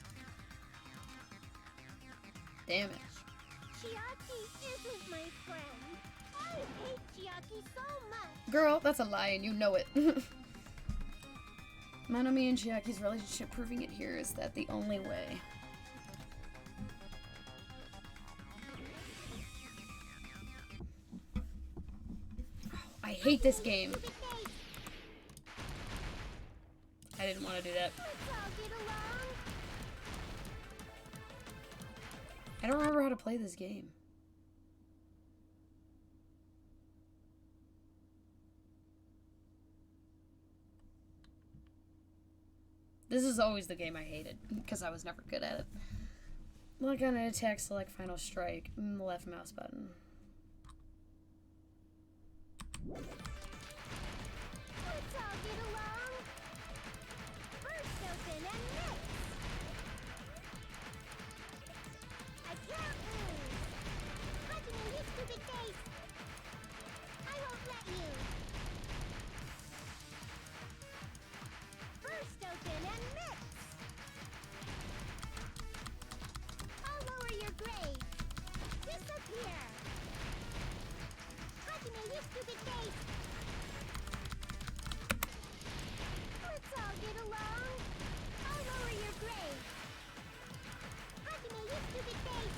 Damn it. Chiaki isn't my friend. I hate Chiaki so much. Girl, that's a lie and you know it. Monomi and Chiaki's relationship, proving it here, is that the only way. Oh, I hate this game. I didn't want to do that. Let's all get along. I don't remember how to play this game. This is always the game I hated, because I was never good at it. Look on an attack, select final strike, left mouse button. Let's all get along. First open and mix. I can't lose. Hajime, you stupid face. I won't let you. First open and mix. I'll lower your grade. Disappear. Hajime, you stupid face. Let's all get along. I'll lower your grade. Hajime, you stupid face.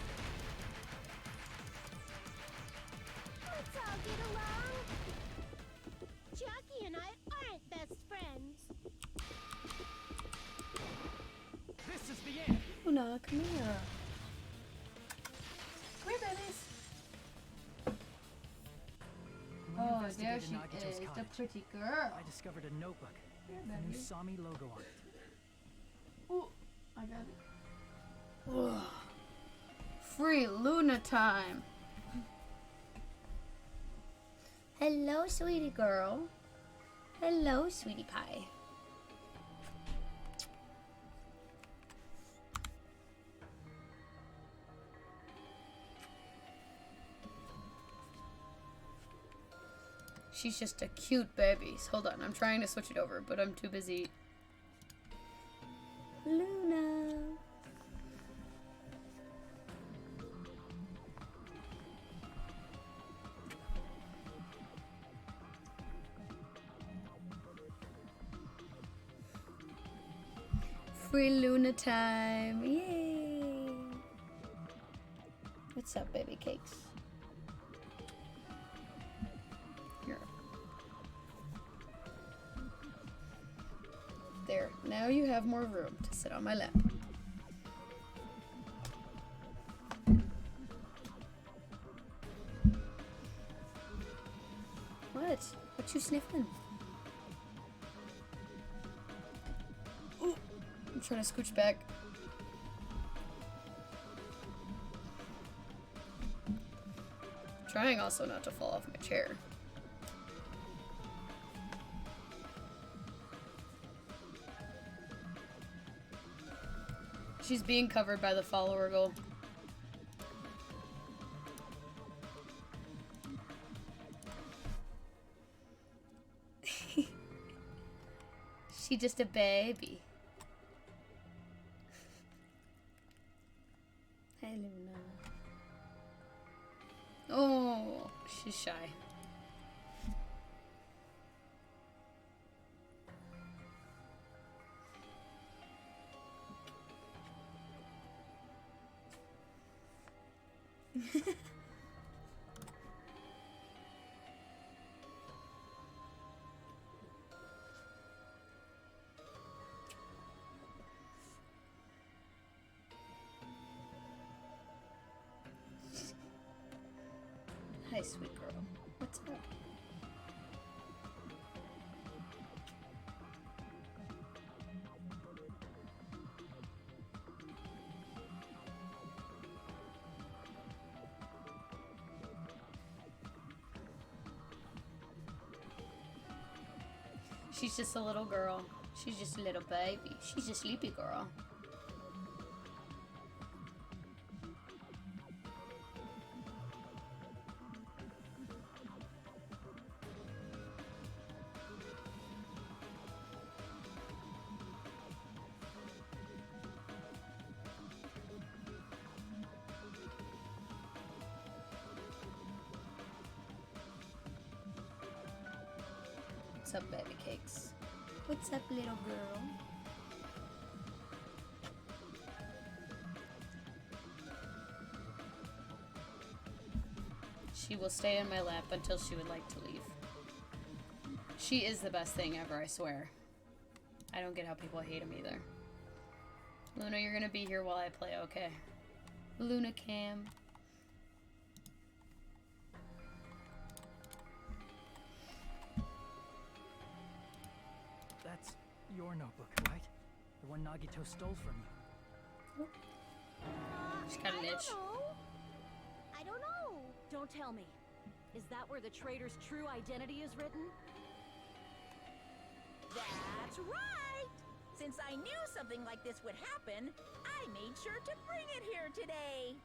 Let's all get along. Chiaki and I aren't best friends. This is the end. Luna, come here. Come here, babies. Oh, there she is, the pretty girl. I discovered a notebook with the new Sami logo on it. Ooh, I got it. Ugh. Free Luna time. Hello, sweetie girl. Hello, sweetie pie. She's just a cute baby. Hold on, I'm trying to switch it over, but I'm too busy. Luna. Free Luna time. Yay. What's up, baby cakes? Here. There. Now you have more room to sit on my lap. What you sniffing? Ooh, I'm trying to scooch back. Trying also not to fall off my chair. She's being covered by the follower goal. She just a baby. I don't even know. Oh, she's shy. Hi, sweet girl. What's up? She's just a little girl. She's just a little baby. She's a sleepy girl. What's up, baby cakes? What's up, little girl? She will stay in my lap until she would like to leave. She is the best thing ever, I swear. I don't get how people hate him either. Luna, you're gonna be here while I play, okay? Luna Cam. That's your notebook, right? The one Nagito stole from you. She's got an itch. I don't know. Don't tell me. Is that where the traitor's true identity is written? That's right! Since I knew something like this would happen, I made sure to bring it here today.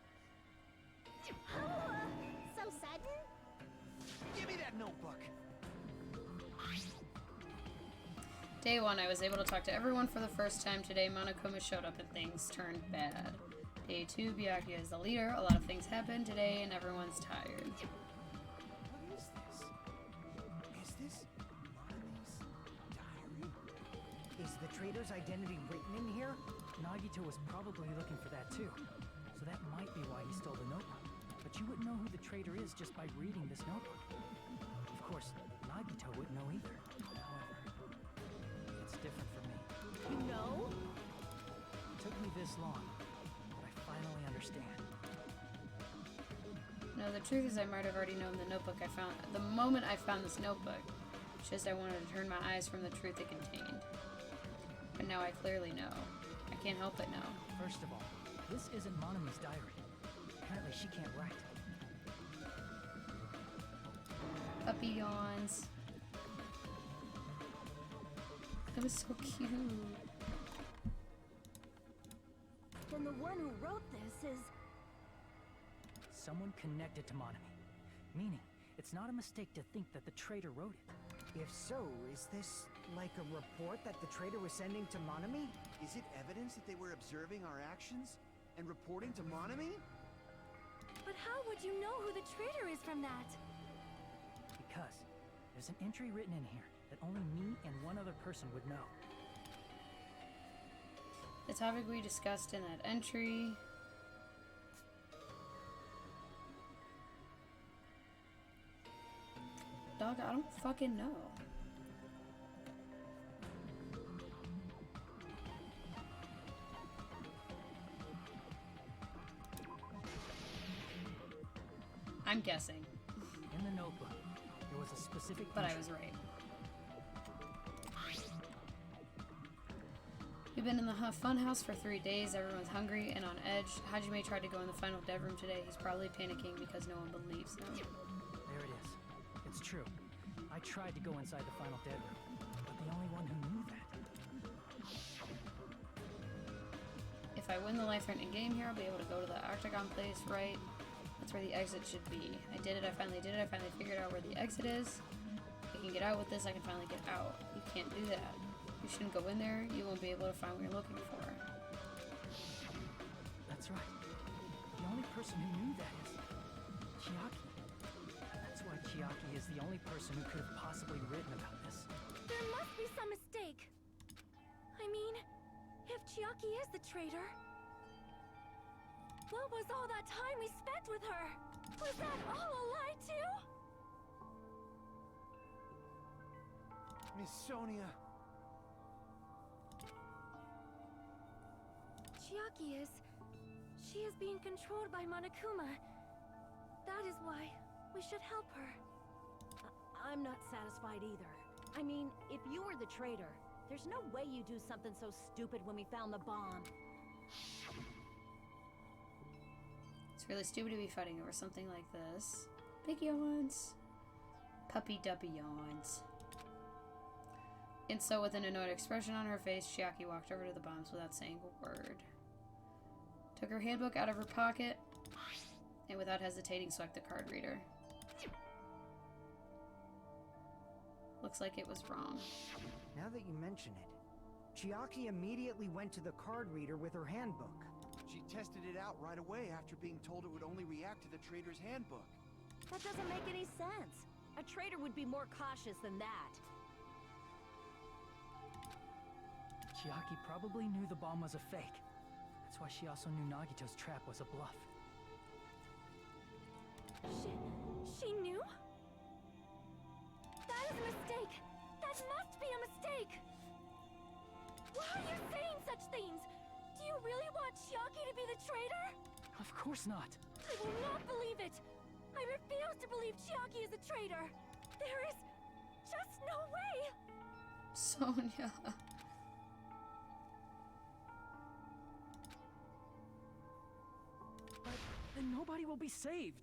So sudden? Give me that notebook. Day 1, I was able to talk to everyone for the first time. Today, Monokuma showed up and things turned bad. Day 2, Byakuya is the leader. A lot of things happened today and everyone's tired. What is this? Is this Monami's diary? Is the traitor's identity written in here? Nagito was probably looking for that too. So that might be why he stole the notebook. But you wouldn't know who the traitor is just by reading this notebook. Of course, Nagito wouldn't know either. However, it's different for me. You know? It took me this long, but I finally understand. No, the truth is I might have already known the notebook I found. The moment I found this notebook, it's just I wanted to turn my eyes from the truth it contained. But now I clearly know. I can't help but know. First of all, this isn't Monami's diary. Apparently she can't write. Puppy yawns. That was so cute. Then the one who wrote this is... Someone connected to Monami. Meaning, it's not a mistake to think that the traitor wrote it. If so, is this like a report that the traitor was sending to Monami? Is it evidence that they were observing our actions and reporting to Monami? But how would you know who the traitor is from that? Because there's an entry written in here that only me and one other person would know. The topic we discussed in that entry. Dog, I don't fucking know. I'm guessing. In the notebook, there was was a specific But I entry. was right. We've been in the fun house for 3 days. Everyone's hungry and on edge. Hajime tried to go in the final dev room today. He's probably panicking because no one believes him. There it is. It's true. I tried to go inside the final dead room, but the only one who knew that. If I win the life-threatening game here, I'll be able to go to the octagon place, right? That's where the exit should be. I did it. I finally did it. I finally figured out where the exit is. If I can get out with this, I can finally get out. You can't do that. You shouldn't go in there. You won't be able to find what you're looking for. That's right. The only person who knew that is Chiaki. That's why Chiaki is the only person who could have possibly written about this. There must be some mistake. I mean, if Chiaki is the traitor, what was all that time we spent with her? Was that all a lie too? Miss Sonia. Chiaki is... She is being controlled by Monokuma. That is why we should help her. I'm not satisfied either. I mean, if you were the traitor, there's no way you do something so stupid when we found the bomb. It's really stupid to be fighting over something like this. Big yawns. Puppy duppy yawns. And so, with an annoyed expression on her face, Chiaki walked over to the bombs without saying a word. Took her handbook out of her pocket, and without hesitating, swiped the card reader. Looks like it was wrong. Now that you mention it, Chiaki immediately went to the card reader with her handbook. She tested it out right away after being told it would only react to the trader's handbook. That doesn't make any sense. A traitor would be more cautious than that. Chiaki probably knew the bomb was a fake. That's why she also knew Nagito's trap was a bluff. She knew? That is a mistake! That must be a mistake! Why are you saying such things? Do you really want Chiaki to be the traitor? Of course not. I will not believe it! I refuse to believe Chiaki is a traitor! There is just no way! Sonia. But then nobody will be saved.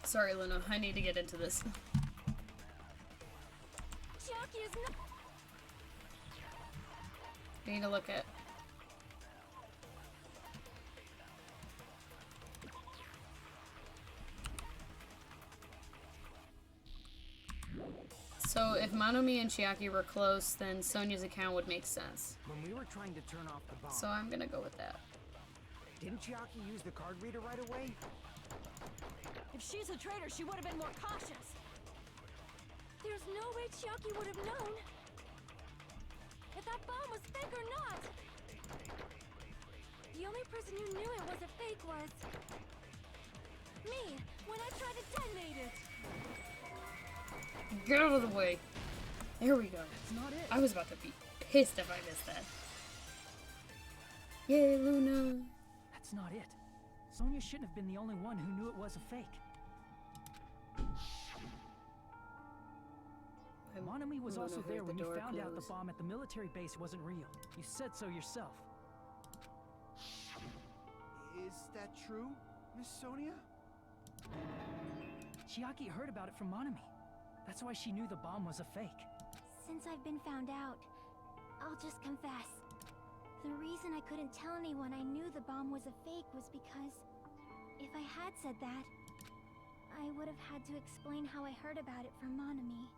Sorry, Luna. I need to get into this. Chiaki is not. I need to look at. So, if Monomi and Chiaki were close, then Sonia's account would make sense. When we were trying to turn off the bomb, So, I'm gonna go with that. didn't Chiaki use the card reader right away? If she's a traitor, she would have been more cautious. There's no way Chiaki would have known if that bomb was fake or not. The only person who knew it was a fake was me when I tried to detonate it. Get out of the way. There we go. That's not it. I was about to be pissed if I missed that. Yay, Luna. That's not it. Sonia shouldn't have been the only one who knew it was a fake. Monomi was Luna also heard there the when you door found out the close. bomb at the military base wasn't real. You said so yourself. Is that true, Miss Sonia? Chiaki heard about it from Monomi. That's why she knew the bomb was a fake. Since I've been found out, I'll just confess. The reason I couldn't tell anyone I knew the bomb was a fake was because if I had said that, I would have had to explain how I heard about it from Monomi.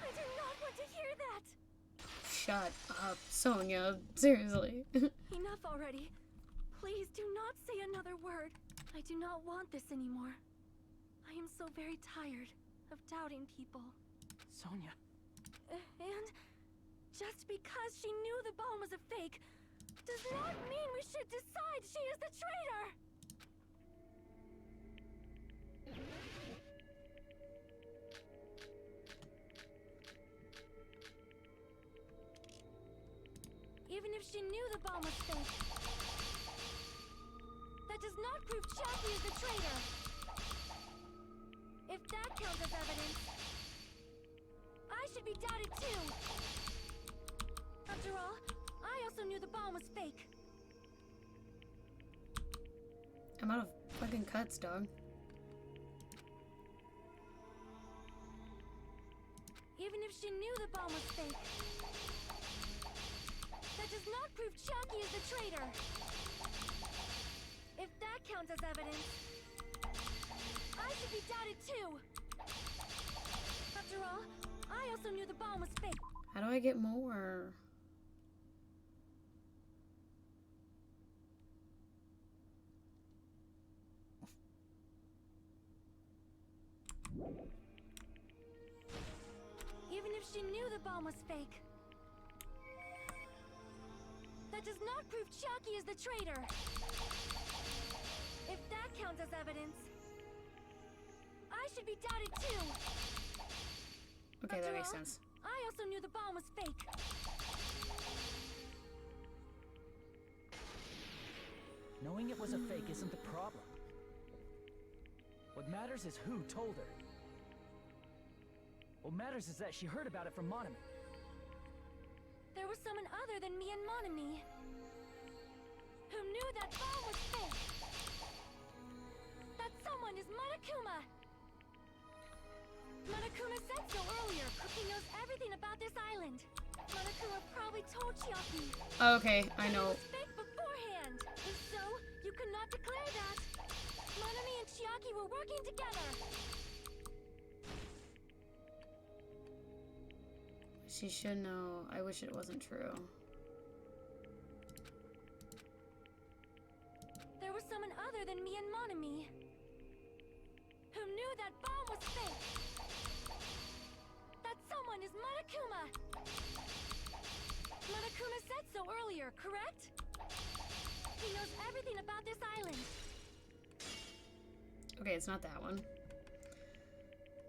I do not want to hear that. Shut up, Sonia. Seriously. Enough already. Please do not say another word. I do not want this anymore. I am so very tired of doubting people. Sonia. And just because she knew the bomb was a fake does not mean we should decide she is the traitor! Even if she knew the bomb was fake, that does not prove Chiaki is the traitor. If that counts as evidence, I should be doubted too. After all, I also knew the bomb was fake. I'm out of fucking cuts, dog. Even if she knew the bomb was fake, that does not prove Chiaki is the traitor. If that counts as evidence, I should be doubted too. After all, I also knew the bomb was fake. How do I get more? Even if she knew the bomb was fake, that does not prove Chiaki is the traitor. If that counts as evidence, I should be doubted too. Okay, After that makes all, sense. I also knew the bomb was fake. Knowing it was a fake isn't the problem. What matters is who told her. What matters is that she heard about it from Monami. There was someone other than me and Monami who knew that bomb was fake. That someone is Monokuma. Monokuma said so earlier. Cookie knows everything about this island. Monokuma probably told Chiaki. Okay, I that know. it was fake beforehand. If so, you could not declare that. Monami and Chiaki were working together. She should know. I wish it wasn't true. There was someone other than me and Monami who knew that bomb was fake. That someone is Monokuma. Monokuma said so earlier, correct? He knows everything about this island. Okay, it's not that one.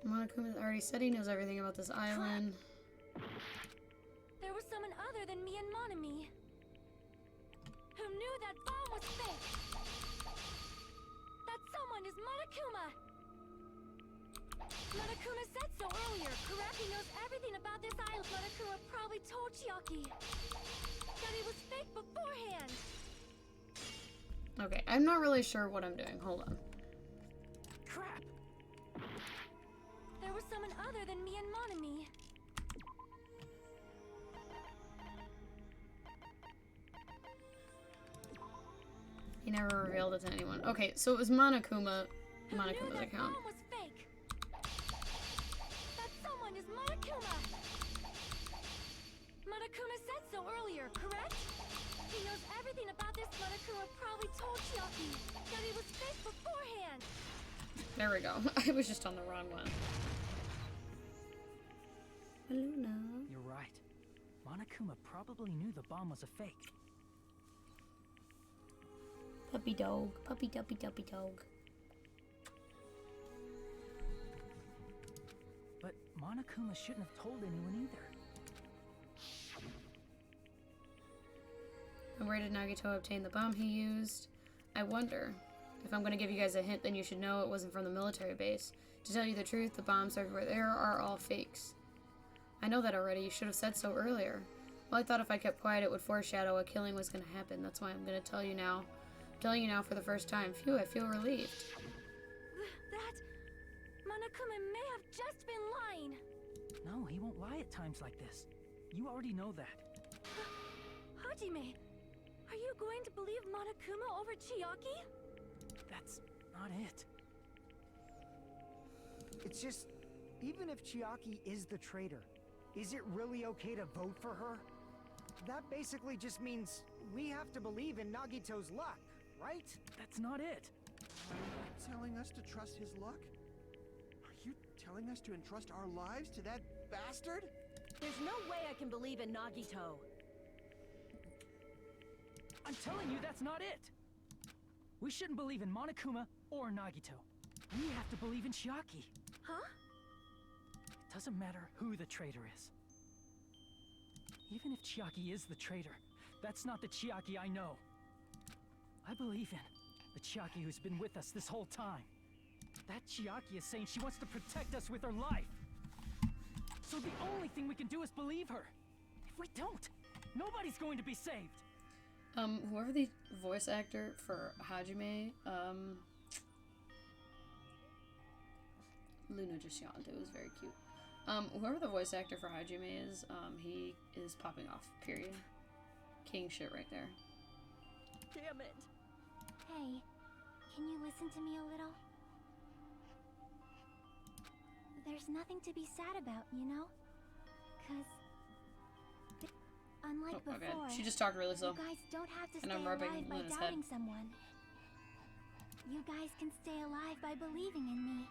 Monokuma already said he knows everything about this island. There was someone other than me and Monami who knew that bomb was fake. That someone is Monokuma. Monokuma said so earlier, correct? He knows everything about this island. Monokuma probably told Chiaki that it was fake beforehand. Okay, I'm not really sure what I'm doing. Hold on. Crap! There was someone other than me and Monami. He never revealed it to anyone. Okay, so it was Monokuma's Who knew account. that bomb was fake. That someone is Monokuma. Monokuma said so earlier, correct? He knows everything about this. Monokuma probably told Chiaki that it was fake beforehand. There we go. I was just on the wrong one. Luna. You're right. Monokuma probably knew the bomb was a fake. Puppy dog. Puppy duppy duppy dog. But Monokuma shouldn't have told anyone either. And where did Nagito obtain the bomb he used? I wonder. If I'm going to give you guys a hint, then you should know it wasn't from the military base. To tell you the truth, the bombs everywhere there are all fakes. I know that already. You should have said so earlier. Well, I thought if I kept quiet, it would foreshadow a killing was going to happen. That's why I'm going to tell you now. I'm telling you now for the first time. Phew, I feel relieved. That... Monokuma may have just been lying. No, he won't lie at times like this. You already know that. Hajime, are you going to believe Monokuma over Chiaki? That's not it. It's just, even if Chiaki is the traitor, is it really okay to vote for her? That basically just means we have to believe in Nagito's luck, right? That's not it. Are you telling us to trust his luck? Are you telling us to entrust our lives to that bastard? There's no way I can believe in Nagito. I'm telling you, that's not it. We shouldn't believe in Monokuma or Nagito. We have to believe in Chiaki. Huh? It doesn't matter who the traitor is. Even if Chiaki is the traitor, That's not the Chiaki I know. I believe in the Chiaki who's been with us this whole time. That Chiaki is saying she wants to protect us with her life. So the only thing we can do is believe her. If we don't, nobody's going to be saved. Whoever the voice actor for Hajime, Luna just yawned. It was very cute. Whoever the voice actor for Hajime is, he is popping off, period. King shit right there. Damn it. Hey, can you listen to me a little? There's nothing to be sad about, you know? 'Cause unlike Oh, okay. before, She just talked really slow. you guys don't have to And stay I'm rubbing alive by Luna's doubting head. someone. You guys can stay alive by believing in me.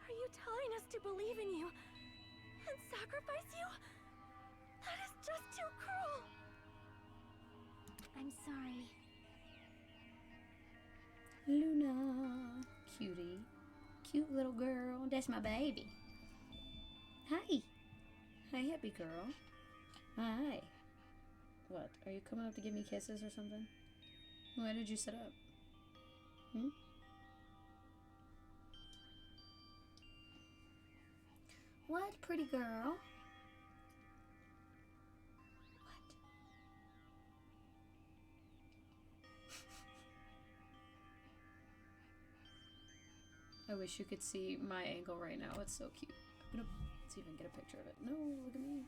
Are you telling us to believe in you and sacrifice you? That is just too cruel. I'm sorry. Luna. Cutie. Cute little girl. That's my baby. Hi. Hi, happy girl. Hi. What? Are you coming up to give me kisses or something? Why did you sit up? Hmm? What, pretty girl? I wish you could see my angle right now. It's so cute. I'm gonna see if I can get a picture of it. No, look at me.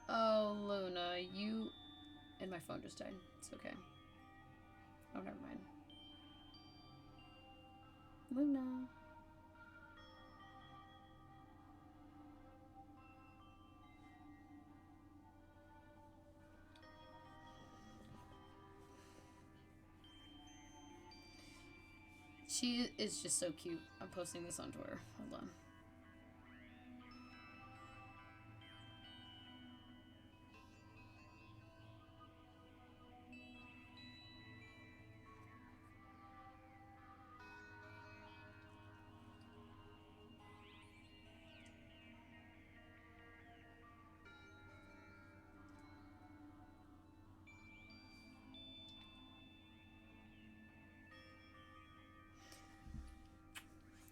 Oh, Luna, you... And my phone just died. It's okay. Oh, never mind. Luna. She is just so cute. I'm posting this on Twitter. Hold on.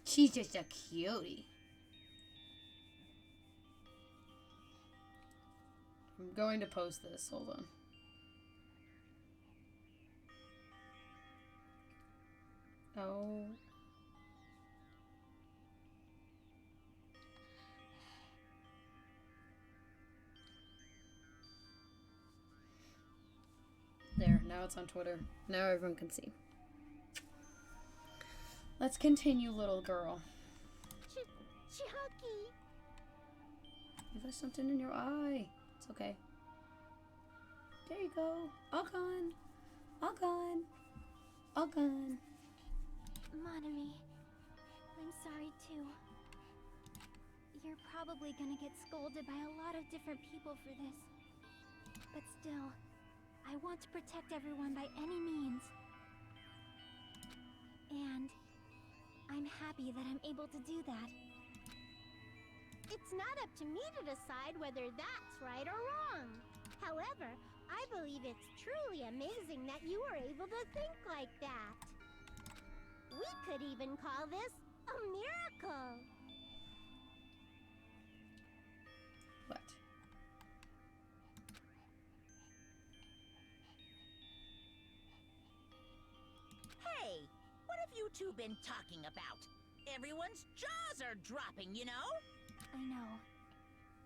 She's just a cutie. I'm going to post this. Hold on. Oh. There, now it's on Twitter. Now everyone can see. Let's continue, little girl. Chucky! You got something in your eye. It's okay. There you go. All gone. All gone. All gone. Monami, I'm sorry too. You're probably gonna get scolded by a lot of different people for this. But still, I want to protect everyone by any means. And I'm happy that I'm able to do that. It's not up to me to decide whether that's right or wrong. However, I believe it's truly amazing that you were able to think like that. We could even call this a miracle. What? Hey, what have you two been talking about? Everyone's jaws are dropping, you know? I know.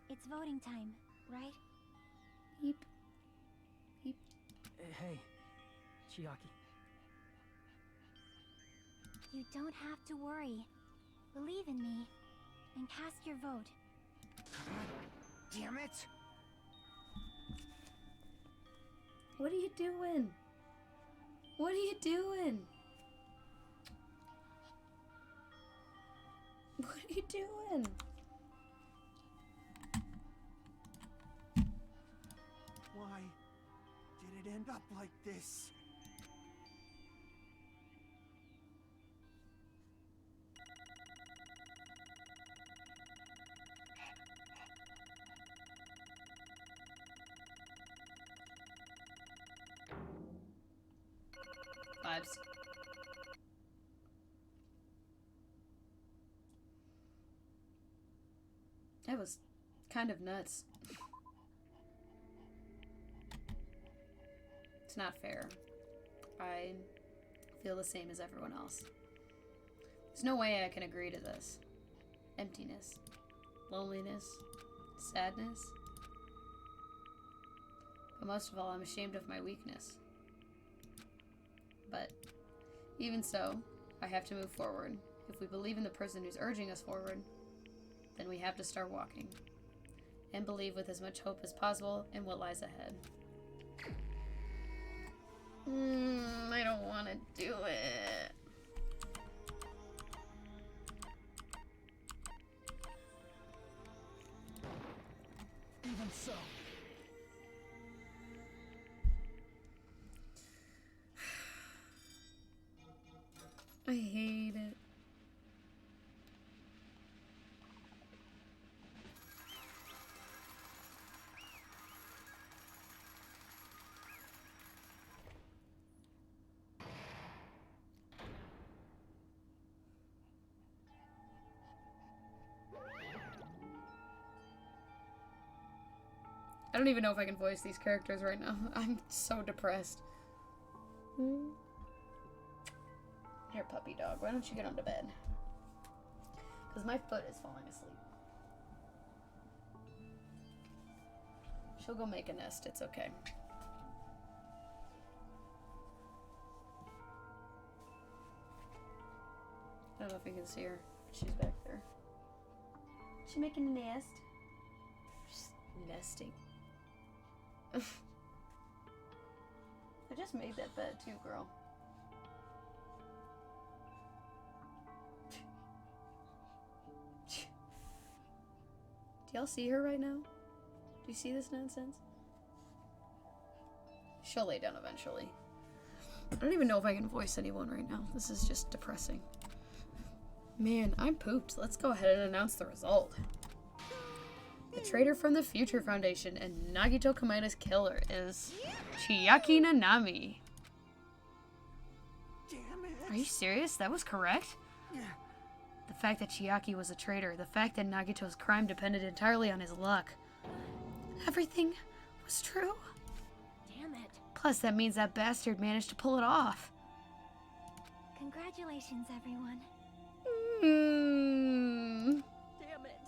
It's voting time, right? Beep. Beep. Hey, Chiaki. You don't have to worry. Believe in me, and cast your vote. Damn it! What are you doing? What are you doing? What are you doing? Why did it end up like this? vibes. That was kind of nuts. It's not fair. I feel the same as everyone else. There's no way I can agree to this. Emptiness, loneliness, sadness. But most of all, I'm ashamed of my weakness. But even so, I have to move forward. If we believe in the person who's urging us forward, then we have to start walking. And believe with as much hope as possible in what lies ahead. I don't want to do it. Even so. I hate it. I don't even know if I can voice these characters right now. I'm so depressed. Here, puppy dog, why don't you get onto bed? Because my foot is falling asleep. She'll go make a nest, it's okay. I don't know if you can see her, but she's back there. She making a nest? She's nesting. I just made that bed too, girl. Do y'all see her right now? Do you see this nonsense? She'll lay down eventually. I don't even know if I can voice anyone right now. This is just depressing. Man, I'm pooped. Let's go ahead and announce the result. The traitor from the Future Foundation and Nagito Kamaida's killer is Chiaki Nanami. Damn it. Are you serious? That was correct? The fact that Chiaki was a traitor, the fact that Nagito's crime depended entirely on his luck. Everything was true. Damn it. Plus, that means that bastard managed to pull it off. Congratulations, everyone. Damn it.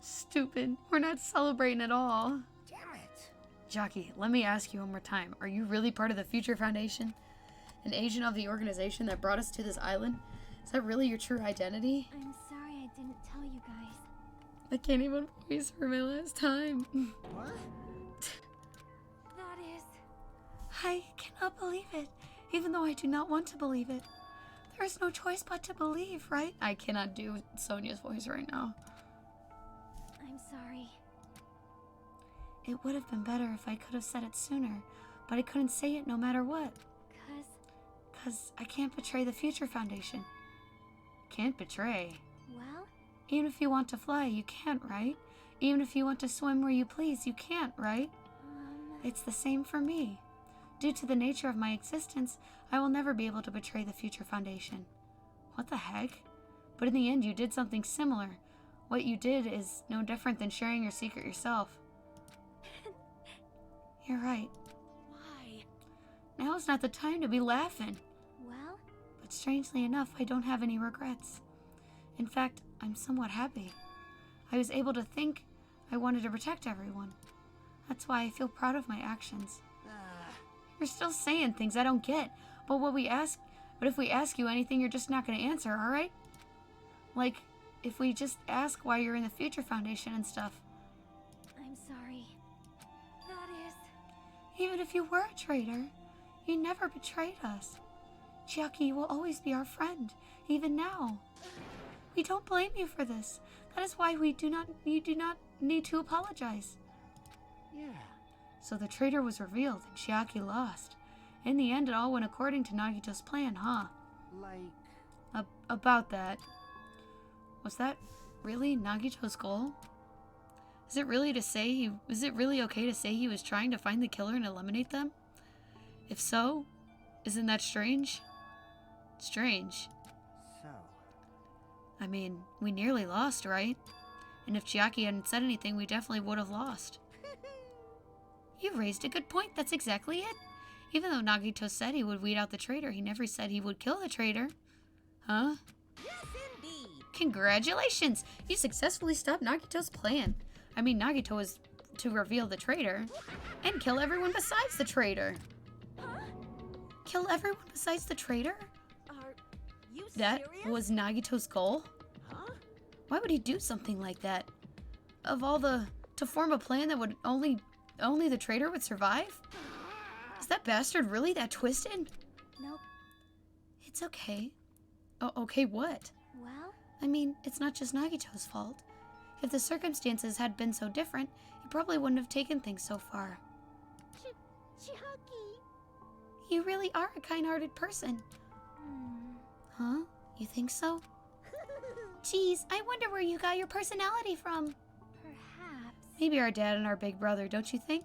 Stupid. We're not celebrating at all. Damn it! Jockey, let me ask you one more time. Are you really part of the Future Foundation? An agent of the organization that brought us to this island? Is that really your true identity? I'm sorry I didn't tell you guys. I can't even voice for my last time. What? That is... I cannot believe it, even though I do not want to believe it. There is no choice but to believe, right? I cannot do Sonia's voice right now. I'm sorry. It would have been better if I could have said it sooner, but I couldn't say it no matter what. 'Cause I can't betray the Future Foundation. Can't betray? Well, Even if you want to fly, you can't, right? Even if you want to swim where you please, you can't, right? It's the same for me. Due to the nature of my existence, I will never be able to betray the Future Foundation. What the heck? But in the end, you did something similar. What you did is no different than sharing your secret yourself. You're right. Why? Now is not the time to be laughing. well, But strangely enough, I don't have any regrets. In fact, I'm somewhat happy. I was able to think I wanted to protect everyone. That's why I feel proud of my actions. You're still saying things I don't get, but if we ask you anything, you're just not going to answer, alright? Like, if we just ask why you're in the Future Foundation and stuff. I'm sorry. That is... Even if you were a traitor, you never betrayed us. Chiaki will always be our friend, even now. We don't blame you for this. That is why you do not need to apologize. Yeah. So the traitor was revealed and Chiaki lost. In the end, it all went according to Nagito's plan, huh? Like... About that. Was that really Nagito's goal? Is it really okay to say he was trying to find the killer and eliminate them? If so, Isn't that strange? Strange. So, I mean, we nearly lost, right? And if Chiaki hadn't said anything, we definitely would have lost. You raised a good point. That's exactly it. Even though Nagito said he would weed out the traitor, he never said he would kill the traitor. Huh? Yes, indeed. Congratulations! You successfully stopped Nagito's plan. I mean, Nagito was to reveal the traitor and kill everyone besides the traitor. Huh? Kill everyone besides the traitor? Are you That serious? was Nagito's goal? Huh? Why would he do something like that? Of all the... to form a plan that would only the traitor would survive? Is that bastard really that twisted? Nope. It's okay. Oh, okay, what? Well, I mean, it's not just Nagito's fault. If the circumstances had been so different, he probably wouldn't have taken things so far. Chiaki. You really are a kind-hearted person. Huh? You think so? Geez, I wonder where you got your personality from. perhaps. Maybe our dad and our big brother, don't you think?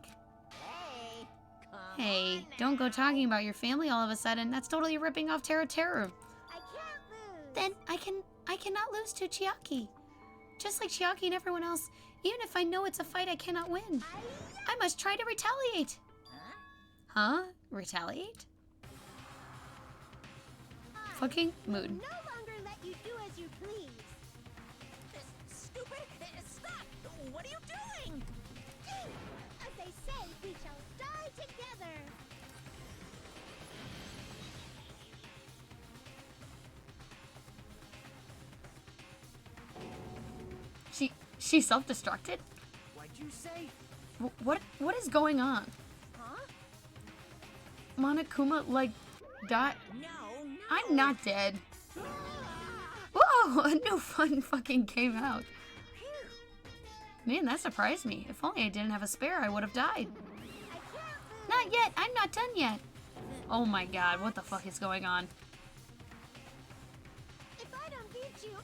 Hey, come Hey, on don't go now. talking about your family all of a sudden. That's totally ripping off Terra Terra. I can't lose. Then I cannot lose to Chiaki. Just like Chiaki and everyone else, even if I know it's a fight I cannot win. I must try to retaliate. Huh? Huh? Retaliate? Fucking mood. No longer let you do as you please. Stupid! Stop! What are you doing? As they say, we shall die together. She self-destructed? what'd you say? What is going on? Huh? Monokuma, like, died? No, no. I'm not dead. Whoa! A new fun fucking came out. Man, that surprised me. If only I didn't have a spare, I would have died. Not yet. I'm not done yet. Oh my god, what the fuck is going on? If I don't beat you,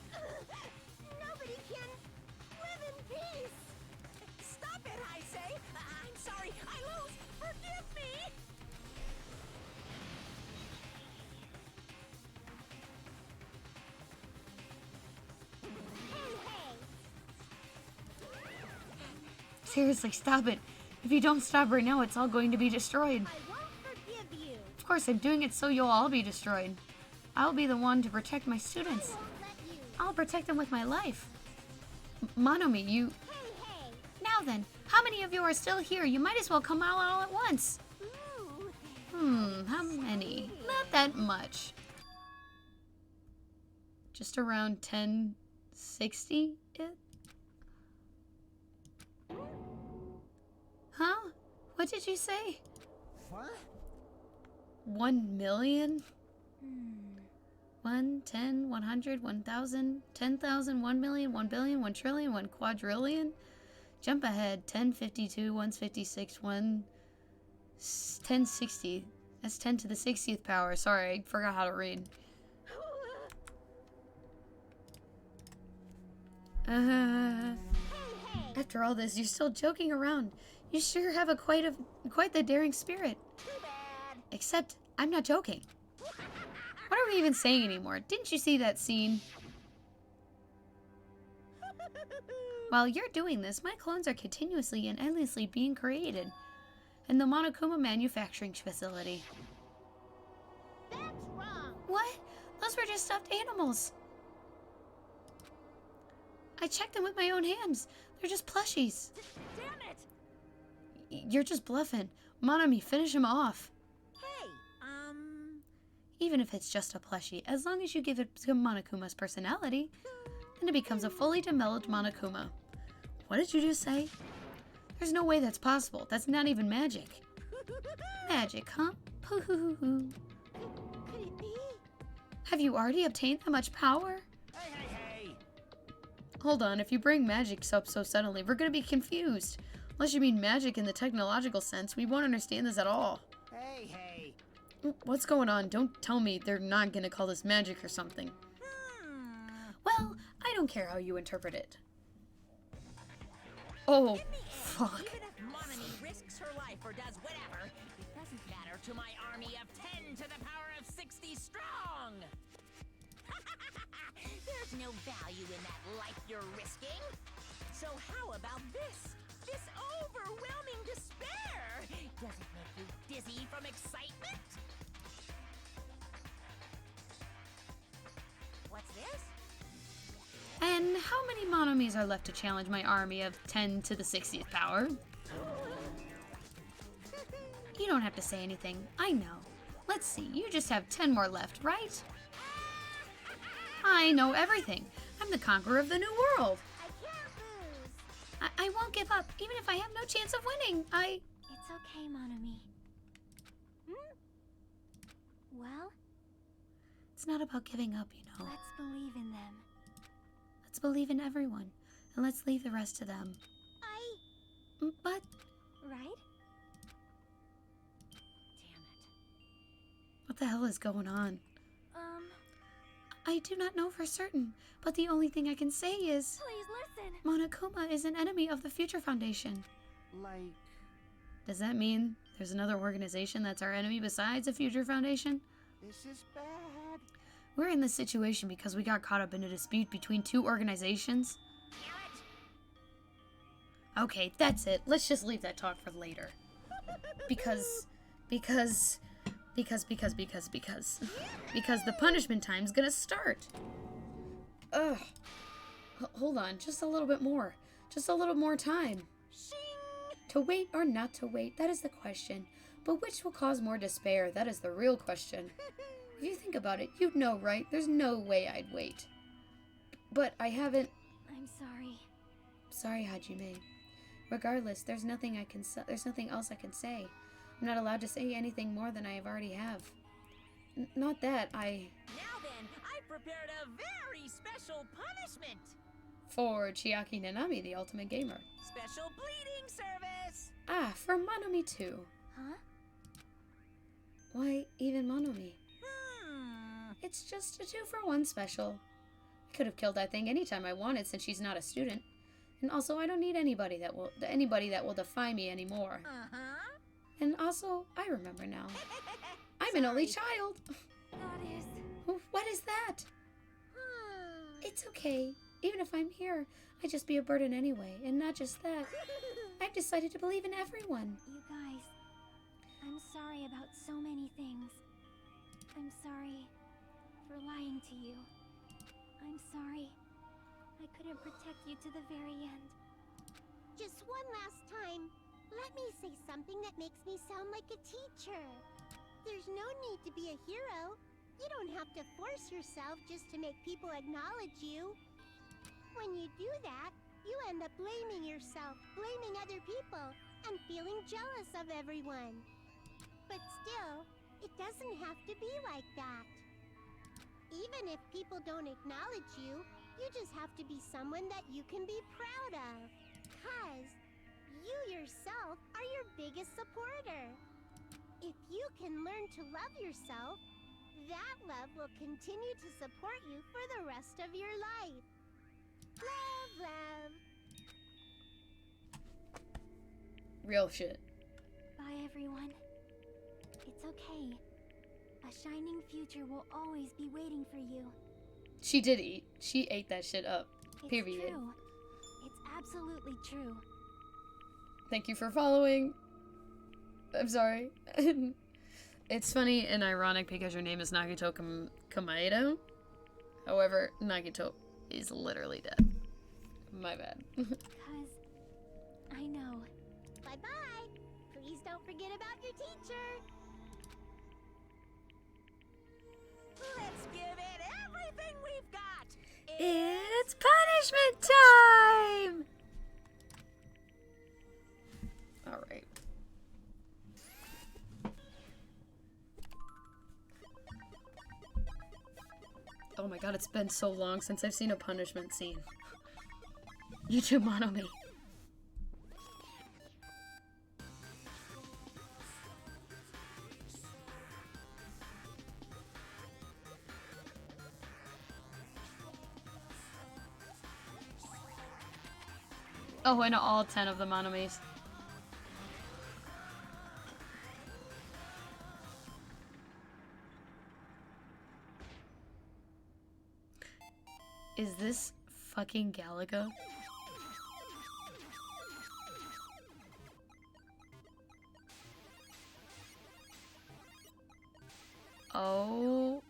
nobody can live in peace. Stop it, I say! I'm sorry, I lose! Forgive me! Seriously, stop it. If you don't stop right now, it's all going to be destroyed. I won't forgive you. Of course, I'm doing it so you'll all be destroyed. I'll be the one to protect my students. I won't let you. I'll protect them with my life. Monomi, you... Hey. Now then, how many of you are still here? You might as well come out all at once. Ooh. How many? Not that much. Just around 1060? Huh? What did you say? What? 1 million? 1, 10, 100, 1,000, 10,000, 1 million, 1 billion, 1 trillion, 1 quadrillion? Jump ahead. 1052, 156, 1060. That's 10 to the 60th power. Sorry, I forgot how to read. After all this, you're still joking around. You sure have quite the daring spirit. Too bad. Except, I'm not joking. What are we even saying anymore? Didn't you see that scene? While you're doing this, my clones are continuously and endlessly being created in the Monokuma manufacturing facility. That's wrong. What? Those were just stuffed animals. I checked them with my own hands. They're just plushies. Damn it! You're just bluffing. Monomi, finish him off. Hey, Even if it's just a plushie, as long as you give it to Monokuma's personality, then it becomes a fully developed Monokuma. What did you just say? There's no way that's possible. That's not even magic. Magic, huh? Hoo-hoo-hoo-hoo. Could it be? Have you already obtained that much power? Hey! Hold on, if you bring magic up so suddenly, we're gonna be confused. Unless you mean magic in the technological sense, we won't understand this at all. Hey! What's going on? Don't tell me they're not gonna call this magic or something. Well, I don't care how you interpret it. Oh, fuck. even if Monomi risks her life or does whatever, it doesn't matter to my army of 10 to the power of 60 strong! There's no value in that life you're risking. So how about this? This overwhelming despair! Does it make you dizzy from excitement? What's this? And how many Monomis are left to challenge my army of 10 to the 60th power? You don't have to say anything. I know. Let's see, you just have 10 more left, right? I know everything. I'm the conqueror of the new world. I can't lose. I won't give up, even if I have no chance of winning. It's okay, Monomi. Well, It's not about giving up, you know. let's believe in them. Let's believe in everyone, and let's leave the rest to them. But Right? Damn it. what the hell is going on? I do not know for certain, but the only thing I can say is Please listen. Monokuma is an enemy of the Future Foundation. Like, Does that mean there's another organization that's our enemy besides the Future Foundation? this is bad. We're in this situation because we got caught up in a dispute between two organizations. Damn it! Okay, that's it. Let's just leave that talk for later. Because the punishment time's gonna start. Ugh. Hold on, just a little bit more. Just a little more time. To wait or not to wait, that is the question. But which will cause more despair? That is the real question. If you think about it, you'd know, right? There's no way I'd wait. But I haven't. I'm sorry. Sorry, Hajime. Regardless, there's nothing else I can say. I'm not allowed to say anything more than I already have. Not that I... Now then, I've prepared a very special punishment! For Chiaki Nanami, the ultimate gamer. Special bleeding service! Ah, for Monomi too. Huh? Why even Monomi? Hmm. It's just a 2-for-1 special. I could have killed that thing anytime I wanted since she's not a student. And also, I don't need anybody that will defy me anymore. Uh-huh. And also, I remember now. I'm an only child. That is... What is that? It's okay. Even if I'm here, I'd just be a burden anyway. And not just that. I've decided to believe in everyone. You guys, I'm sorry about so many things. I'm sorry for lying to you. I'm sorry I couldn't protect you to the very end. Just one last time, let me say something that makes me sound like a teacher. There's no need to be a hero. You don't have to force yourself just to make people acknowledge you. When you do that, you end up blaming yourself, blaming other people, and feeling jealous of everyone. But still, it doesn't have to be like that. Even if people don't acknowledge you, you just have to be someone that you can be proud of. 'Cause you yourself are your biggest supporter. If you can learn to love yourself, that love will continue to support you for the rest of your life. Love, love. Real shit. Bye, everyone. It's okay. A shining future will always be waiting for you. She did eat. She ate that shit up. It's Period. true. It's absolutely true. Thank you for following. I'm sorry. It's funny and ironic because your name is Nagito Kamaedo. However, Nagito is literally dead. My bad. Because I know. Bye-bye. Please don't forget about your teacher. Let's give it everything we've got! It's punishment time! Alright. Oh my god, it's been so long since I've seen a punishment scene. You too, Monomi. Oh, and all 10 of the Monomis. Is this fucking Galaga? Oh.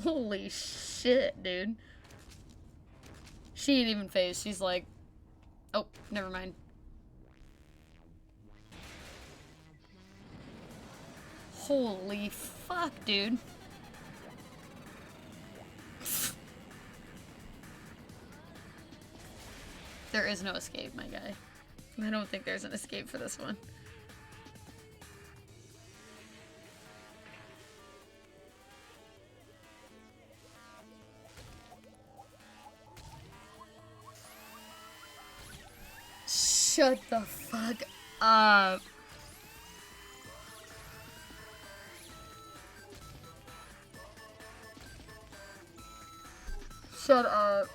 Holy shit, dude. She ain't even phased. She's like, oh, never mind. Holy fuck, dude. There is no escape, my guy. I don't think there's an escape for this one. Shut the fuck up. Shut up.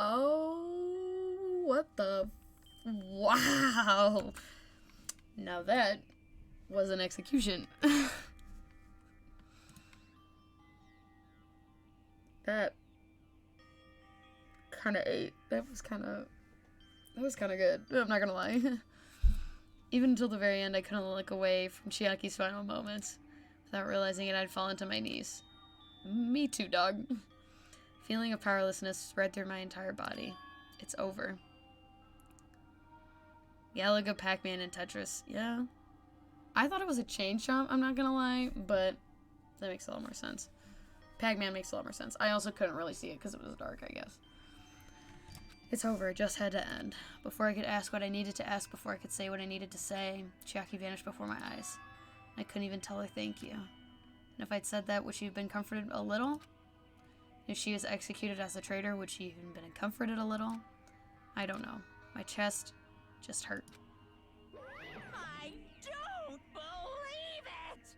Oh, what the? Wow. Now that was an execution. That kind of ate. That was kind of good. I'm not gonna lie. Even until the very end, I couldn't look away from Chiaki's final moments. Without realizing it, I'd fallen to my knees. Me too, dog. Feeling of powerlessness spread through my entire body. It's over. Galaga, Pac-Man, and Tetris. Yeah. I thought it was a chain chomp, I'm not gonna lie, but that makes a lot more sense. Pac-Man makes a lot more sense. I also couldn't really see it because it was dark, I guess. It's over. It just had to end. Before I could ask what I needed to ask, before I could say what I needed to say, Chiaki vanished before my eyes. I couldn't even tell her thank you. And if I'd said that, would she have been comforted a little? If she was executed as a traitor, would she even been comforted a little? I don't know. My chest just hurt. I don't believe it!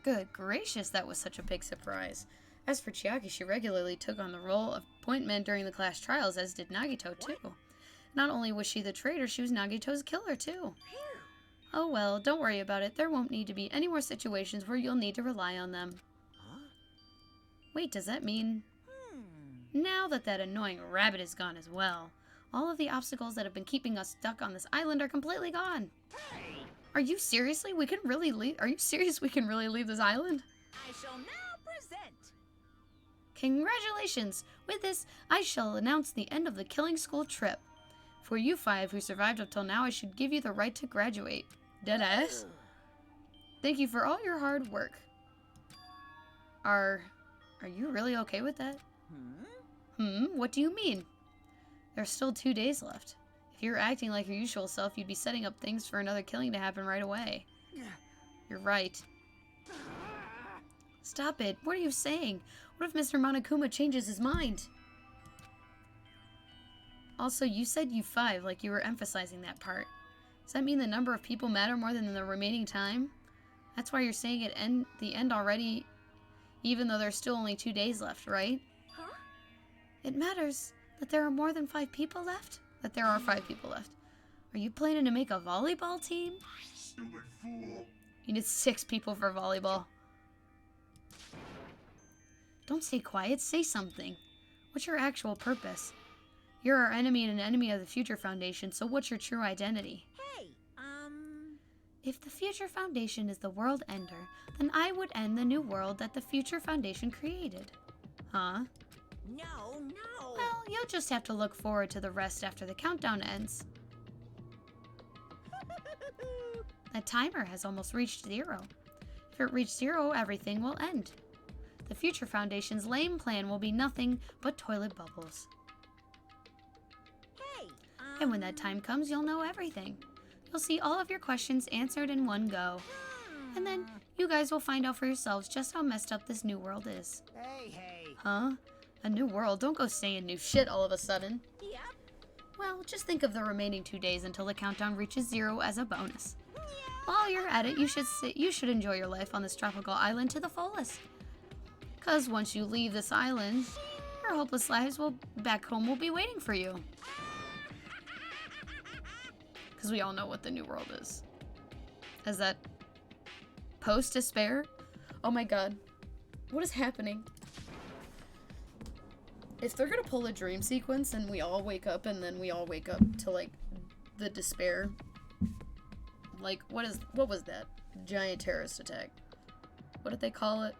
Good gracious, that was such a big surprise. As for Chiaki, she regularly took on the role of point man during the class trials, as did Nagito too. Not only was she the traitor, she was Nagito's killer too. Oh well, don't worry about it. There won't need to be any more situations where you'll need to rely on them. Huh? Wait, does that mean... Now that that annoying rabbit is gone as well, all of the obstacles that have been keeping us stuck on this island are completely gone. Hey! Are you seriously? We can really leave? Are you serious? We can really leave this island? I shall now present. Congratulations! With this, I shall announce the end of the killing school trip. For you 5 who survived up till now, I should give you the right to graduate. Deadass. Thank you for all your hard work. Are you really okay with that? What do you mean? There's still 2 days left. If you're acting like your usual self, you'd be setting up things for another killing to happen right away. You're right. Stop it. What are you saying? What if Mr. Monokuma changes his mind? Also, you said you 5, like you were emphasizing that part. Does that mean the number of people matter more than the remaining time? That's why you're saying it the end already, even though there's still only 2 days left, right? Huh? It matters that there are more than 5 people left? That there are 5 people left. Are you planning to make a volleyball team? Stupid fool. You need 6 people for volleyball. Don't stay quiet, say something. What's your actual purpose? You're our enemy and an enemy of the Future Foundation, so what's your true identity? Hey, If the Future Foundation is the world ender, then I would end the new world that the Future Foundation created. Huh? no. Well, you'll just have to look forward to the rest after the countdown ends. That timer has almost reached 0. If it reached 0, everything will end. The Future Foundation's lame plan will be nothing but toilet bubbles. Hey, And when that time comes, you'll know everything. You'll see all of your questions answered in one go. And then you guys will find out for yourselves just how messed up this new world is. Hey. Huh? A new world? Don't go saying new shit all of a sudden. Yep. Well, just think of the remaining 2 days until the countdown reaches 0 as a bonus. While you're at it, you should enjoy your life on this tropical island to the fullest. Cause once you leave this island, your hopeless lives back home will be waiting for you. Cause we all know what the new world is. Is that post-despair? Oh my god. What is happening? If they're gonna pull a dream sequence and we all wake up and then we all wake up to like the despair. Like what was that? Giant terrorist attack. What did they call it?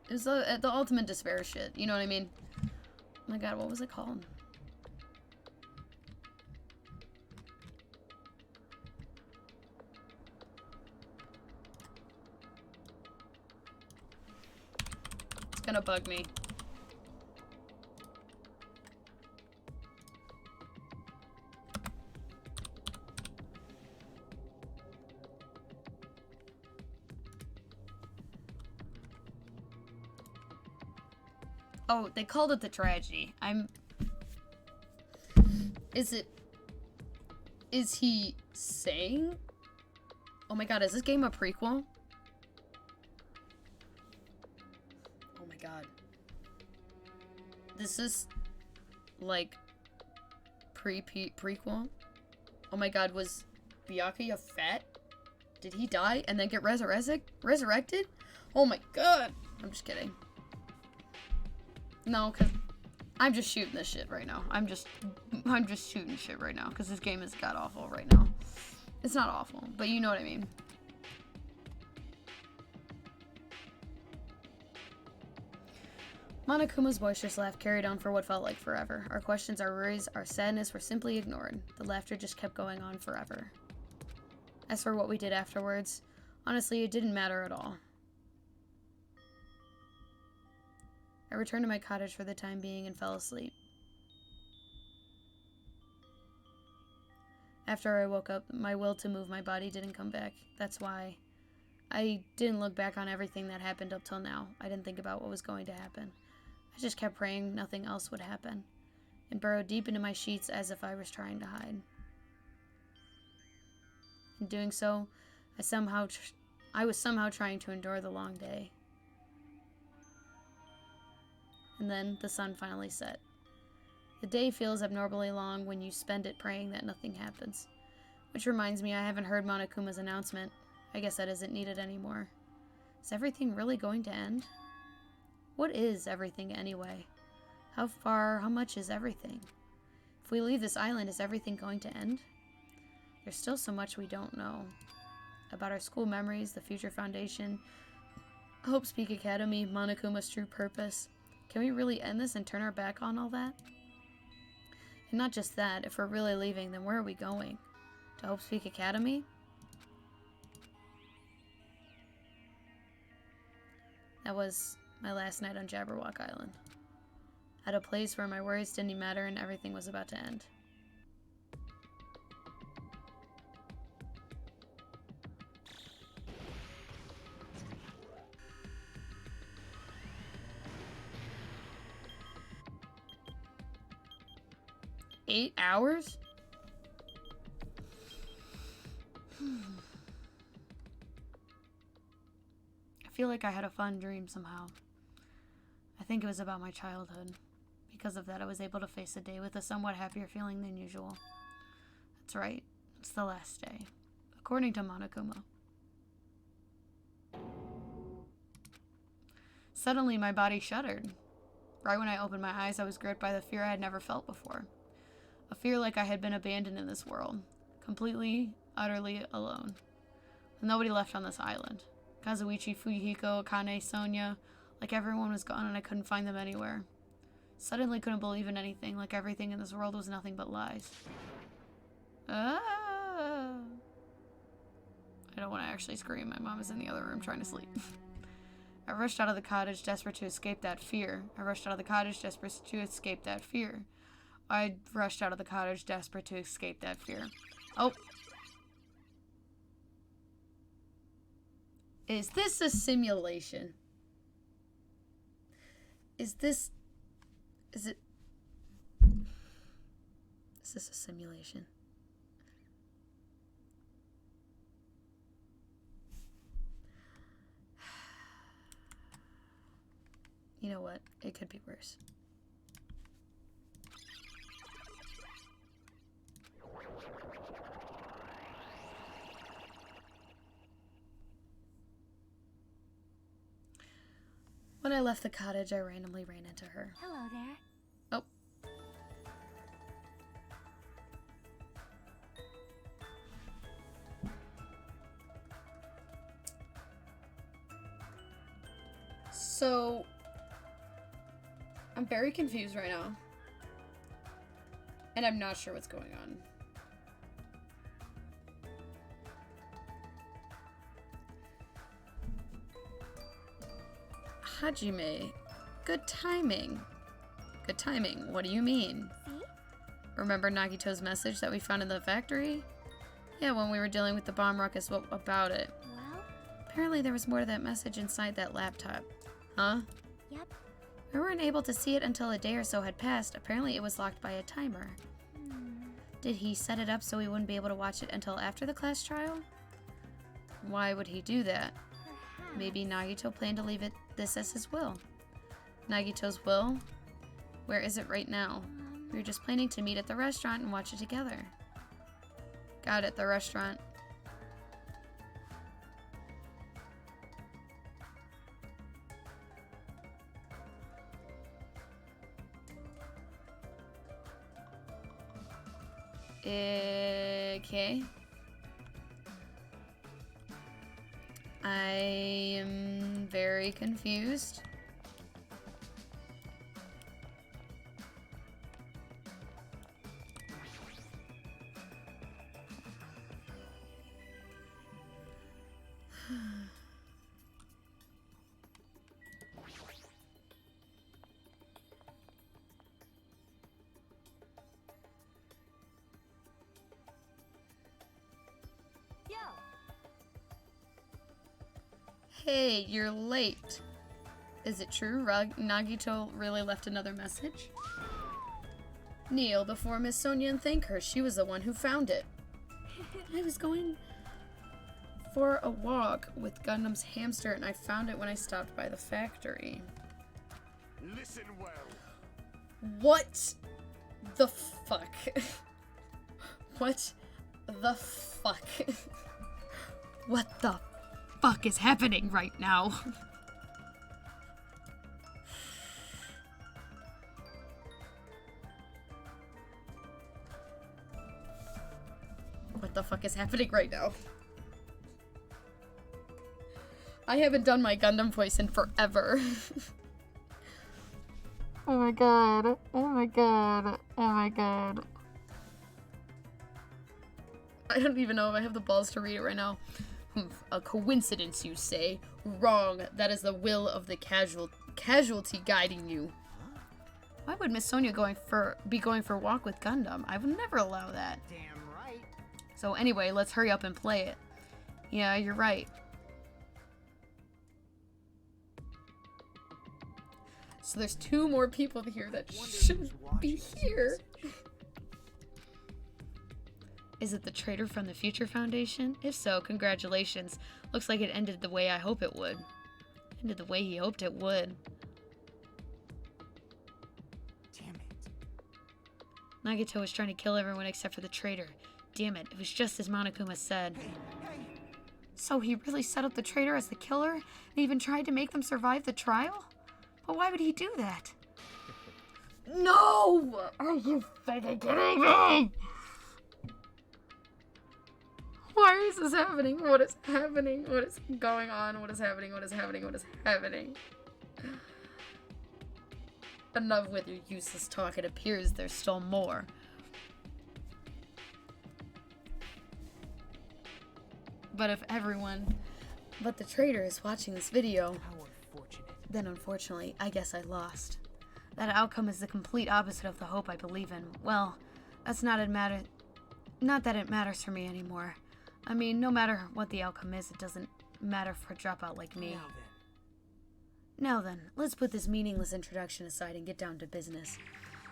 It was the ultimate despair shit. You know what I mean? Oh my god, what was it called? It's gonna bug me. Oh, they called it the tragedy. Is he saying? Oh my god, is this game a prequel? Oh my god. This is like prequel? Oh my god, was Byakuya fat? Did he die and then get resurrected? Oh my god. I'm just kidding. No, because I'm just shooting this shit right now. I'm just shooting shit right now because this game is god awful right now. It's not awful, but you know what I mean. Monokuma's boisterous laugh carried on for what felt like forever. Our questions, our worries, our sadness were simply ignored. The laughter just kept going on forever. As for what we did afterwards, honestly, it didn't matter at all. I returned to my cottage for the time being and fell asleep. After I woke up, my will to move my body didn't come back. That's why I didn't look back on everything that happened up till now. I didn't think about what was going to happen. I just kept praying nothing else would happen, and burrowed deep into my sheets as if I was trying to hide. In doing so, I was somehow trying to endure the long day. And then the sun finally set. The day feels abnormally long when you spend it praying that nothing happens. Which reminds me, I haven't heard Monokuma's announcement. I guess that isn't needed anymore. Is everything really going to end? What is everything anyway? How much is everything? If we leave this island, is everything going to end? There's still so much we don't know. About our school memories, the future foundation, Hope's Peak Academy, Monokuma's true purpose. Can we really end this and turn our back on all that? And not just that, if we're really leaving, then where are we going? To Hope's Peak Academy? That was my last night on Jabberwock Island. At a place where my worries didn't matter and everything was about to end. $8 hours? I feel like I had a fun dream somehow. I think it was about my childhood. Because of that, I was able to face the day with a somewhat happier feeling than usual. That's right, it's the last day, according to Monokuma. Suddenly, my body shuddered. Right when I opened my eyes, I was gripped by the fear I had never felt before. A fear like I had been abandoned in this world. Completely, utterly alone. With nobody left on this island. Kazuichi, Fuyuhiko, Akane, Sonia, like everyone was gone and I couldn't find them anywhere. Suddenly couldn't believe in anything, like everything in this world was nothing but lies. I don't want to actually scream. My mom is in the other room trying to sleep. I rushed out of the cottage, desperate to escape that fear. I rushed out of the cottage, desperate to escape that fear. I rushed out of the cottage, desperate to escape that fear. Oh. Is this a simulation? Is this a simulation? You know what? It could be worse. When I left the cottage, I randomly ran into her. Hello there. Oh. So, I'm very confused right now. And I'm not sure what's going on. Hajime, good timing. Good timing, what do you mean? See? Remember Nagito's message that we found in the factory? Yeah, when we were dealing with the bomb ruckus, what about it? Well? Apparently there was more to that message inside that laptop. Huh? Yep. We weren't able to see it until a day or so had passed. Apparently it was locked by a timer. Did he set it up so we wouldn't be able to watch it until after the class trial? Why would he do that? Perhaps. Maybe Nagito planned to leave this as his will. Nagito's will? Where is it right now? We were just planning to meet at the restaurant and watch it together. Got it, the restaurant. Okay. I am very confused. Yo, Hey, you're late. Is it true Nagito really left another message? Kneel before Miss Sonia and thank her. She was the one who found it. I was going for a walk with Gundam's hamster and I found it when I stopped by the factory. Listen well. What the fuck? What the fuck? What the fuck is happening right now? What the fuck is happening right now? I haven't done my Gundam voice in forever. Oh my god. Oh my god. Oh my god. I don't even know if I have the balls to read it right now. A coincidence, you say? Wrong. That is the will of the casualty guiding you. Why would Miss Sonia be going for a walk with Gundam? I would never allow that. Damn right. So anyway, let's hurry up and play it. Yeah, you're right. So there's 2 more people here that shouldn't be here. Is it the traitor from the Future Foundation? If so, congratulations. Looks like it ended the way I hope it would. Ended the way he hoped it would. Damn it. Nagito was trying to kill everyone except for the traitor. Damn it, it was just as Monokuma said. Hey, So he really set up the traitor as the killer and even tried to make them survive the trial? But why would he do that? No! Are you fucking kidding me? Why is this happening? What is happening? What is going on? What is happening? What is happening? What is happening? Enough with your useless talk. It appears there's still more. But if everyone but the traitor is watching this video, how unfortunate. then unfortunately, I guess I lost. That outcome is the complete opposite of the hope I believe in. Well, that's not that it matters for me anymore. I mean, no matter what the outcome is, it doesn't matter for a dropout like me. Now Now then, let's put this meaningless introduction aside and get down to business.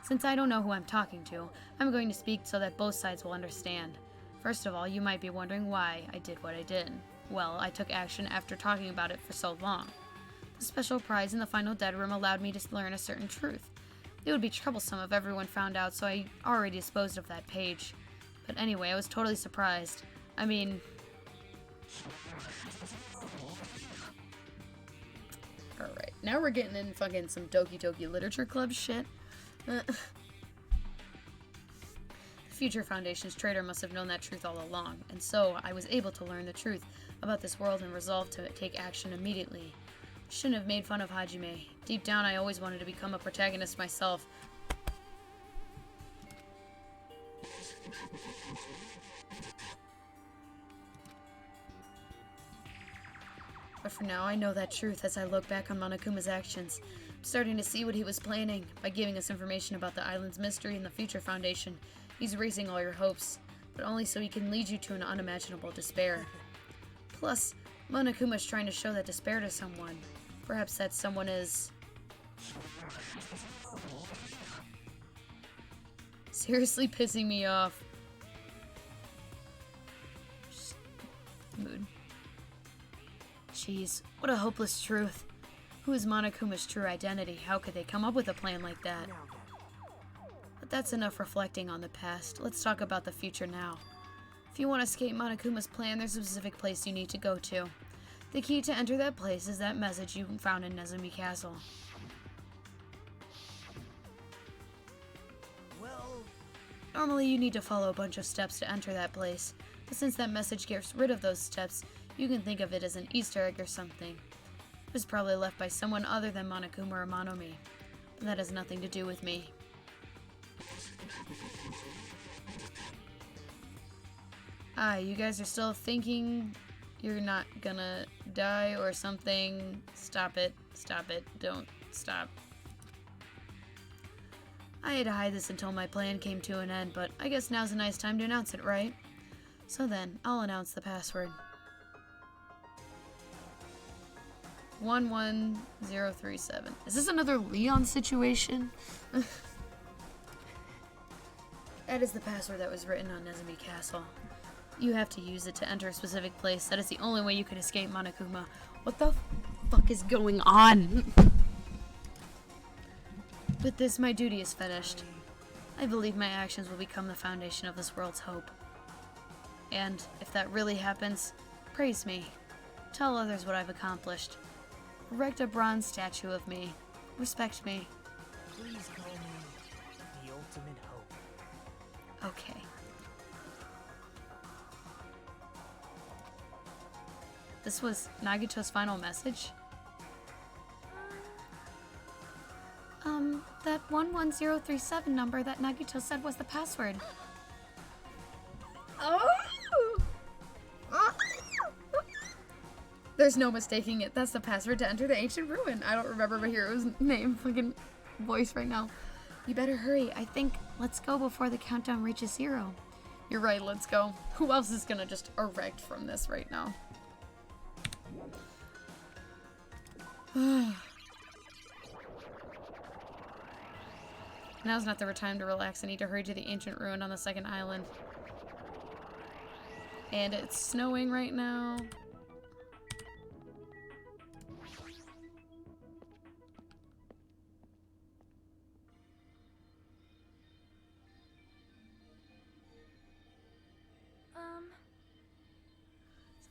Since I don't know who I'm talking to, I'm going to speak so that both sides will understand. First of all, you might be wondering why I did what I did. Well, I took action after talking about it for so long. The special prize in the final dead room allowed me to learn a certain truth. It would be troublesome if everyone found out, so I already disposed of that page. But anyway, I was totally surprised. I mean... Alright, now we're getting in fucking some Doki Doki Literature Club shit. The Future Foundation's traitor must have known that truth all along, and so I was able to learn the truth about this world and resolved to take action immediately. I shouldn't have made fun of Hajime. Deep down, I always wanted to become a protagonist myself. But for now, I know that truth as I look back on Monokuma's actions. I'm starting to see what he was planning. By giving us information about the island's mystery and the Future Foundation, he's raising all your hopes, but only so he can lead you to an unimaginable despair. Plus, Monokuma's trying to show that despair to someone. Perhaps that someone is... seriously pissing me off. Mood. Jeez, what a hopeless truth. Who is Monokuma's true identity? How could they come up with a plan like that? But that's enough reflecting on the past. Let's talk about the future now. If you want to escape Monokuma's plan, there's a specific place you need to go to. The key to enter that place is that message you found in Nezumi Castle. Well... Normally you need to follow a bunch of steps to enter that place, but since that message gets rid of those steps, you can think of it as an Easter egg or something. It was probably left by someone other than Monokuma or Monomi, but that has nothing to do with me. You guys are still thinking you're not gonna die or something. Stop it. Stop it. Don't stop. I had to hide this until my plan came to an end, but I guess now's a nice time to announce it, right? So then, I'll announce the password. 11037. Is this another Leon situation? That is the password that was written on Nezumi Castle. You have to use it to enter a specific place. That is the only way you can escape Monokuma. What the fuck is going on? With this, my duty is finished. I believe my actions will become the foundation of this world's hope. And if that really happens, praise me. Tell others what I've accomplished. Erect a bronze statue of me. Respect me. Please call me the ultimate hope. Okay. This was Nagito's final message? That 11037 number that Nagito said was the password. Oh! There's no mistaking it. That's the password to enter the ancient ruin. I don't remember my hero's name, fucking voice right now. You better hurry. I think let's go before the countdown reaches 0. You're right, let's go. Who else is gonna just erect from this right now? Now's not the time to relax. I need to hurry to the ancient ruin on the second island. And it's snowing right now.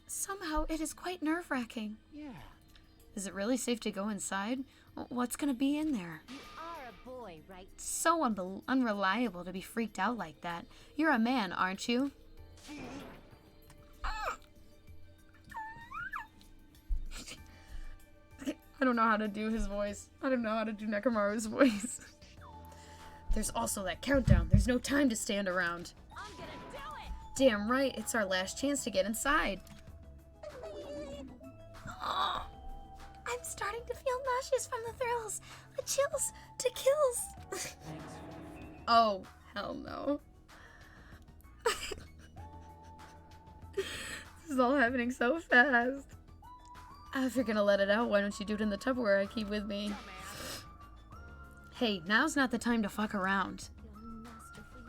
Somehow it is quite nerve-wracking. Yeah. Is it really safe to go inside? What's gonna be in there? You are a boy, right? So unreliable to be freaked out like that. You're a man, aren't you? I don't know how to do his voice. I don't know how to do Nekomaru's voice. There's also that countdown. There's no time to stand around. I'm gonna do it! Damn right, it's our last chance to get inside. Oh, I'm starting to feel nauseous from the thrills, the chills, to kills. Oh, hell no. This is all happening so fast. If you're gonna let it out, why don't you do it in the Tupperware I keep with me? Hey, now's not the time to fuck around.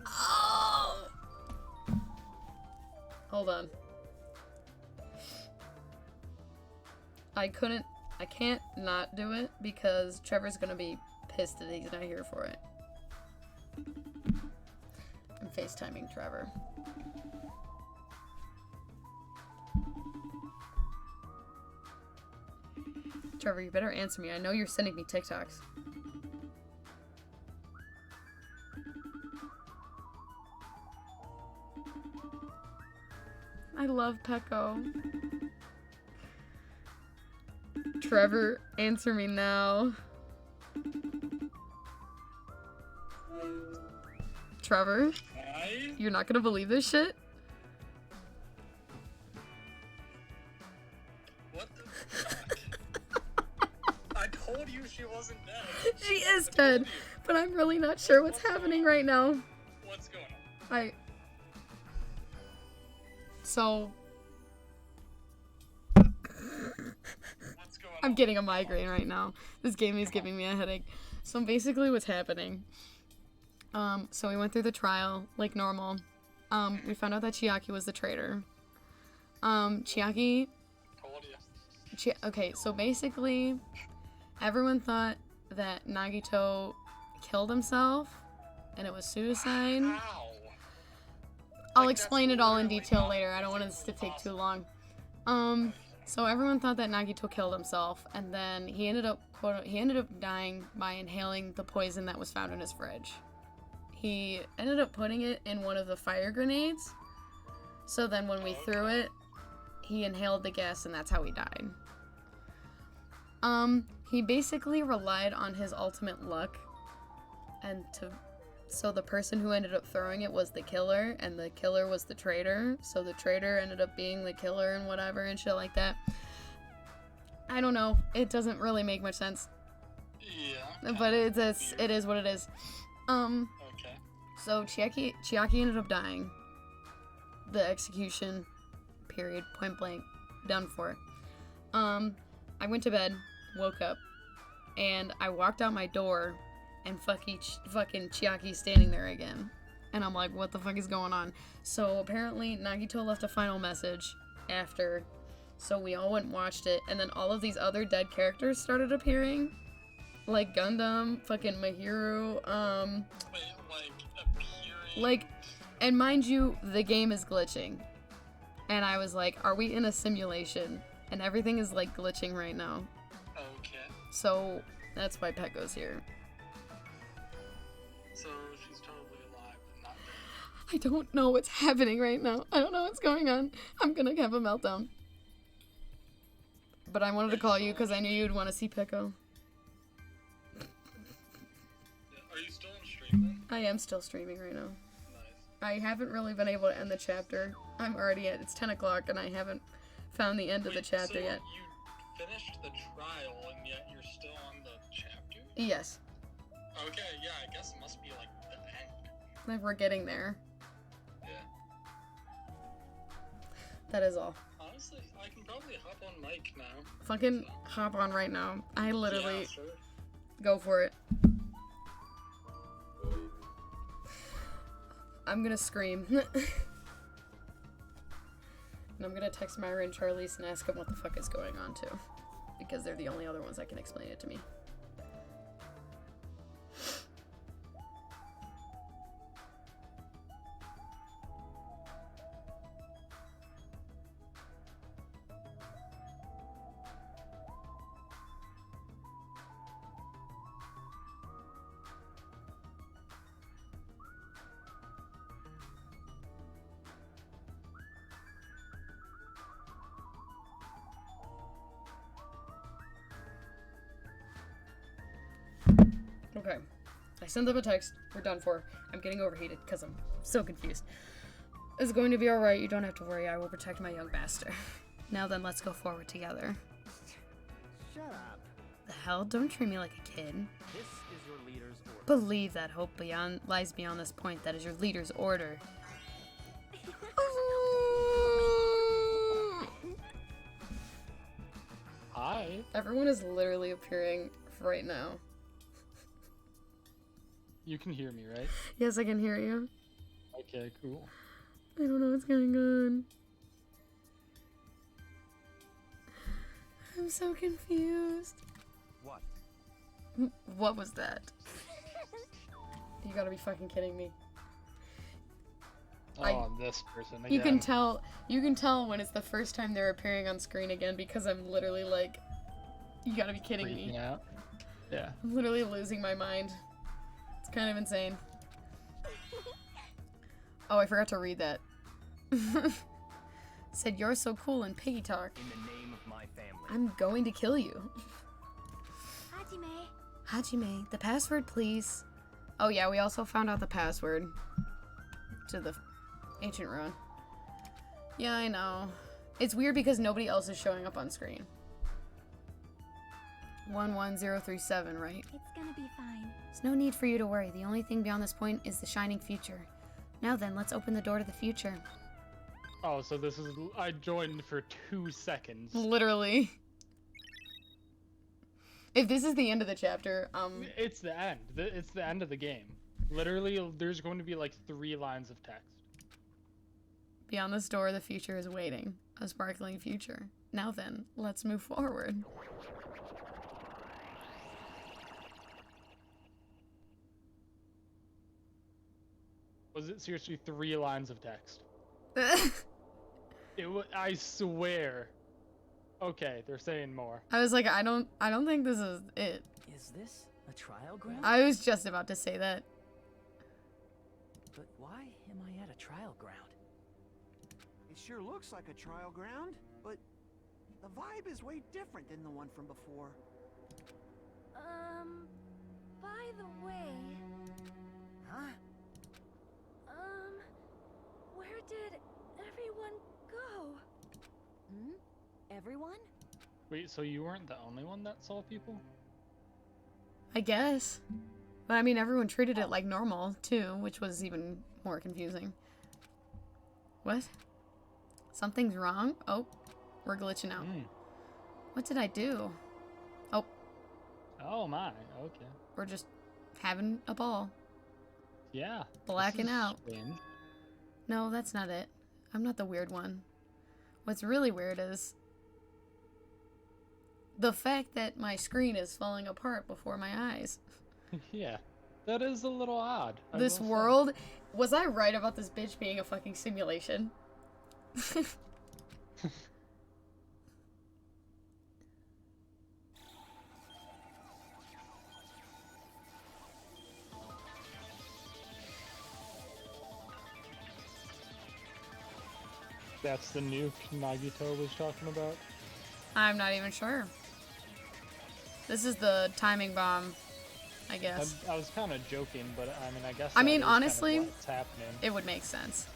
Oh! Hold on. I can't not do it because Trevor's gonna be pissed that he's not here for it. I'm FaceTiming Trevor. Trevor, you better answer me. I know you're sending me TikToks. I love Pecco. Trevor, answer me now. Trevor? Hi? You're not gonna believe this shit? What the fuck? I told you she wasn't dead. She is dead, but I'm really not sure what's happening right now. What's going on? So... What's going I'm on? getting a migraine right now. This game is giving me a headache. So basically what's happening... so we went through the trial, like normal. We found out that Chiaki was the traitor. Chiaki... Told you. Okay, so basically, everyone thought that Nagito killed himself, and it was suicide. How? I'll Like, explain that's it all in literally detail not later. I don't want this to physically take too long. So everyone thought that Nagito killed himself, and then he ended up dying by inhaling the poison that was found in his fridge. He ended up putting it in one of the fire grenades. So then when we threw it, he inhaled the gas, and that's how he died. He basically relied on his ultimate luck, so the person who ended up throwing it was the killer, and the killer was the traitor, so the traitor ended up being the killer and whatever and shit like that. I don't know, it doesn't really make much sense. Yeah. But it is what it is. Okay. So Chiaki ended up dying. The execution, period, point blank, done for. I went to bed, woke up, and I walked out my door, and fucking Chiaki's standing there again. And I'm like, what the fuck is going on? So apparently Nagito left a final message after, so we all went and watched it, and then all of these other dead characters started appearing. Like Gundam, fucking Mahiru, Wait, like, appearing... like, and mind you, the game is glitching. And I was like, are we in a simulation? And everything is like glitching right now. Okay. So that's why Pecco's here. So she's totally alive and not dead. I don't know what's happening right now. I don't know what's going on. I'm gonna have a meltdown. But I wanted to call you because I knew you'd want to see Pecco. Are you still on stream then? I am still streaming right now. Nice. I haven't really been able to end the chapter. I'm already at, it's 10 o'clock and I haven't found the end of the chapter so yet. You finished the trial and yet you're still on the chapter? Yes. Okay, yeah, I guess it must be like the end. Like we're getting there. Yeah. That is all. Honestly, I can probably hop on mic now. Fucking hop on right now. I literally Yeah, sure. go for it. I'm gonna scream. And I'm gonna text Myra and Charlize and ask them what the fuck is going on too. Because they're the only other ones that can explain it to me. Okay. I sent them a text. We're done for. I'm getting overheated because I'm so confused. It's going to be alright. You don't have to worry. I will protect my young master. Now then, let's go forward together. Shut up. The hell? Don't treat me like a kid. This is your leader's order. Believe that hope lies beyond this point. That is your leader's order. Hi. Everyone is literally appearing right now. You can hear me, right? Yes, I can hear you. Okay, cool. I don't know what's going on. I'm so confused. What? What was that? You gotta be fucking kidding me. Oh, this person again. You can tell when it's the first time they're appearing on screen again because I'm literally like, you gotta be kidding me. Freaking out. Yeah. I'm literally losing my mind. It's kind of insane. Oh, I forgot to read that. Said, you're so cool in piggy talk. In the name of my family. I'm going to kill you. Hajime. Hajime, the password, please. Oh yeah, we also found out the password to the ancient ruin. Yeah, I know. It's weird because nobody else is showing up on screen. 11037, right? It's gonna be fine. There's no need for you to worry. The only thing beyond this point is the shining future. Now then, let's open the door to the future. Oh, so this is... I joined for 2 seconds. Literally. If this is the end of the chapter, It's the end. It's the end of the game. Literally, there's going to be like 3 lines of text. beyond this door, the future is waiting. A sparkling future. Now then, let's move forward. Was it seriously 3 lines of text? I swear. Okay, they're saying more. I was like, I don't think this is it. Is this a trial ground? I was just about to say that. But why am I at a trial ground? It sure looks like a trial ground, but the vibe is way different than the one from before. By the way, Huh? where did everyone go? Hmm? Everyone? Wait, so you weren't the only one that saw people? I guess. But I mean, everyone treated it like normal, too, which was even more confusing. What? Something's wrong? Oh, we're glitching out. What did I do? Oh. Oh my, okay. We're just having a ball. Yeah. Blacking out. Strange. No, that's not it. I'm not the weird one. What's really weird is the fact that my screen is falling apart before my eyes. Yeah. That is a little odd. This world... Was I right about this bitch being a fucking simulation? That's the nuke Nagito was talking about? I'm not even sure. This is the timing bomb, I guess. I was kind of joking, but I mean, I guess. I mean, that is kind of honestly, what's happening. It would make sense.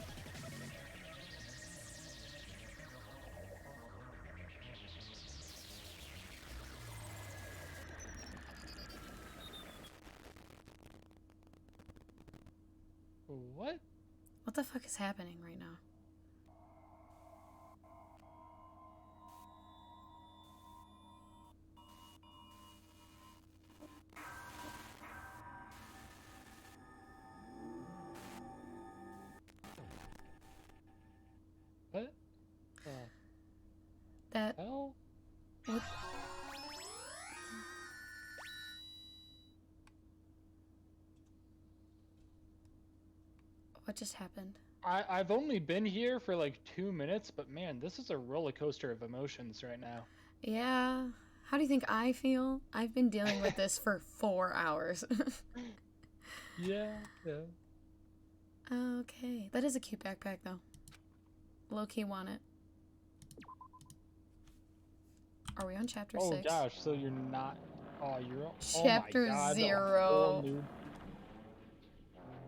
What? What the fuck is happening right now? What? That... Hell? What? What just happened? I've only been here for like 2 minutes, but man, this is a roller coaster of emotions right now. Yeah. How do you think I feel? I've been dealing with this for 4 hours. Yeah. Okay. That is a cute backpack, though. Low-key want it. Are we on chapter 6? Oh gosh, so you're not... Oh, you're... Chapter oh my God, 0.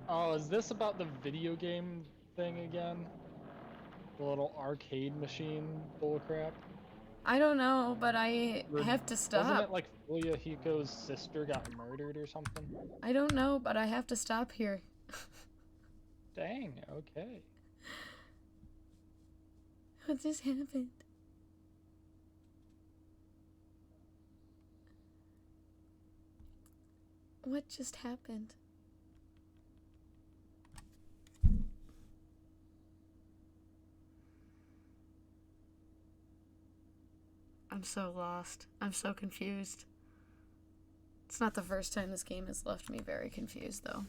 Oh, is this about the video game thing again? The little arcade machine bullcrap? I don't know, but I have to stop. Wasn't it like Fuya Hiko's sister got murdered or something? I don't know, but I have to stop here. Dang, okay. What just happened? What just happened? I'm so lost. I'm so confused. It's not the first time this game has left me very confused, though.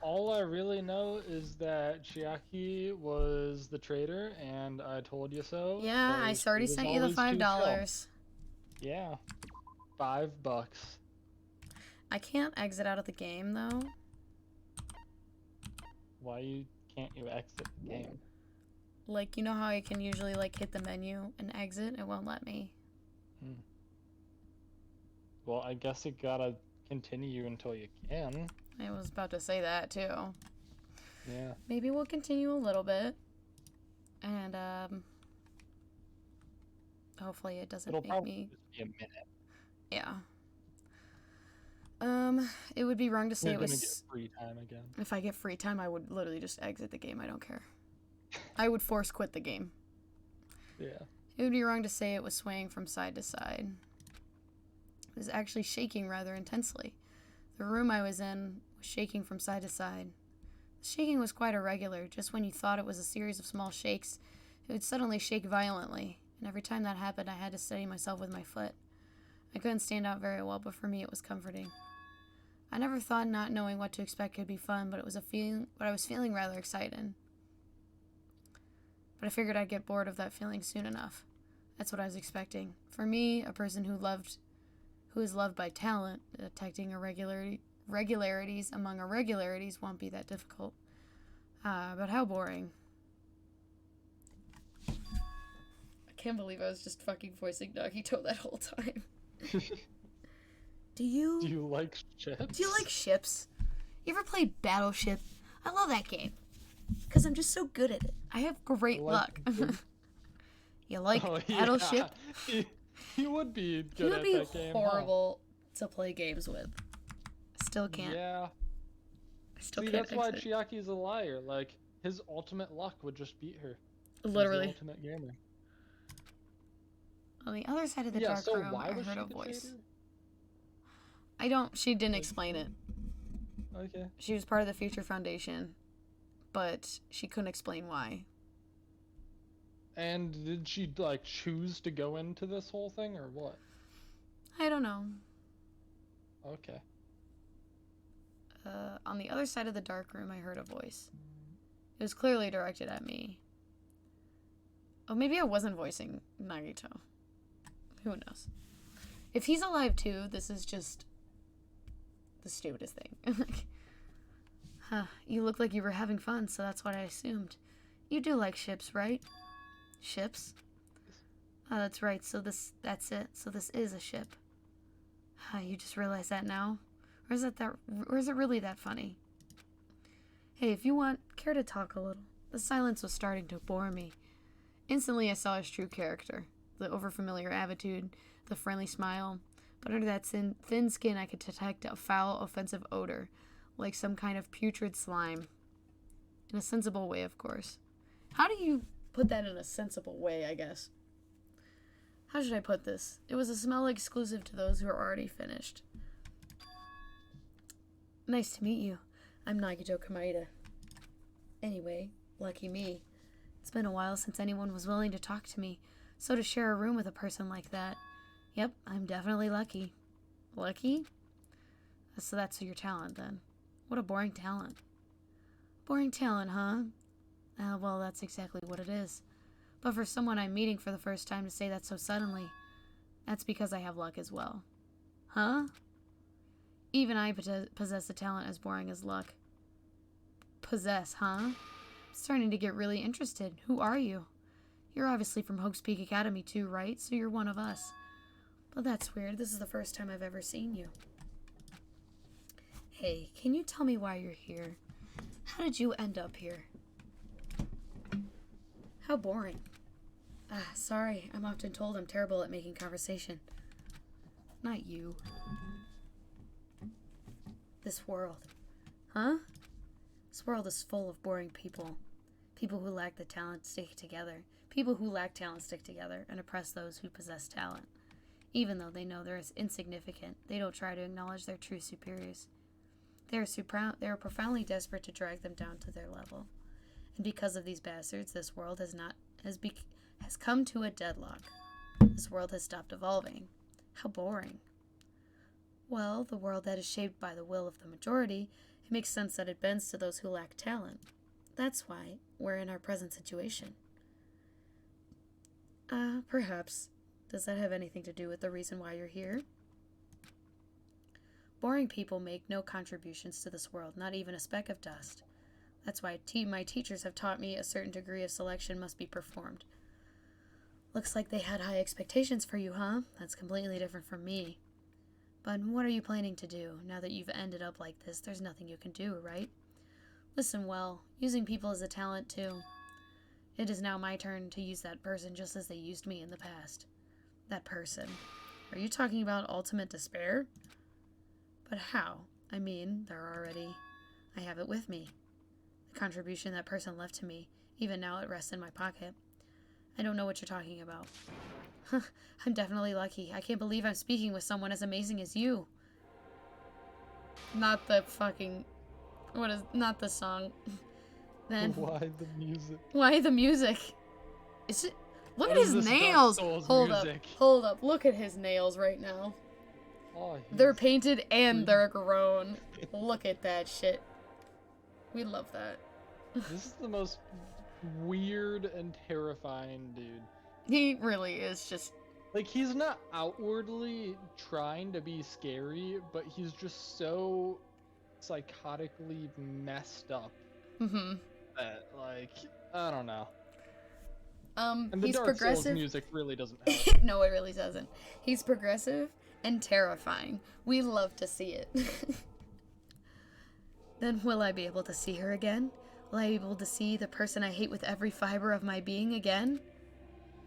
All I really know is that Chiaki was the traitor, and I told you so. Yeah, I already sent you the $5. Yeah, $5. I can't exit out of the game, though. Why can't you exit the game? Like, you know how I can usually, like, hit the menu and exit? It won't let me. Well, I guess it gotta continue until you can. I was about to say that, too. Yeah. Maybe we'll continue a little bit. And, hopefully it doesn't It'll make probably me... just be a minute. Yeah. It would be wrong to say You're it was... gonna get free time again. If I get free time, I would literally just exit the game. I don't care. I would force quit the game. Yeah. It would be wrong to say it was swaying from side to side. It was actually shaking rather intensely. The room I was in was shaking from side to side. The shaking was quite irregular. Just when you thought it was a series of small shakes, it would suddenly shake violently, and every time that happened, I had to steady myself with my foot. I couldn't stand out very well, but for me it was comforting. I never thought not knowing what to expect could be fun, but I was feeling rather excited. But I figured I'd get bored of that feeling soon enough. That's what I was expecting. For me, a person who is loved by talent, detecting irregularities among irregularities won't be that difficult. But how boring. I can't believe I was just fucking voicing Nagito that whole time. Do you like ships? Do you like ships? You ever played Battleship? I love that game. Because I'm just so good at it. I have great luck. You like Battleship? Yeah. He would be good at that game. He would be horrible to play games with. I still can't. Yeah. I still See, can't that's why exit. Chiaki's a liar. Like, his ultimate luck would just beat her. Literally. He's the ultimate gamer. On the other side of the dark room, I heard a voice. She didn't explain it. Okay. She was part of the Future Foundation, but she couldn't explain why. And did she, like, choose to go into this whole thing, or what? I don't know. Okay. On the other side of the dark room, I heard a voice. It was clearly directed at me. Oh, maybe I wasn't voicing Nagito. Who knows? If he's alive too, this is just the stupidest thing. Huh, you look like you were having fun, so that's what I assumed. You do like ships, right? Ships? Oh, that's right, that's it. So this is a ship. You just realized that now? Or is it really that funny? Hey, if you want, care to talk a little? The silence was starting to bore me. Instantly I saw his true character. The overfamiliar attitude, the friendly smile. But under that thin skin I could detect a foul, offensive odor, like some kind of putrid slime. In a sensible way, of course. How do you put that in a sensible way, I guess? How should I put this? It was a smell exclusive to those who are already finished. Nice to meet you. I'm Nagito Kamaeda. Anyway, lucky me. It's been a while since anyone was willing to talk to me, so to share a room with a person like that, yep, I'm definitely lucky. Lucky? So that's your talent, then. What a boring talent. Boring talent, huh? Well, that's exactly what it is. But for someone I'm meeting for the first time to say that so suddenly, that's because I have luck as well. Huh? Even I possess a talent as boring as luck. Possess, huh? I'm starting to get really interested. Who are you? You're obviously from Hope's Peak Academy too, right? So you're one of us. But that's weird. This is the first time I've ever seen you. Hey, can you tell me why you're here? How did you end up here? How boring. Sorry. I'm often told I'm terrible at making conversation. Not you. This world. Huh? This world is full of boring people. People who lack the talent stick together. People who lack talent stick together and oppress those who possess talent. Even though they know they're insignificant, they don't try to acknowledge their true superiors. They are profoundly desperate to drag them down to their level. And because of these bastards, this world has come to a deadlock. This world has stopped evolving. How boring. Well, the world that is shaped by the will of the majority, it makes sense that it bends to those who lack talent. That's why we're in our present situation. Perhaps. Does that have anything to do with the reason why you're here? Boring people make no contributions to this world, not even a speck of dust. That's why my teachers have taught me a certain degree of selection must be performed. Looks like they had high expectations for you, huh? That's completely different from me. But what are you planning to do? Now that you've ended up like this, there's nothing you can do, right? Listen well, using people is a talent too. It is now my turn to use that person just as they used me in the past. That person. Are you talking about ultimate despair? But how? I mean, I have it with me. The contribution that person left to me, even now it rests in my pocket. I don't know what you're talking about. I'm definitely lucky. I can't believe I'm speaking with someone as amazing as you. Not the fucking... Not the song. Then... Why the music? Why the music? Is it... Look at his nails! Hold up. Look at his nails right now. Oh, they're painted and they're grown. Look at that shit. We love that. This is the most weird and terrifying dude. He really is just... Like, he's not outwardly trying to be scary, but he's just so psychotically messed up. Mm-hmm. That, like, I don't know. And the he's Dark progressive. Souls music really doesn't help. No, it really doesn't. He's progressive and terrifying. We love to see it. Then will I be able to see her again? Will I be able to see the person I hate with every fiber of my being again?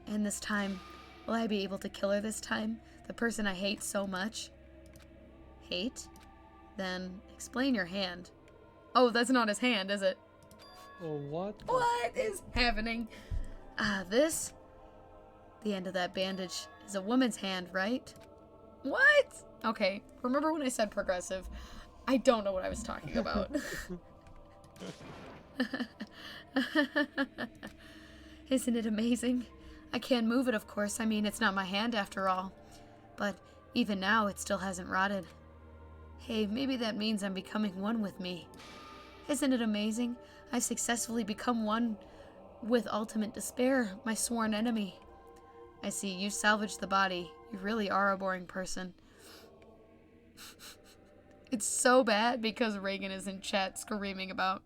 And this time, will I be able to kill her this time? The person I hate so much? Hate? Then explain your hand. Oh, that's not his hand, is it? Oh, what? What is happening? This? The end of that bandage is a woman's hand, right? What? Okay, remember when I said progressive? I don't know what I was talking about. Isn't it amazing? I can't move it, of course. I mean, it's not my hand after all. But even now, it still hasn't rotted. Hey, maybe that means I'm becoming one with me. Isn't it amazing? I've successfully become one with ultimate despair, my sworn enemy. I see, you salvaged the body. You really are a boring person. It's so bad because Reagan is in chat screaming about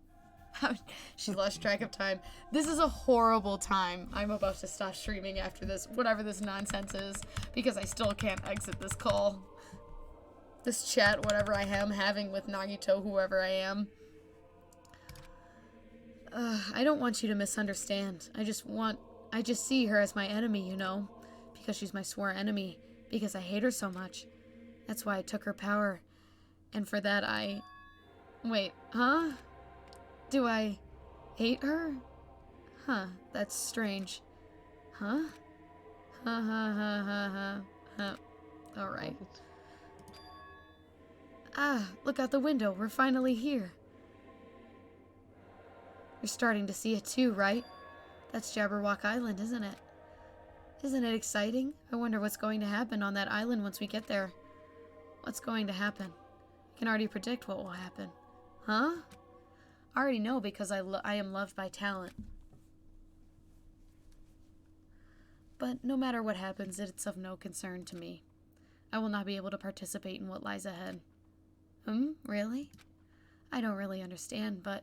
how she lost track of time. This is a horrible time. I'm about to stop streaming after this, whatever this nonsense is, because I still can't exit this call. This chat, whatever I am having with Nagito, whoever I am. I don't want you to misunderstand. I just see her as my enemy, you know? Because she's my sworn enemy. Because I hate her so much. That's why I took her power. And for that Wait, huh? Do I hate her? Huh, that's strange. Huh? Alright. Look out the window. We're finally here. You're starting to see it too, right? That's Jabberwock Island, isn't it? Isn't it exciting? I wonder what's going to happen on that island once we get there. What's going to happen? I can already predict what will happen. Huh? I already know because I am loved by talent. But no matter what happens, it's of no concern to me. I will not be able to participate in what lies ahead. Really? I don't really understand, but...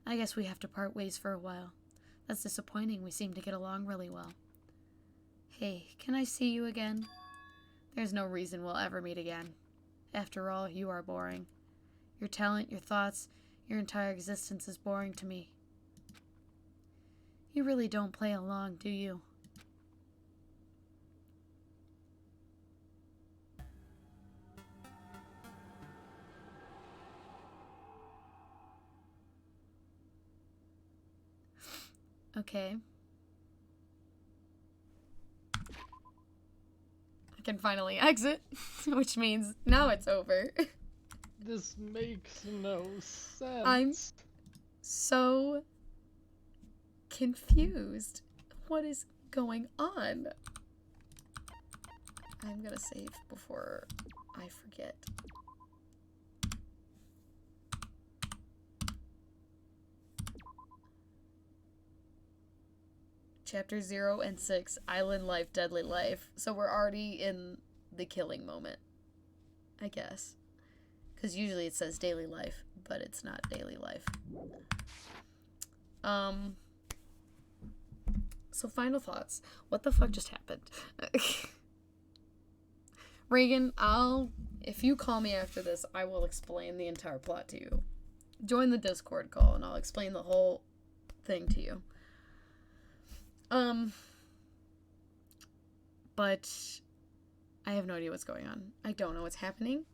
I guess we have to part ways for a while. That's disappointing. We seem to get along really well. Hey, can I see you again? There's no reason we'll ever meet again. After all, you are boring. Your talent, your thoughts, your entire existence is boring to me. You really don't play along, do you? Okay. I can finally exit, which means now it's over. This makes no sense. I'm so confused. What is going on? I'm gonna save before I forget. Chapter 0 and 6, Island Life, Deadly Life. So we're already in the killing moment, I guess. Because usually it says daily life, but it's not daily life. So final thoughts. What the fuck just happened? Reagan, if you call me after this, I will explain the entire plot to you. Join the Discord call and I'll explain the whole thing to you. But I have no idea what's going on. I don't know what's happening.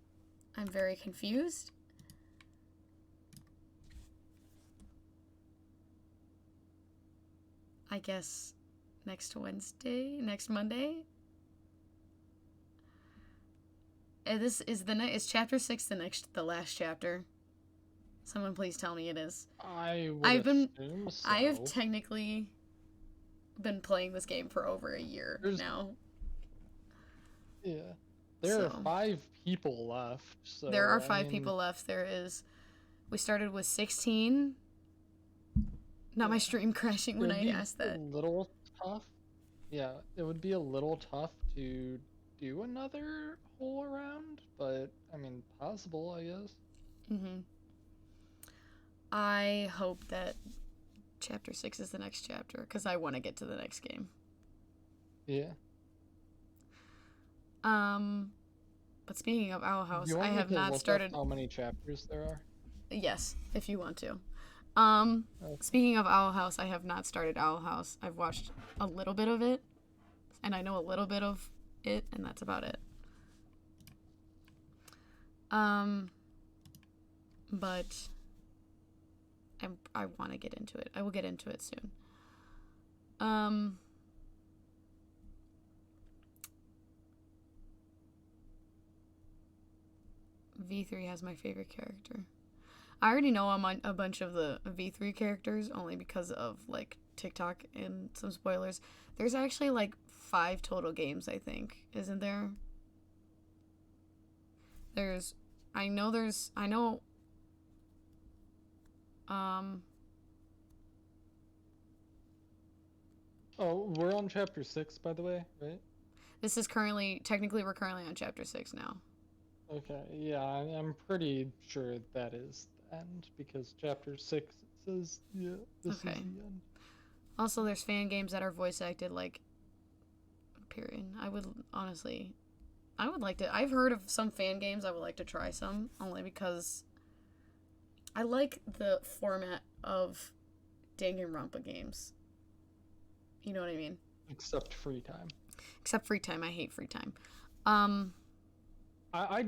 I'm very confused. I guess next Monday. And this is is chapter 6 the last chapter. Someone please tell me it is. I assume so. I have technically been playing this game for over a year now. Yeah. There are 5 people left. So there are 5 people left. We started with 16. Not my stream crashing when I asked that. A little tough. Yeah, it would be a little tough to do another whole round, but I mean, possible, I guess. I hope that chapter 6 is the next chapter, because I want to get to the next game. Yeah. But speaking of Owl House, I have not started. How many chapters there are? Yes, if you want to. Okay. Speaking of Owl House, I have not started Owl House. I've watched a little bit of it, and I know a little bit of it, and that's about it. But I want to get into it. I will get into it soon. V3 has my favorite character. I already know I'm on a bunch of the V3 characters only because of like TikTok and some spoilers. There's actually like 5 total games, I think, isn't there? I know Oh, we're on chapter 6, by the way, right? This is we're currently on chapter 6 now. Okay, yeah, I'm pretty sure that is the end, because chapter 6 says, yeah, this is the end. Also, there's fan games that are voice acted, like, period. I would like to, I've heard of some fan games, I would like to try some, only because I like the format of danganronpa games. You know what I mean? Except free time. I hate free time. I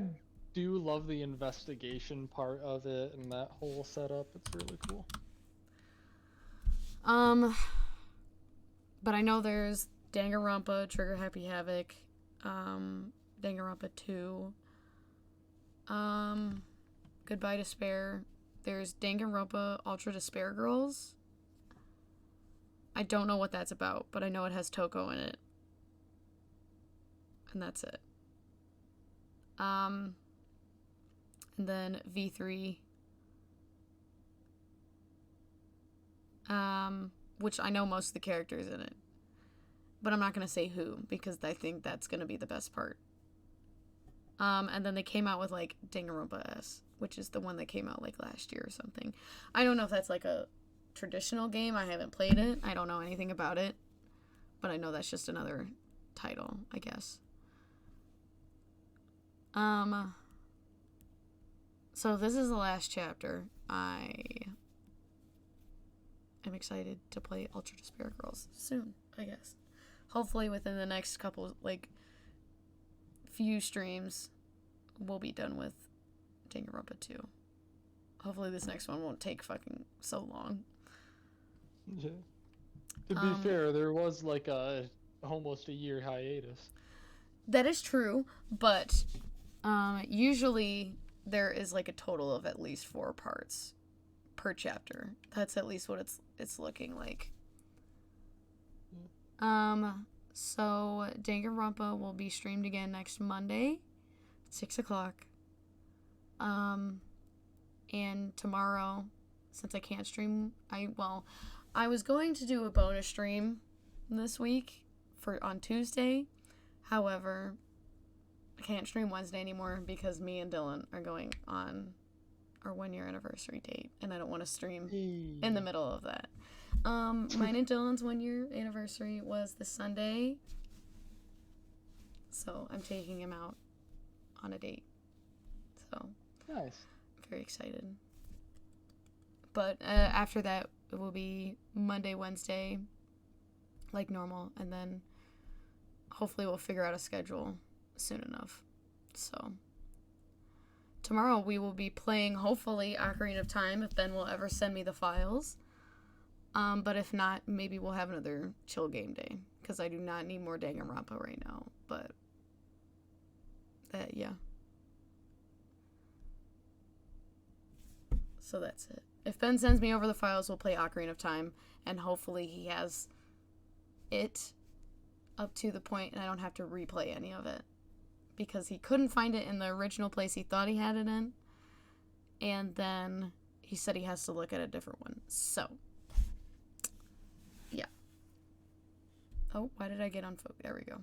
do love the investigation part of it and that whole setup. It's really cool. But I know there's Danganronpa, Trigger Happy Havoc, Danganronpa 2, Goodbye Despair. There's Danganronpa Ultra Despair Girls. I don't know what that's about, but I know it has Toko in it. And that's it. And then V3. Which I know most of the characters in it. But I'm not going to say who, because I think that's going to be the best part. And then they came out with, like, Danganronpa S, which is the one that came out, like, last year or something. I don't know if that's, like, a traditional game. I haven't played it. I don't know anything about it. But I know that's just another title, I guess. So this is the last chapter. I am excited to play Ultra Despair Girls soon, I guess. Hopefully within the next couple, like, few streams, we'll be done with Danganronpa 2. Hopefully this next one won't take fucking so long. Yeah. To be fair, there was like almost a year hiatus. That is true, but usually there is like a total of at least 4 parts per chapter. That's at least what it's looking like. So Danganronpa will be streamed again next Monday, 6 o'clock. And tomorrow, since I can't stream, I was going to do a bonus stream this week on Tuesday. However, I can't stream Wednesday anymore because me and Dylan are going on our 1-year anniversary date, and I don't want to stream in the middle of that. Mine and Dylan's 1-year anniversary was this Sunday, so I'm taking him out on a date. So Nice. very excited. But after that, it will be Monday, Wednesday, like normal, and then hopefully we'll figure out a schedule soon enough. So tomorrow we will be playing, hopefully, Ocarina of Time, if Ben will ever send me the files. But if not, maybe we'll have another chill game day, because I do not need more Danganronpa right now. But yeah. So that's it. If Ben sends me over the files, we'll play Ocarina of Time, and hopefully he has it up to the point and I don't have to replay any of it, because he couldn't find it in the original place he thought he had it in, and then he said he has to look at a different one. So yeah. Oh, why did I get on there we go.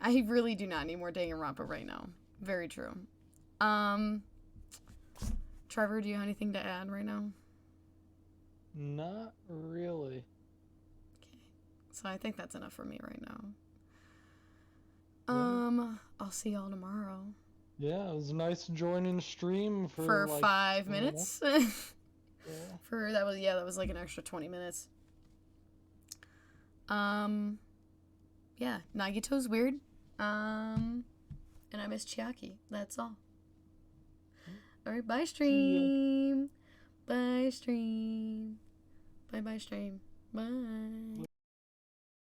I really do not need more Danganronpa right now. Very true. Trevor, do you have anything to add right now? Not really. Okay. So I think that's enough for me right now. Yeah. I'll see y'all tomorrow. Yeah, it was nice joining stream For like 5 minutes. Yeah. That was like an extra 20 minutes. Yeah, Nagito's weird. And I miss Chiaki. That's all. Alright, bye stream. Bye stream. Bye stream. Bye.